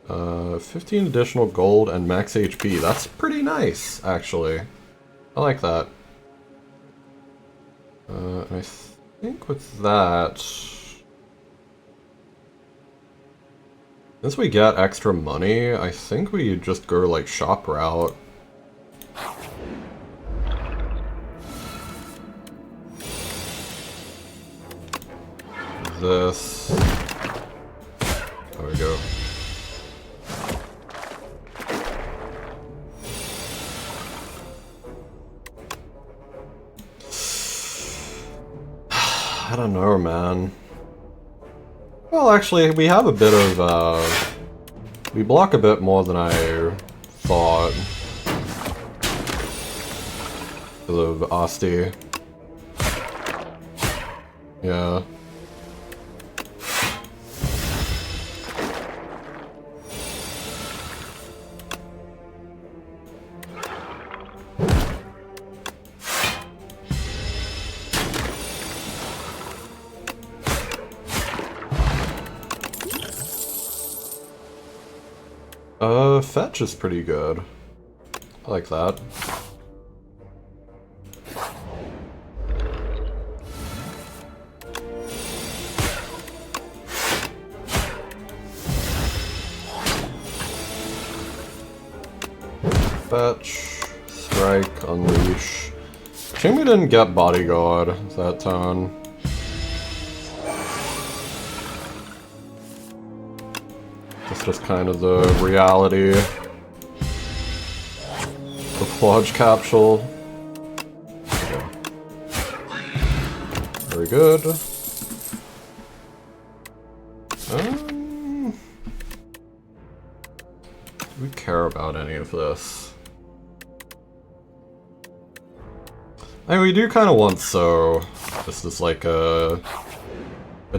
15 additional gold and max HP. That's pretty nice, actually. I like that. I think with that... Since we get extra money, I think we just go like shop route. This. There we go. I don't know, man. Well, actually, we have a bit of, we block a bit more than I thought. Because of Asti. Yeah. Fetch is pretty good. I like that. Fetch, strike, unleash. Shame we didn't get bodyguard that turn. It's just kind of the reality of large capsule. Okay. Very good. Do we care about any of this? I mean, we do kind of want so. This is like a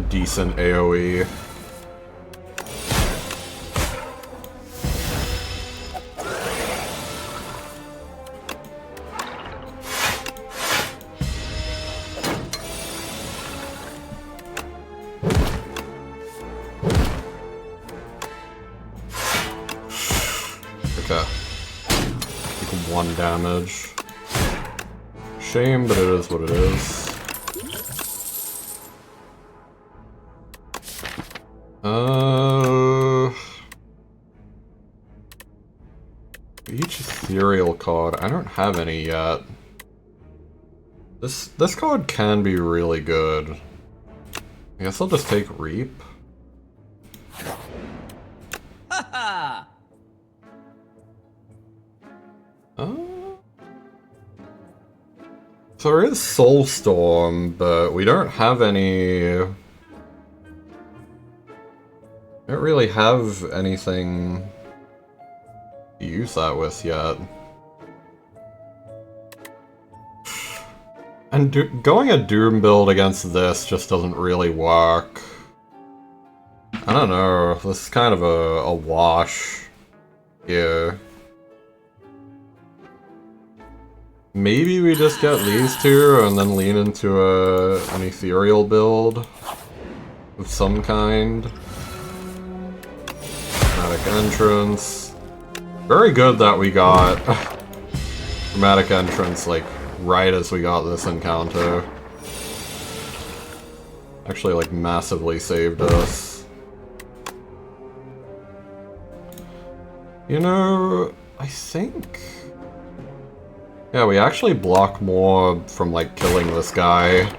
decent AoE. Damage. Shame, but it is what it is. Each ethereal card. I don't have any yet. This card can be really good. I guess I'll just take Reap. So there is Soulstorm, but we don't have any... We don't really have anything to use that with yet. And going a Doom build against this just doesn't really work. I don't know, this is kind of a wash here. Maybe we just get these two and then lean into an ethereal build of some kind. Dramatic entrance. Very good that we got dramatic entrance like right as we got this encounter. Actually like massively saved us. You know, I think Yeah, we actually block more from, like, killing this guy.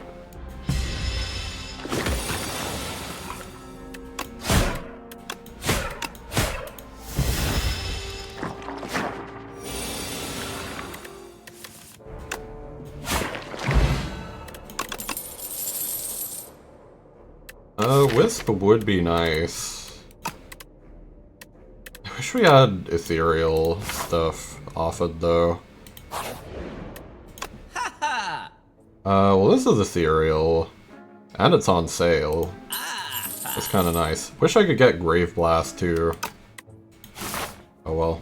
Wisp would be nice. I wish we had ethereal stuff offered, though. Well, this is ethereal. And it's on sale. That's kind of nice. Wish I could get Grave Blast, too. Oh well.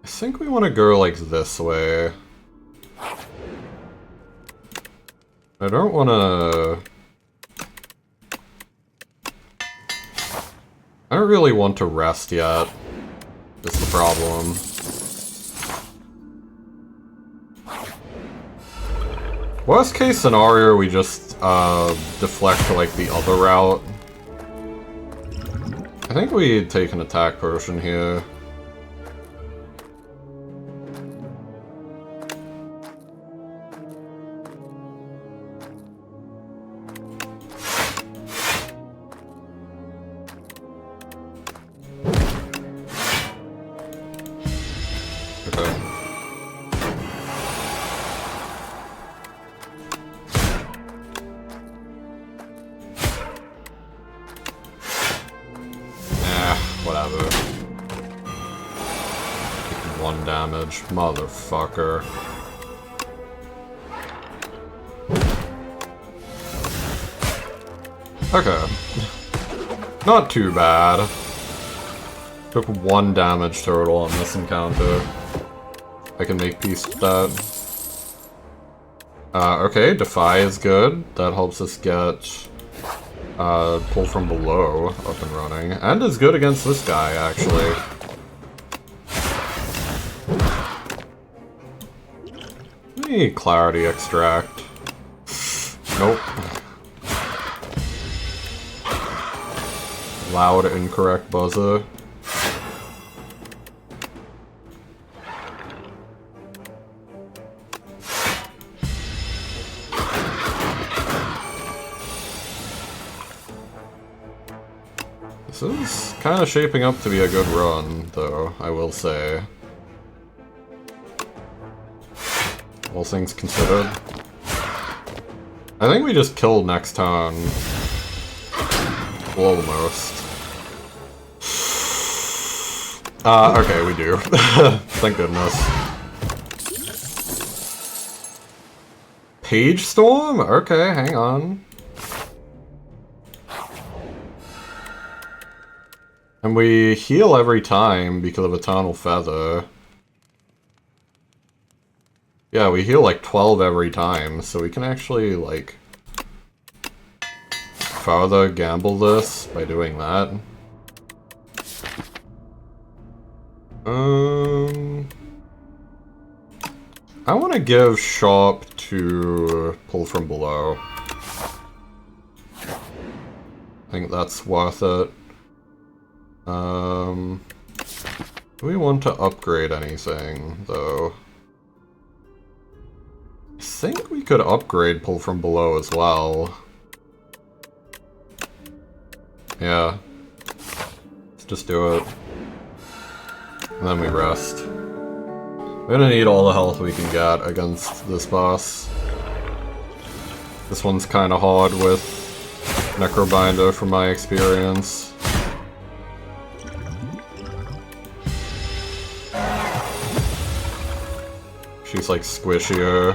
I think we want to go, like, this way. I don't want to... I don't really want to rest yet. That's the problem. Worst case scenario, we just deflect to, like, the other route. I think we take an attack potion here. Motherfucker. Okay. Not too bad. Took 1 damage total on this encounter. I can make peace with that. Okay, Defy is good. That helps us get Pull from Below up and running. And is good against this guy, actually. Clarity Extract. Nope. Loud incorrect buzzer. This is kind of shaping up to be a good run, though, I will say. All things considered. I think we just killed next turn. Almost. Okay, we do. Thank goodness. Page Storm? Okay, hang on. And we heal every time because of Eternal Feather. Yeah, we heal like 12 every time, so we can actually, like, further gamble this by doing that. I want to give Sharp to Pull from Below. I think that's worth it. Do we want to upgrade anything, though? I think we could upgrade Pull from Below as well. Yeah. Let's just do it. And then we rest. We're gonna need all the health we can get against this boss. This one's kinda hard with Necrobinder from my experience. She's like squishier.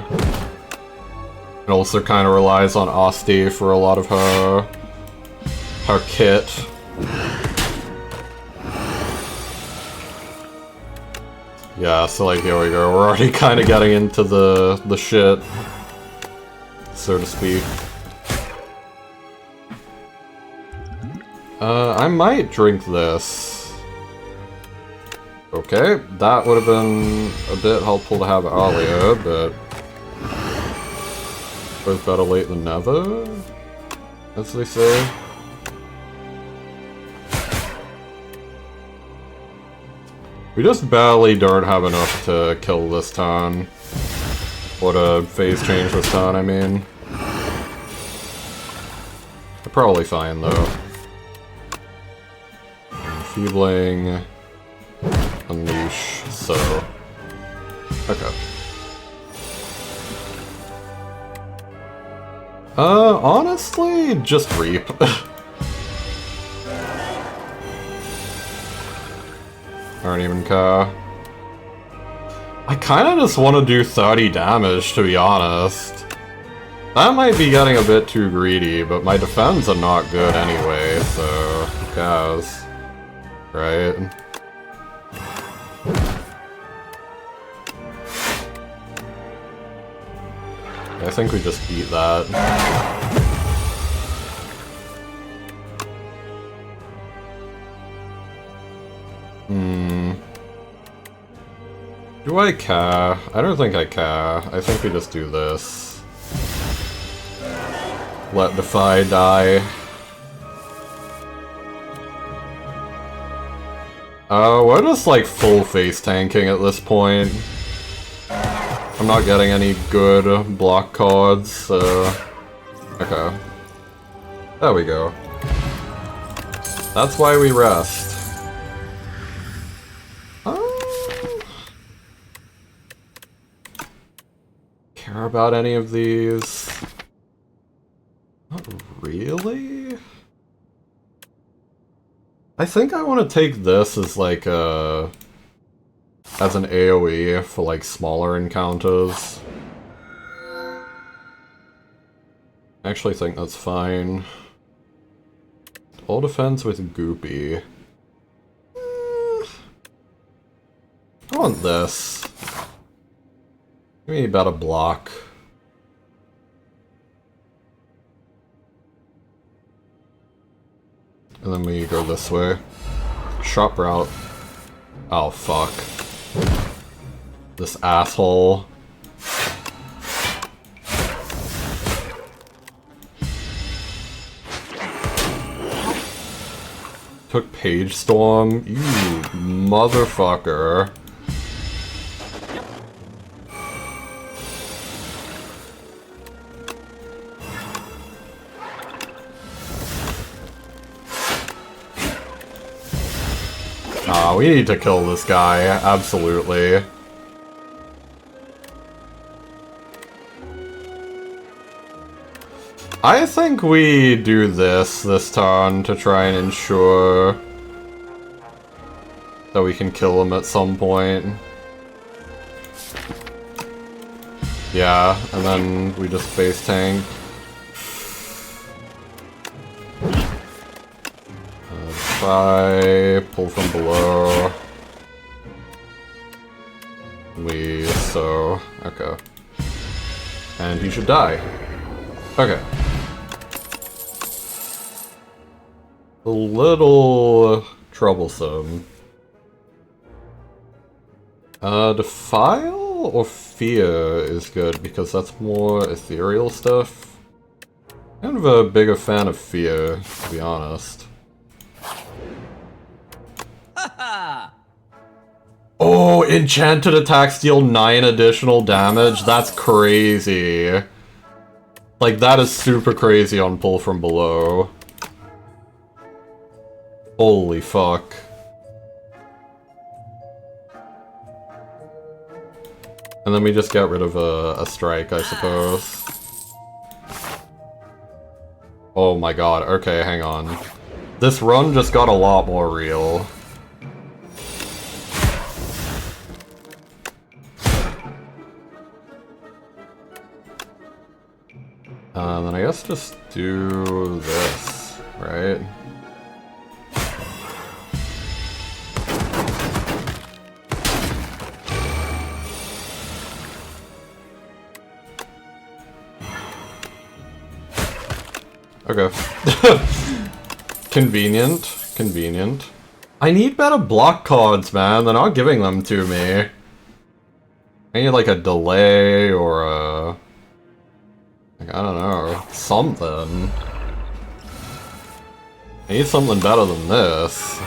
And also kind of relies on Asti for a lot of her kit. Yeah, so like here we go. We're already kind of getting into the shit, so to speak. I might drink this. Okay, that would have been a bit helpful to have earlier, but Both better late than never, as they say. We just barely don't have enough to kill this turn. Or to phase change this turn, I mean. We're probably fine, though. Enfeebling. Unleash, so... Okay. Honestly, just Reap. I don't even care. I kinda just want to do 30 damage, to be honest. That might be getting a bit too greedy, but my defense are not good anyway, so... who cares? Right? I think we just eat that. Do I care? I don't think I care. I think we just do this. Let Defy die. We're just like full face tanking at this point. I'm not getting any good block cards, so... Okay. There we go. That's why we rest. Care about any of these? Not really? I think I want to take this as like a... as an AoE for like smaller encounters. I actually think that's fine. All defense with Goopy. I want this. Give me about a block. And then we go this way. Shop route. Oh fuck. This asshole. Took Page Storm? You motherfucker. We need to kill this guy, absolutely. I think we do this turn to try and ensure that we can kill him at some point. Yeah, and then we just face tank. Try, pull from below. Okay. And he should die. Okay. A little troublesome. Defile or Fear is good because that's more ethereal stuff. Kind of a bigger fan of Fear, to be honest. Oh, enchanted attacks deal 9 additional damage? That's crazy. Like, that is super crazy on pull from below. Holy fuck. And then we just get rid of a strike, I suppose. Oh my god, okay, hang on. This run just got a lot more real. Then I guess just do this, right? Okay. Convenient. Convenient. I need better block cards, man. They're not giving them to me. I need like a delay or a... Like, I don't know. Something. I need something better than this.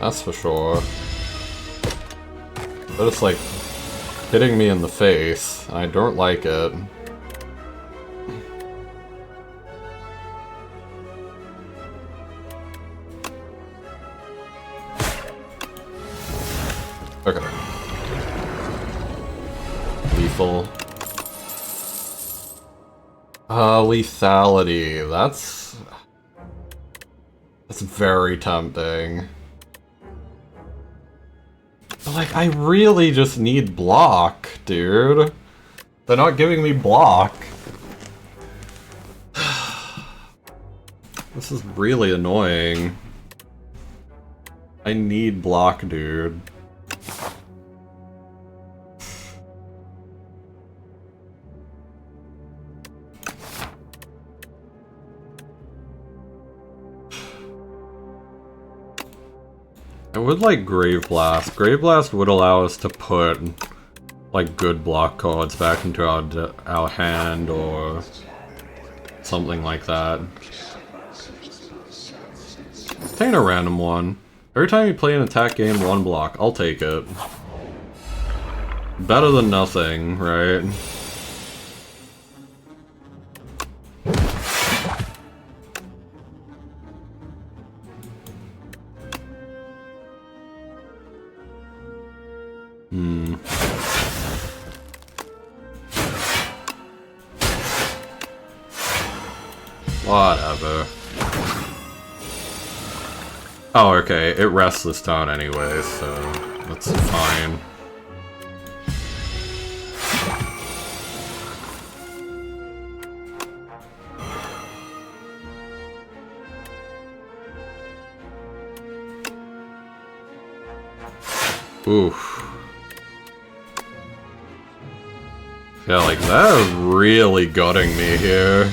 That's for sure. But it's like hitting me in the face, and I don't like it. Okay. Lethal. Lethality. That's very tempting. But like, I really just need block, dude. They're not giving me block. This is really annoying. I need block, dude. I would like Grave Blast. Grave Blast would allow us to put like good block cards back into our hand or something like that. Obtain a random one. Every time you play an attack game, 1 block. I'll take it. Better than nothing, right? Whatever. Oh, okay. It rests this turn anyway, so that's fine. Oof. Yeah, like, they're really gutting me here.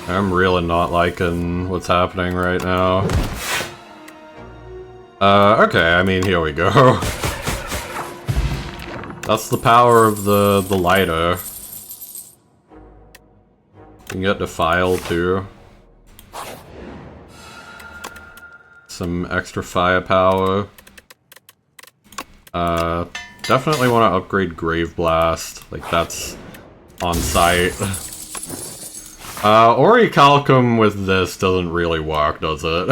I'm really not liking what's happening right now. Okay, I mean, here we go. That's the power of the lighter. You can get Defile, too. Some extra firepower. Definitely want to upgrade Grave Blast. Like, that's on site. Orichalcum with this doesn't really work, does it?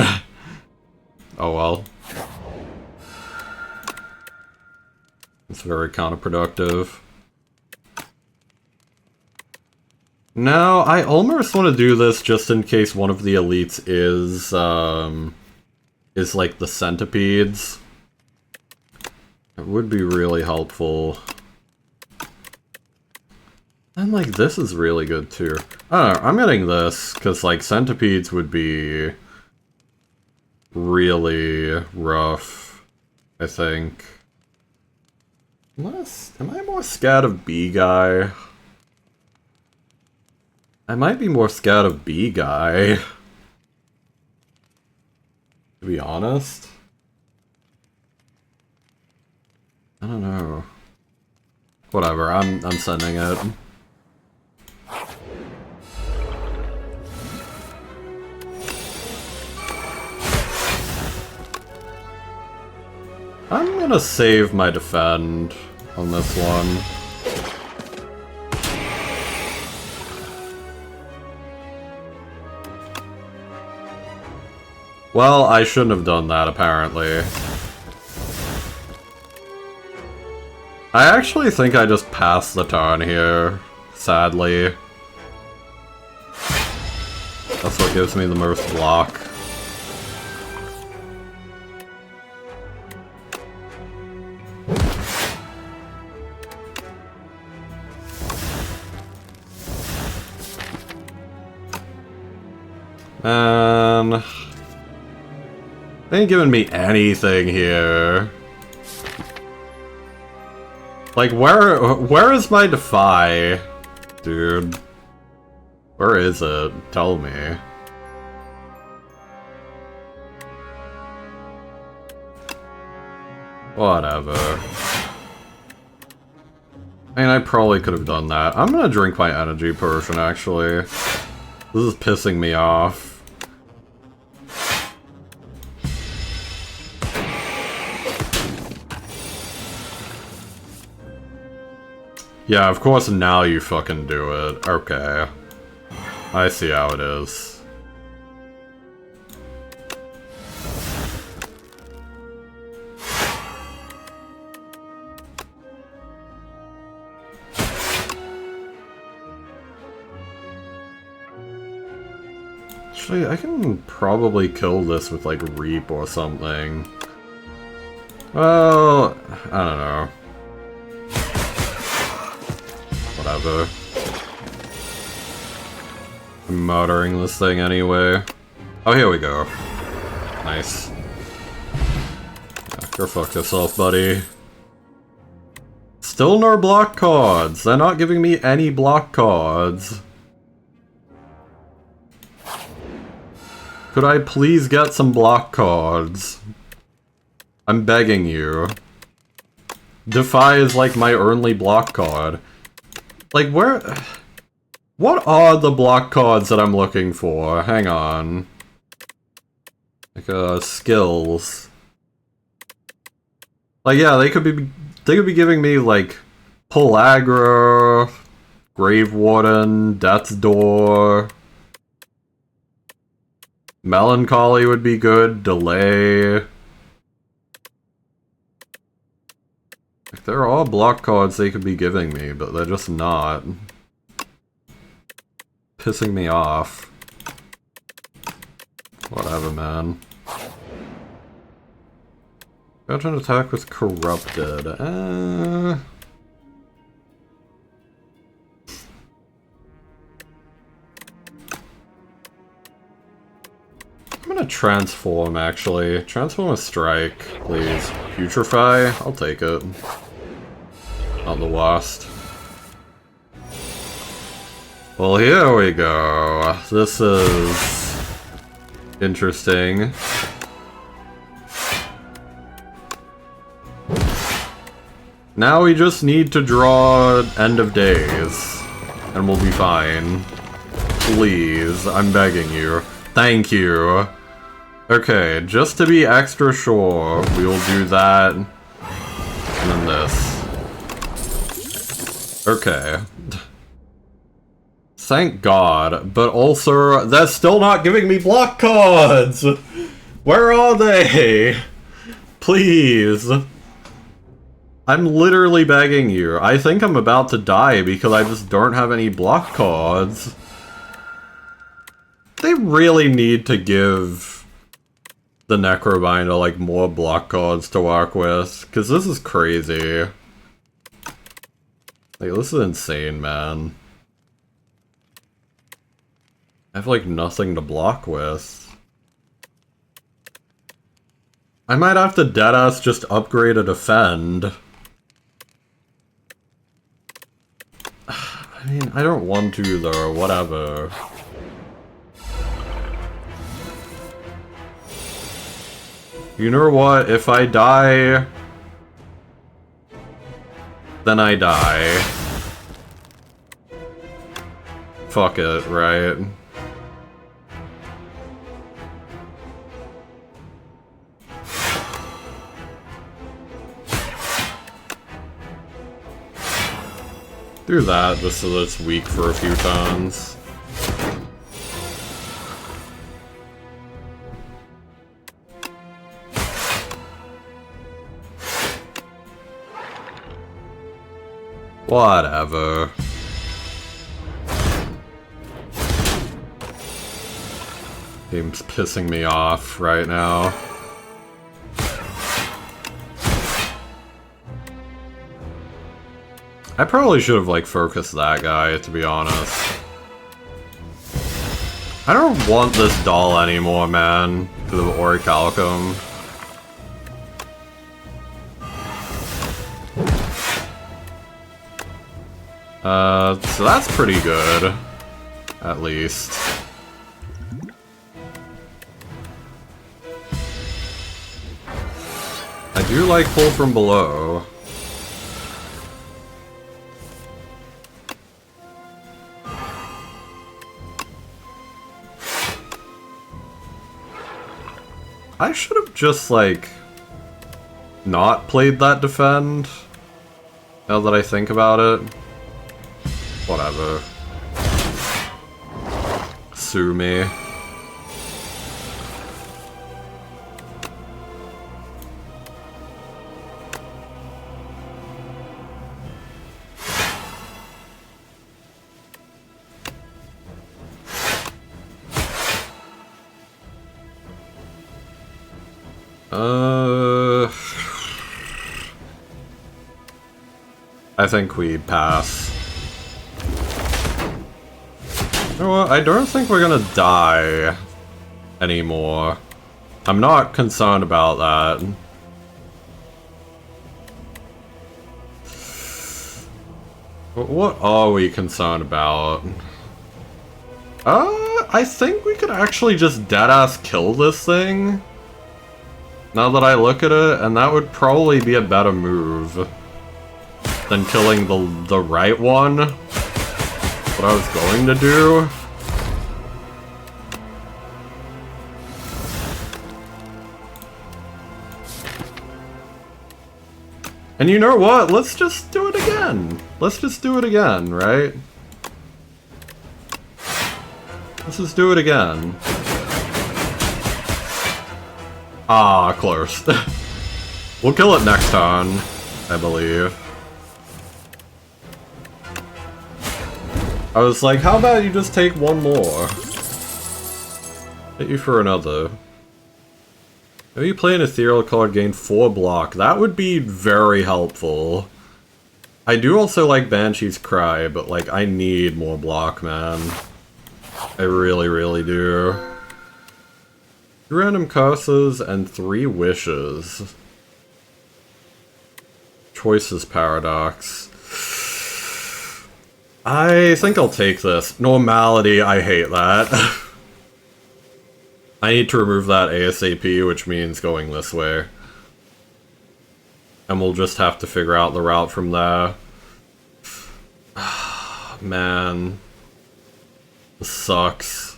Oh well. It's very counterproductive. No, I almost want to do this just in case one of the elites is like the centipedes. It would be really helpful. And like, this is really good too. I don't know, I'm getting this, because like, centipedes would be really rough, I think. Unless, am I more scared of B guy? I might be more scared of B guy. To be honest. I don't know. Whatever, I'm sending it. I'm gonna save my defend on this one. Well, I shouldn't have done that, apparently. I actually think I just passed the turn here, sadly. That's what gives me the most block. And they ain't giving me anything here. Like, where is my Defy? Dude. Where is it? Tell me. Whatever. I mean, I probably could have done that. I'm gonna drink my energy potion, actually. This is pissing me off. Yeah, of course now you fucking do it. Okay. I see how it is. Actually, I can probably kill this with, like, Reap or something. Well, I don't know. Whatever. I'm murdering this thing anyway. Oh, here we go. Nice. Yeah, go fuck yourself, buddy. Still no block cards. They're not giving me any block cards. Could I please get some block cards? I'm begging you. Defy is like my only block card. Like, where... What are the block cards that I'm looking for? Hang on. Like, skills. Like, yeah, they could be giving me, like, Pull Aggro, Grave Warden, Death's Door. Melancholy would be good, Delay. Like, there are block cards they could be giving me, but they're just not. Pissing me off. Whatever, man. Got an attack with Corrupted. I'm gonna transform, actually. Transform a strike, please. Putrefy? I'll take it. Not the worst. Well, here we go. This is interesting. Now we just need to draw End of Days, and we'll be fine. Please, I'm begging you. Thank you. Okay, just to be extra sure, we will do that, and then this. Okay. Thank God, but also, they're still not giving me block cards! Where are they? Please. I'm literally begging you. I think I'm about to die because I just don't have any block cards. They really need to give the Necrobinder, like, more block cards to work with, because this is crazy. Like, this is insane, man. I have, like, nothing to block with. I might have to deadass just upgrade a defend. I mean, I don't want to, though. Whatever. You know what? If I die... then I die. Fuck it, right? Do that, just so that it's weak for a few turns. Whatever. Game's pissing me off right now. I probably should have, like, focused that guy, to be honest. I don't want this doll anymore, man, because of Orichalcum. So that's pretty good, at least. I do like pull from below. I should have just, like, not played that defend, now that I think about it. Whatever. Sue me. I think we pass. You know what? I don't think we're gonna die anymore. I'm not concerned about that. What are we concerned about? I think we could actually just deadass kill this thing. Now that I look at it, and that would probably be a better move than killing the right one. What I was going to do. And you know what? Let's just do it again. Let's just do it again, right? Let's just do it again. Ah, close. We'll kill it next turn, I believe. I was like, how about you just take one more? Hit you for another. Maybe you play an ethereal card, gain 4 block. That would be very helpful. I do also like Banshee's Cry, but like, I need more block, man. I really, really do. 2 random curses and 3 wishes. Choices paradox. I think I'll take this. Normality, I hate that. I need to remove that ASAP, which means going this way. And we'll just have to figure out the route from there. Man. This sucks.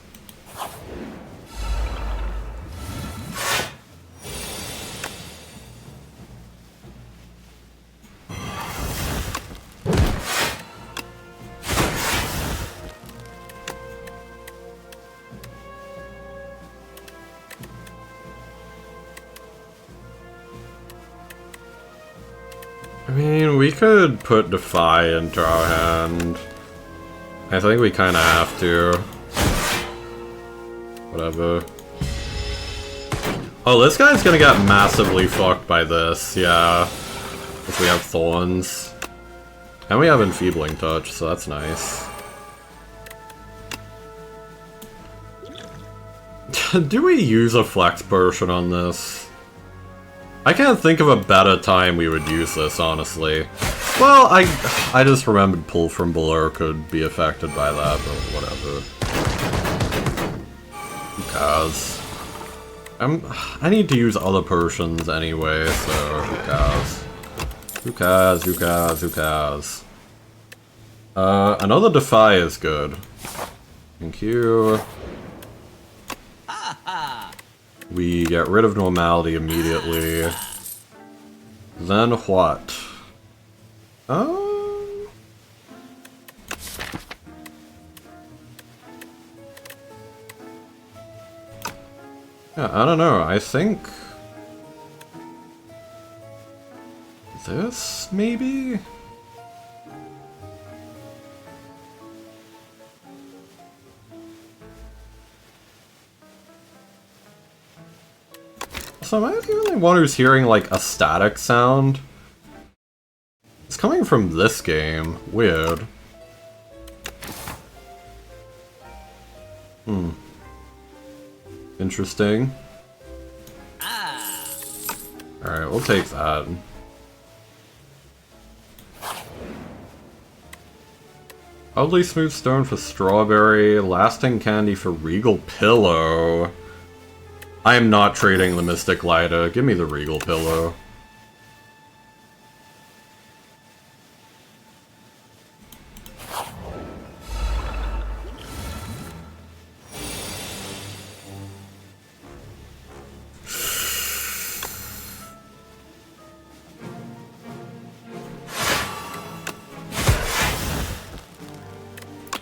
I mean, we could put Defy into our hand. I think we kinda have to. Whatever. Oh, this guy's gonna get massively fucked by this, yeah. If we have Thorns. And we have Enfeebling Touch, so that's nice. Do we use a Flex Potion on this? I can't think of a better time we would use this, honestly. Well, I just remembered Pull from Below could be affected by that, but whatever. Who cares? I need to use other potions anyway, so who cares? Who cares, who cares, who cares? Another Defy is good. Thank you. We get rid of Normality immediately. Then what? Yeah, I don't know. I think this, maybe? So am I the only one who's hearing, like, a static sound? It's coming from this game. Weird. Interesting. Alright, we'll take that. Oddly smooth stone for strawberry, lasting candy for regal pillow. I am not trading the mystic lighter. Give me the regal pillow.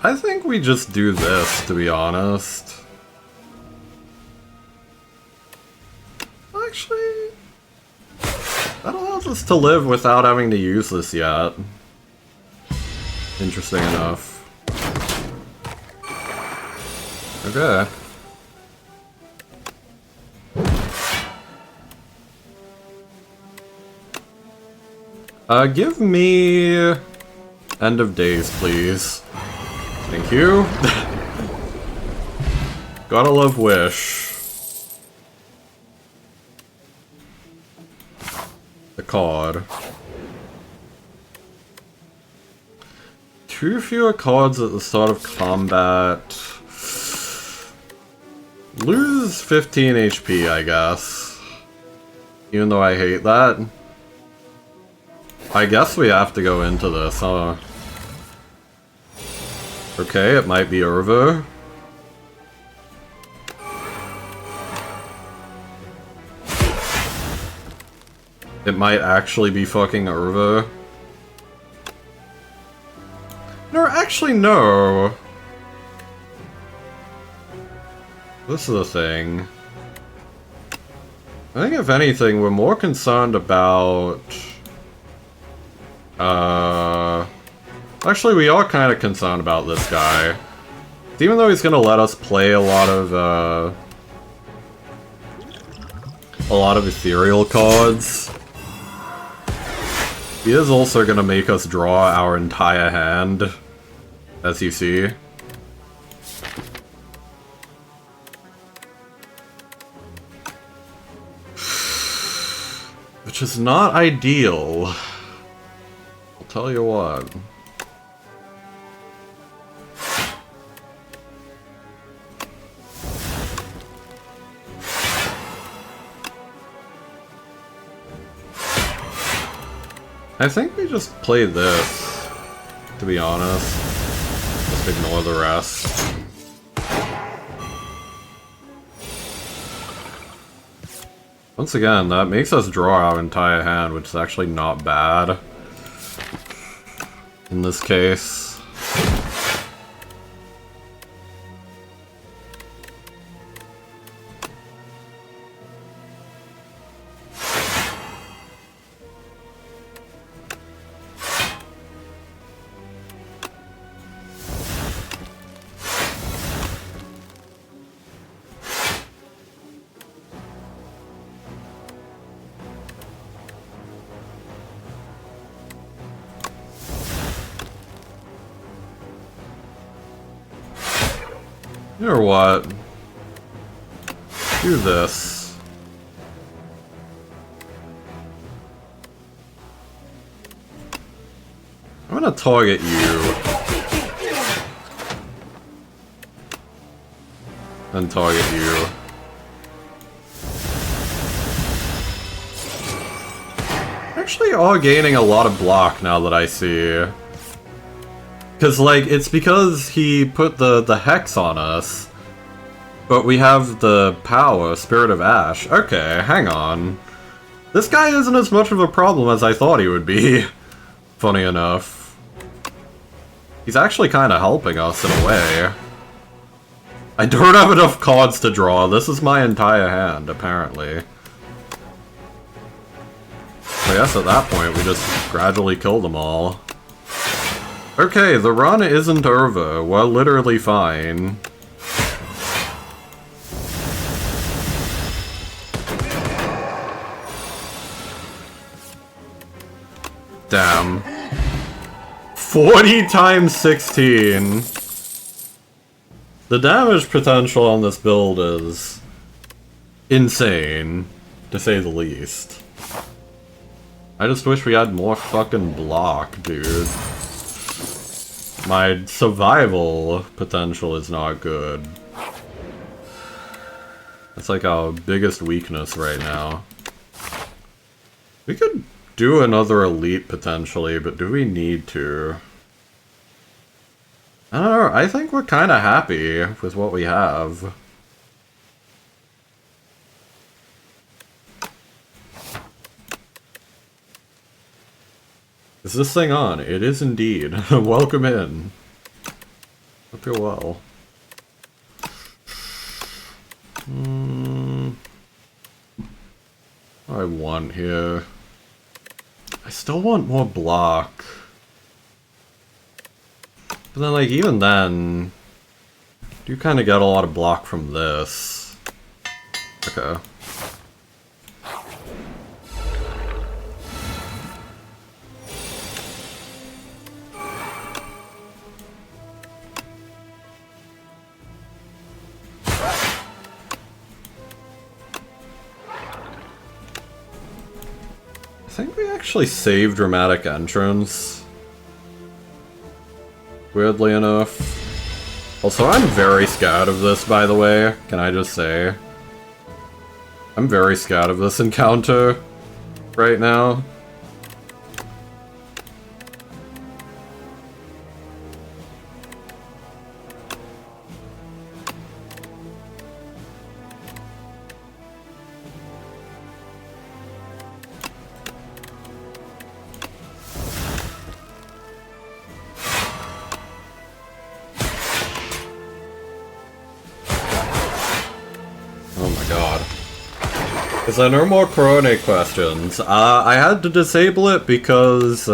I think we just do this, to be honest. Actually, that allows us to live without having to use this yet. Interesting enough. Okay. Give me end of days, please. Thank you. Gotta love Wish. The card. 2 fewer cards at the start of combat. Lose 15 HP, I guess. Even though I hate that. I guess we have to go into this, huh? Okay, it might be over. It might actually be fucking over. No, actually no. This is the thing. I think if anything, we're more concerned about... Actually, we are kind of concerned about this guy. Even though he's gonna let us play a lot of ethereal cards, he is also gonna make us draw our entire hand, as you see. Which is not ideal. I'll tell you what. I think we just play this, to be honest. Just ignore the rest. Once again, that makes us draw our entire hand, which is actually not bad. In this case. Or what? Do this. I'm gonna target you. And target you. Actually are gaining a lot of block now that I see. Because, like, it's because he put the hex on us. But we have the power, Spirit of Ash. Okay, hang on. This guy isn't as much of a problem as I thought he would be. Funny enough. He's actually kind of helping us in a way. I don't have enough cards to draw. This is my entire hand, apparently. I guess at that point, we just gradually kill them all. Okay, the run isn't over. We're literally fine. Damn. 40 times 16. The damage potential on this build is insane, to say the least. I just wish we had more fucking block, dude. My survival potential is not good. That's like our biggest weakness right now. We could do another elite potentially, but do we need to? I don't know, I think we're kinda happy with what we have. Is this thing on? It is indeed. Welcome in. Hope you're well. What do I want here? I still want more block. But then, like, even then, you kind of get a lot of block from this. Okay. I think we actually saved dramatic entrance. Weirdly enough. Also, I'm very scared of this, by the way. Can I just say? I'm very scared of this encounter right now. Is there no more Corone questions? I had to disable it because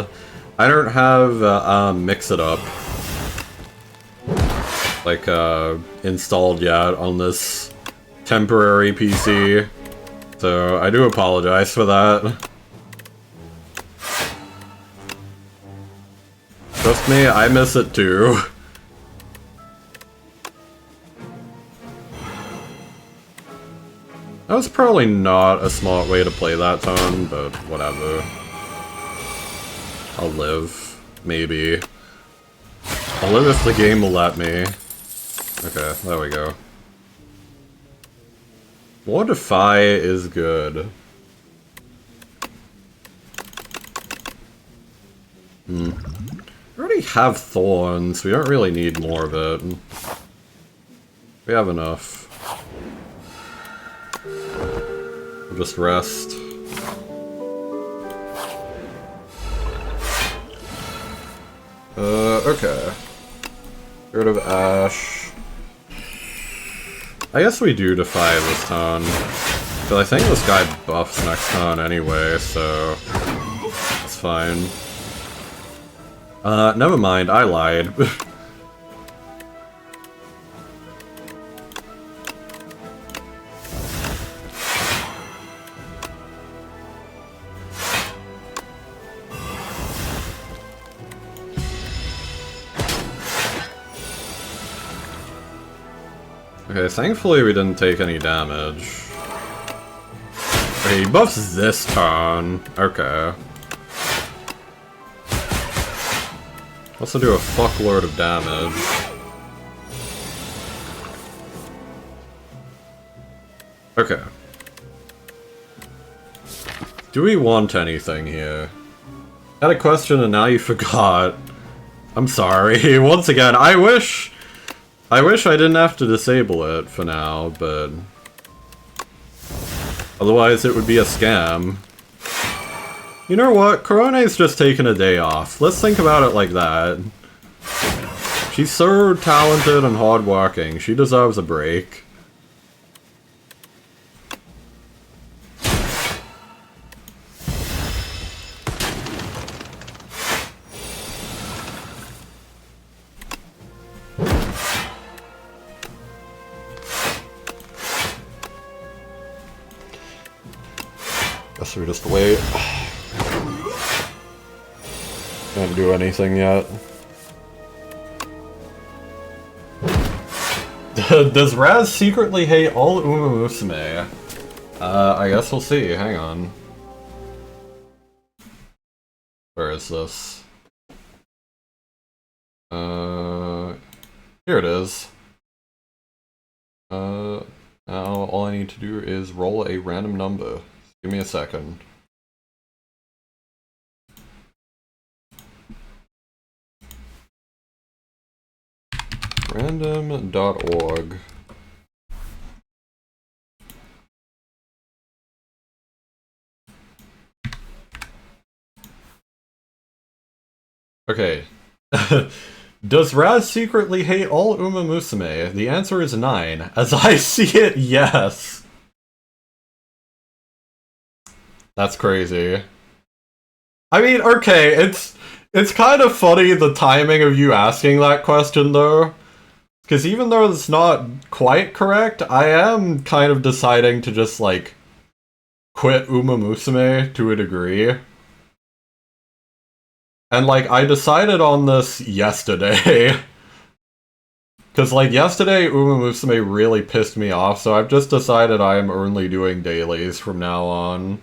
I don't have Mix It Up like installed yet on this temporary PC, so I do apologize for that. Trust me, I miss it too. That was probably not a smart way to play that turn, but whatever. I'll live. Maybe. I'll live if the game will let me. Okay, there we go. More Defy is good. We already have Thorns, we don't really need more of it. We have enough. Just rest. Okay. Get rid of Ash. I guess we do Defy this turn. Because I think this guy buffs next turn anyway, so... it's fine. Never mind, I lied. Okay, thankfully we didn't take any damage. Okay, he buffs this turn. Okay. Also do a fuckload of damage. Okay. Do we want anything here? Had a question and now you forgot. I'm sorry. Once again, I wish I didn't have to disable it for now, but... otherwise it would be a scam. You know what? Corone's just taking a day off. Let's think about it like that. She's so talented and hardworking. She deserves a break. Guess we just wait. Can't do anything yet. Does Raz secretly hate all Uma Musume? I guess we'll see. Hang on. Where is this? Here it is. Now all I need to do is roll a random number. Give me a second. Random.org. Okay. Does Raz secretly hate all Uma Musume? The answer is 9. As I see it, yes. That's crazy. I mean, okay, it's kind of funny the timing of you asking that question though. Because even though it's not quite correct, I am kind of deciding to just, like, quit Uma Musume to a degree. And, like, I decided on this yesterday. Because, like, yesterday Uma Musume really pissed me off, so I've just decided I am only doing dailies from now on.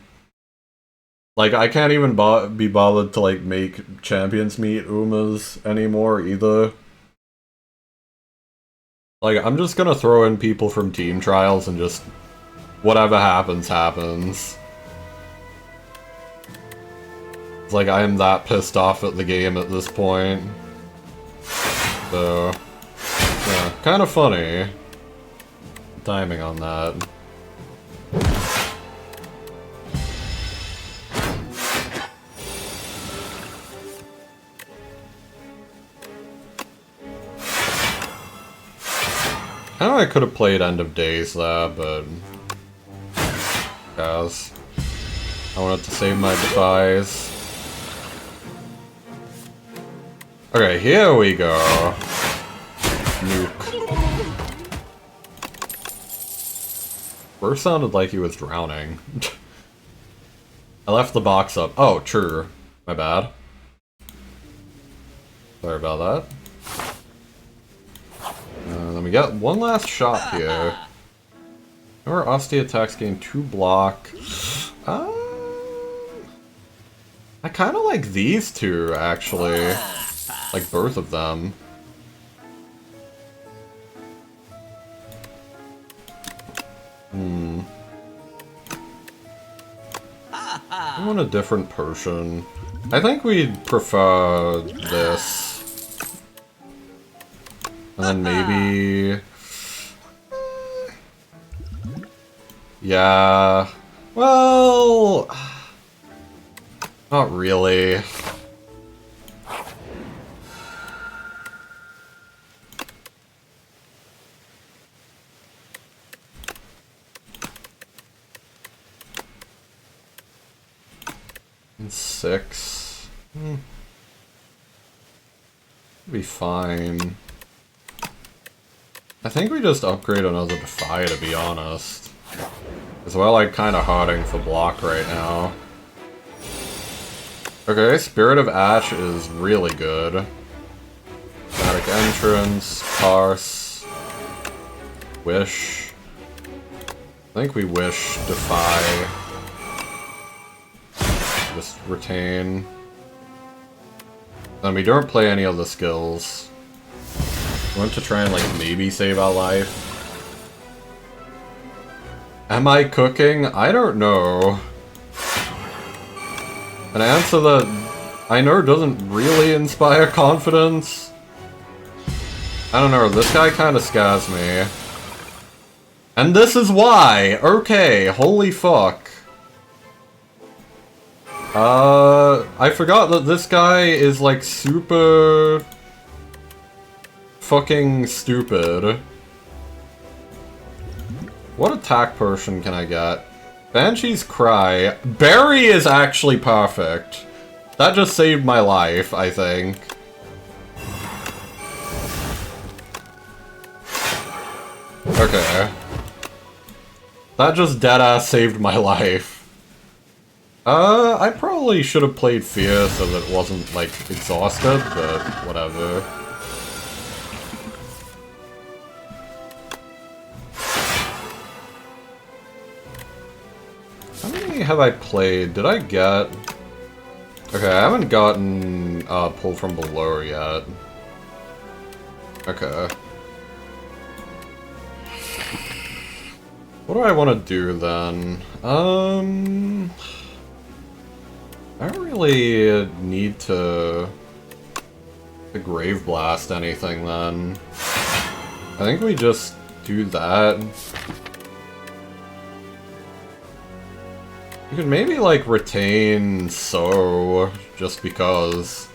Like, I can't even be bothered to, like, make champions meet Umas anymore, either. Like, I'm just gonna throw in people from team trials and just... whatever happens, happens. It's like, I am that pissed off at the game at this point. So... yeah, kind of funny. Timing on that. I know I could have played End of Days there, but... guys. I wanted to save my device. Okay, here we go. Nuke. First sounded like he was drowning. I left the box up. Oh, true. My bad. Sorry about that. Then we got one last shot here. Our Osti attacks gain 2 block. I kind of like these two, actually. Like both of them. I want a different potion. I think we'd prefer this. And then maybe... yeah... well... not really. And 6. Be fine. I think we just upgrade another Defy, to be honest. As well, like, kinda harding for block right now. Okay, Spirit of Ash is really good. Static Entrance, Parse, Wish. I think we Wish, Defy. Just retain. And we don't play any of the skills. We want to try and, like, maybe save our life. Am I cooking? I don't know. An answer that I know doesn't really inspire confidence. I don't know, this guy kinda scares me. And this is why! Okay, holy fuck. I forgot that this guy is, like, super... fucking stupid. What attack potion can I get? Banshee's Cry. Barry is actually perfect. That just saved my life, I think. Okay. That just deadass saved my life. I probably should have played Fear so that it wasn't, like, exhausted, but whatever. have I played? Did I get... Okay, I haven't gotten pull from below yet. Okay. What do I want to do then? I don't really need to grave blast anything then. I think we just do that. You could maybe like retain so just because.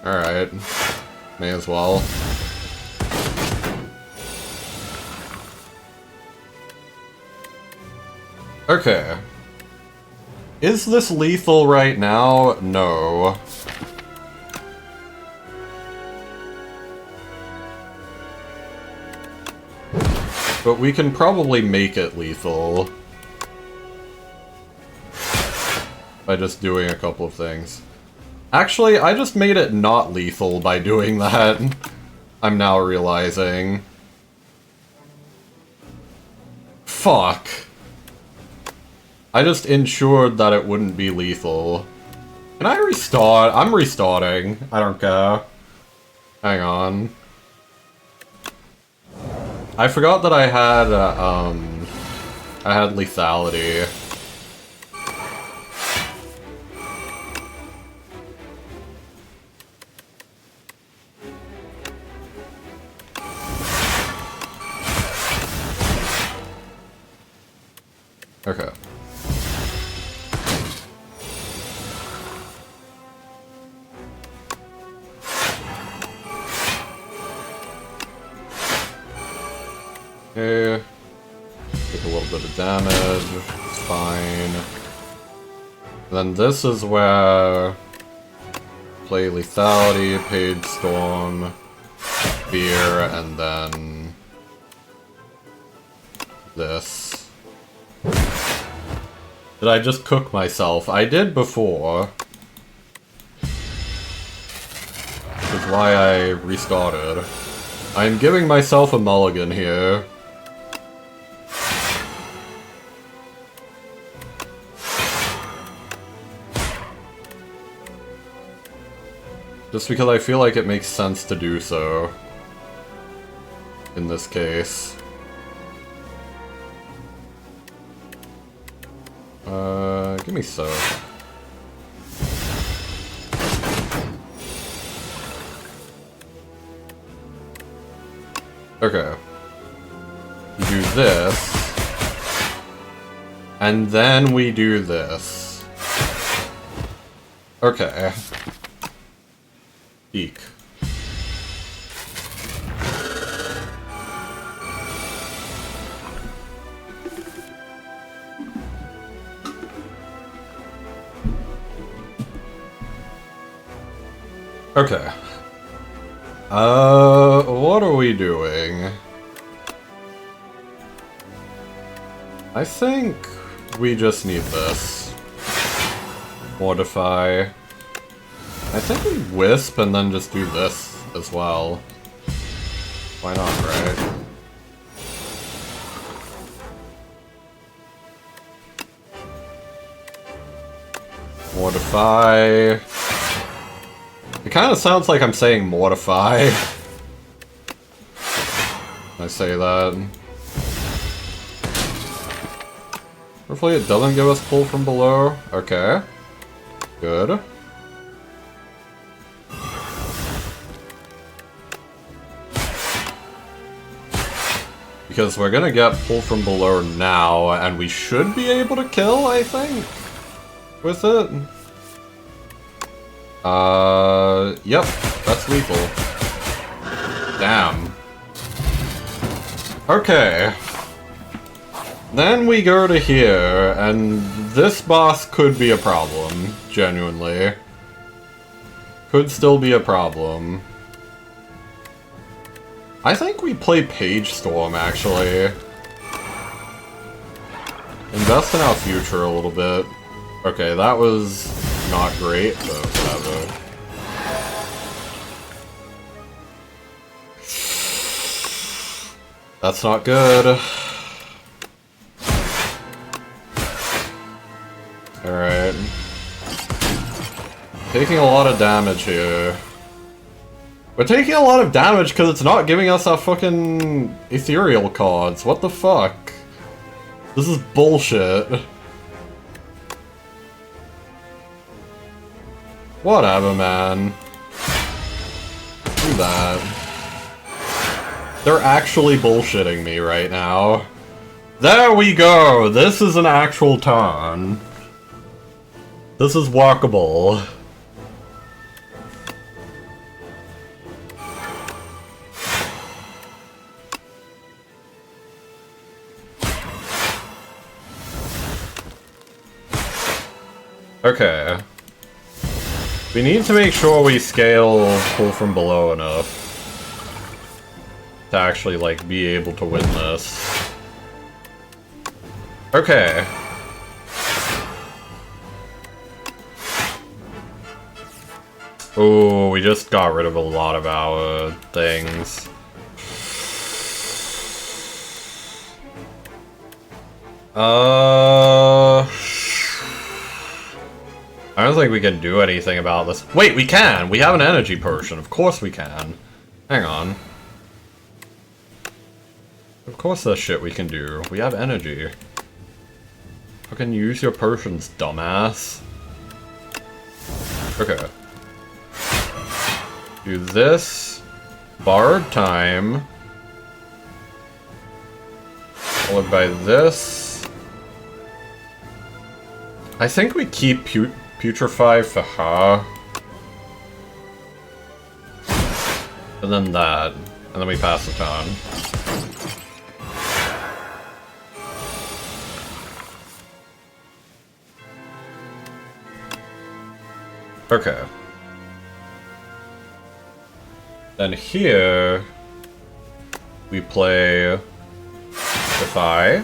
Alright. May as well. Okay. Is this lethal right now? No. But we can probably make it lethal. By just doing a couple of things. Actually, I just made it not lethal by doing that. I'm now realizing. Fuck. I just ensured that it wouldn't be lethal. Can I restart? I'm restarting. I don't care. Hang on. I forgot that I had lethality. Okay. Okay. Take a little bit of damage. It's fine. Then this is where play lethality, page storm, fear, and then this. Did I just cook myself? I did before. Which is why I restarted. I'm giving myself a mulligan here. Just because I feel like it makes sense to do so. In this case. Give me so. Okay. We do this. And then we do this. Okay. Eek. Okay. What are we doing? I think we just need this. Mortify. I think we wisp and then just do this as well. Why not, right? Mortify. It kind of sounds like I'm saying mortify. I say that. Hopefully it doesn't give us pull from below. Okay. Good. Because we're gonna get pull from below now, and we should be able to kill, I think, with it. Yep, that's lethal. Damn. Okay. Then we go to here, and this boss could be a problem, genuinely. Could still be a problem. I think we play Page Storm, actually. Invest in our future a little bit. Okay, that was not great, but whatever. That's not good. taking a lot of damage here. We're taking a lot of damage because it's not giving us our fucking ethereal cards. What the fuck? This is bullshit. Whatever, man. Do that. They're actually bullshitting me right now. There we go! This is an actual turn. This is walkable. Okay. We need to make sure we scale pull from below enough to actually, like, be able to win this. Okay. Oh, we just got rid of a lot of our things. I don't think we can do anything about this. Wait, we can! We have an energy potion. Of course we can. Hang on. Of course there's shit we can do. We have energy. Fucking use your potions, dumbass. Okay. Do this. Bard time. Followed by this. I think we keep Putrefy for her. And then that. And then we pass the turn. Okay. Then here we play Defy.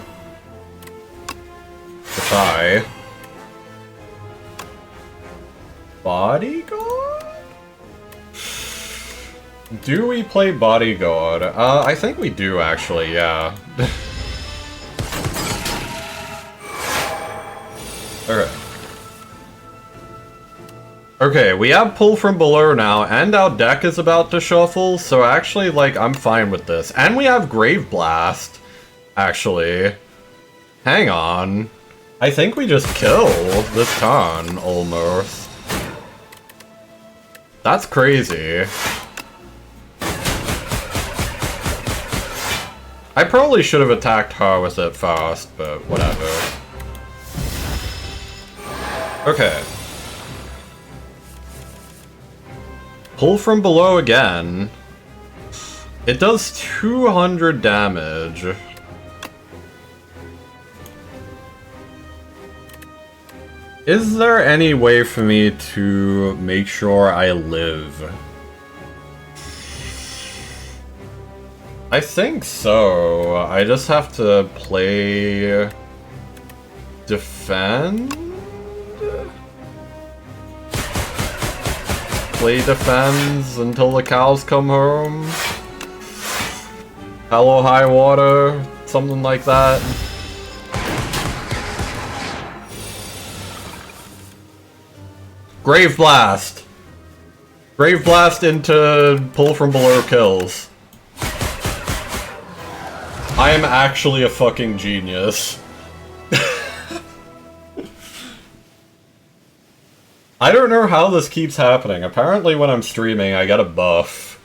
Defy. Bodyguard? Do we play Bodyguard? I think we do actually, yeah. Okay. Okay, we have pull from below now, and our deck is about to shuffle, so actually, like, I'm fine with this. And we have Grave Blast, actually. Hang on. I think we just kill this turn, almost. That's crazy. I probably should have attacked her with it first, but whatever. Okay. Pull from below again. It does 200 damage. Is there any way for me to make sure I live? I think so. I just have to play... Defend? Play defends until the cows come home. Hello, high water. Something like that. Grave Blast! Grave Blast into pull from below kills. I am actually a fucking genius. I don't know how this keeps happening. Apparently when I'm streaming, I get a buff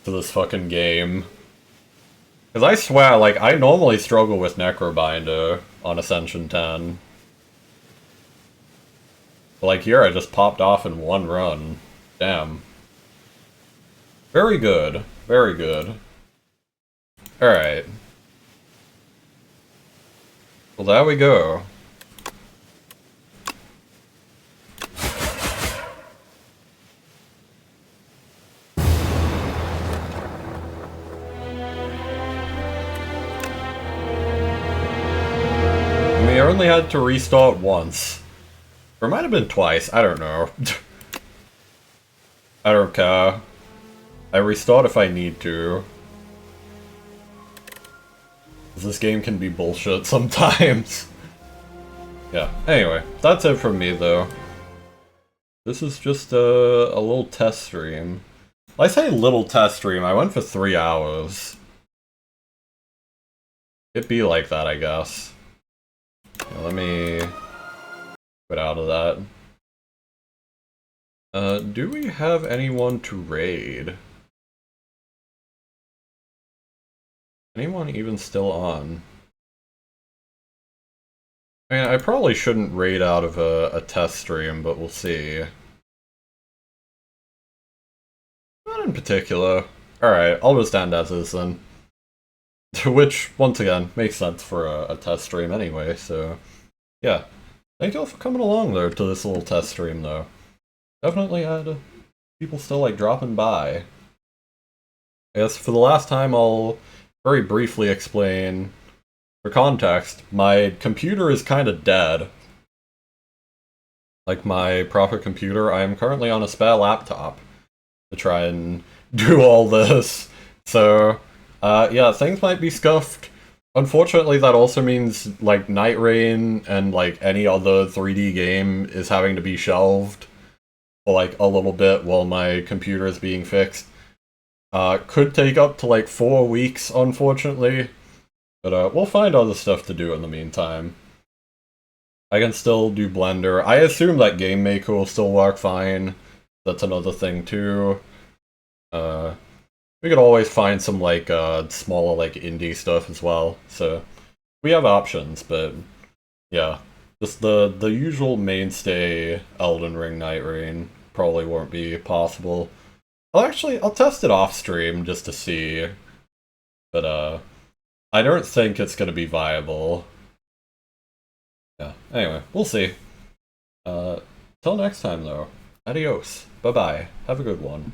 to this fucking game. Because I swear, like, I normally struggle with Necrobinder on Ascension 10. But, like, here I just popped off in one run. Damn. Very good. Very good. Alright. Well, there we go. We only had to restart once. Or it might have been twice, I don't know. I don't care. I restart if I need to. This game can be bullshit sometimes. Yeah, anyway, that's it from me though. This is just a little test stream. I say little test stream, I went for 3 hours. It'd be like that, I guess. Yeah, let me get out of that. Do we have anyone to raid? Anyone even still on? I mean, I probably shouldn't raid out of a test stream, but we'll see. Not in particular. Alright, I'll just end as is then. Which, once again, makes sense for a test stream anyway, so... Yeah. Thank you all for coming along there to this little test stream, though. Definitely had people still, like, dropping by. I guess for the last time, I'll very briefly explain... For context, my computer is kind of dead. Like my proper computer, I am currently on a spare laptop to try and do all this. So, yeah, things might be scuffed. Unfortunately, that also means, like, Night Rain and, like, any other 3D game is having to be shelved for, like, a little bit while my computer is being fixed. Could take up to, like, 4 weeks, unfortunately. But, we'll find other stuff to do in the meantime. I can still do Blender. I assume that Game Maker will still work fine. That's another thing, too. We could always find some, like, smaller, like, indie stuff as well. So, we have options, but, yeah. Just the usual mainstay Elden Ring Night Rain probably won't be possible. I'll test it off stream just to see. But, I don't think it's gonna be viable. Yeah, anyway, we'll see. Till next time, though. Adios. Bye-bye. Have a good one.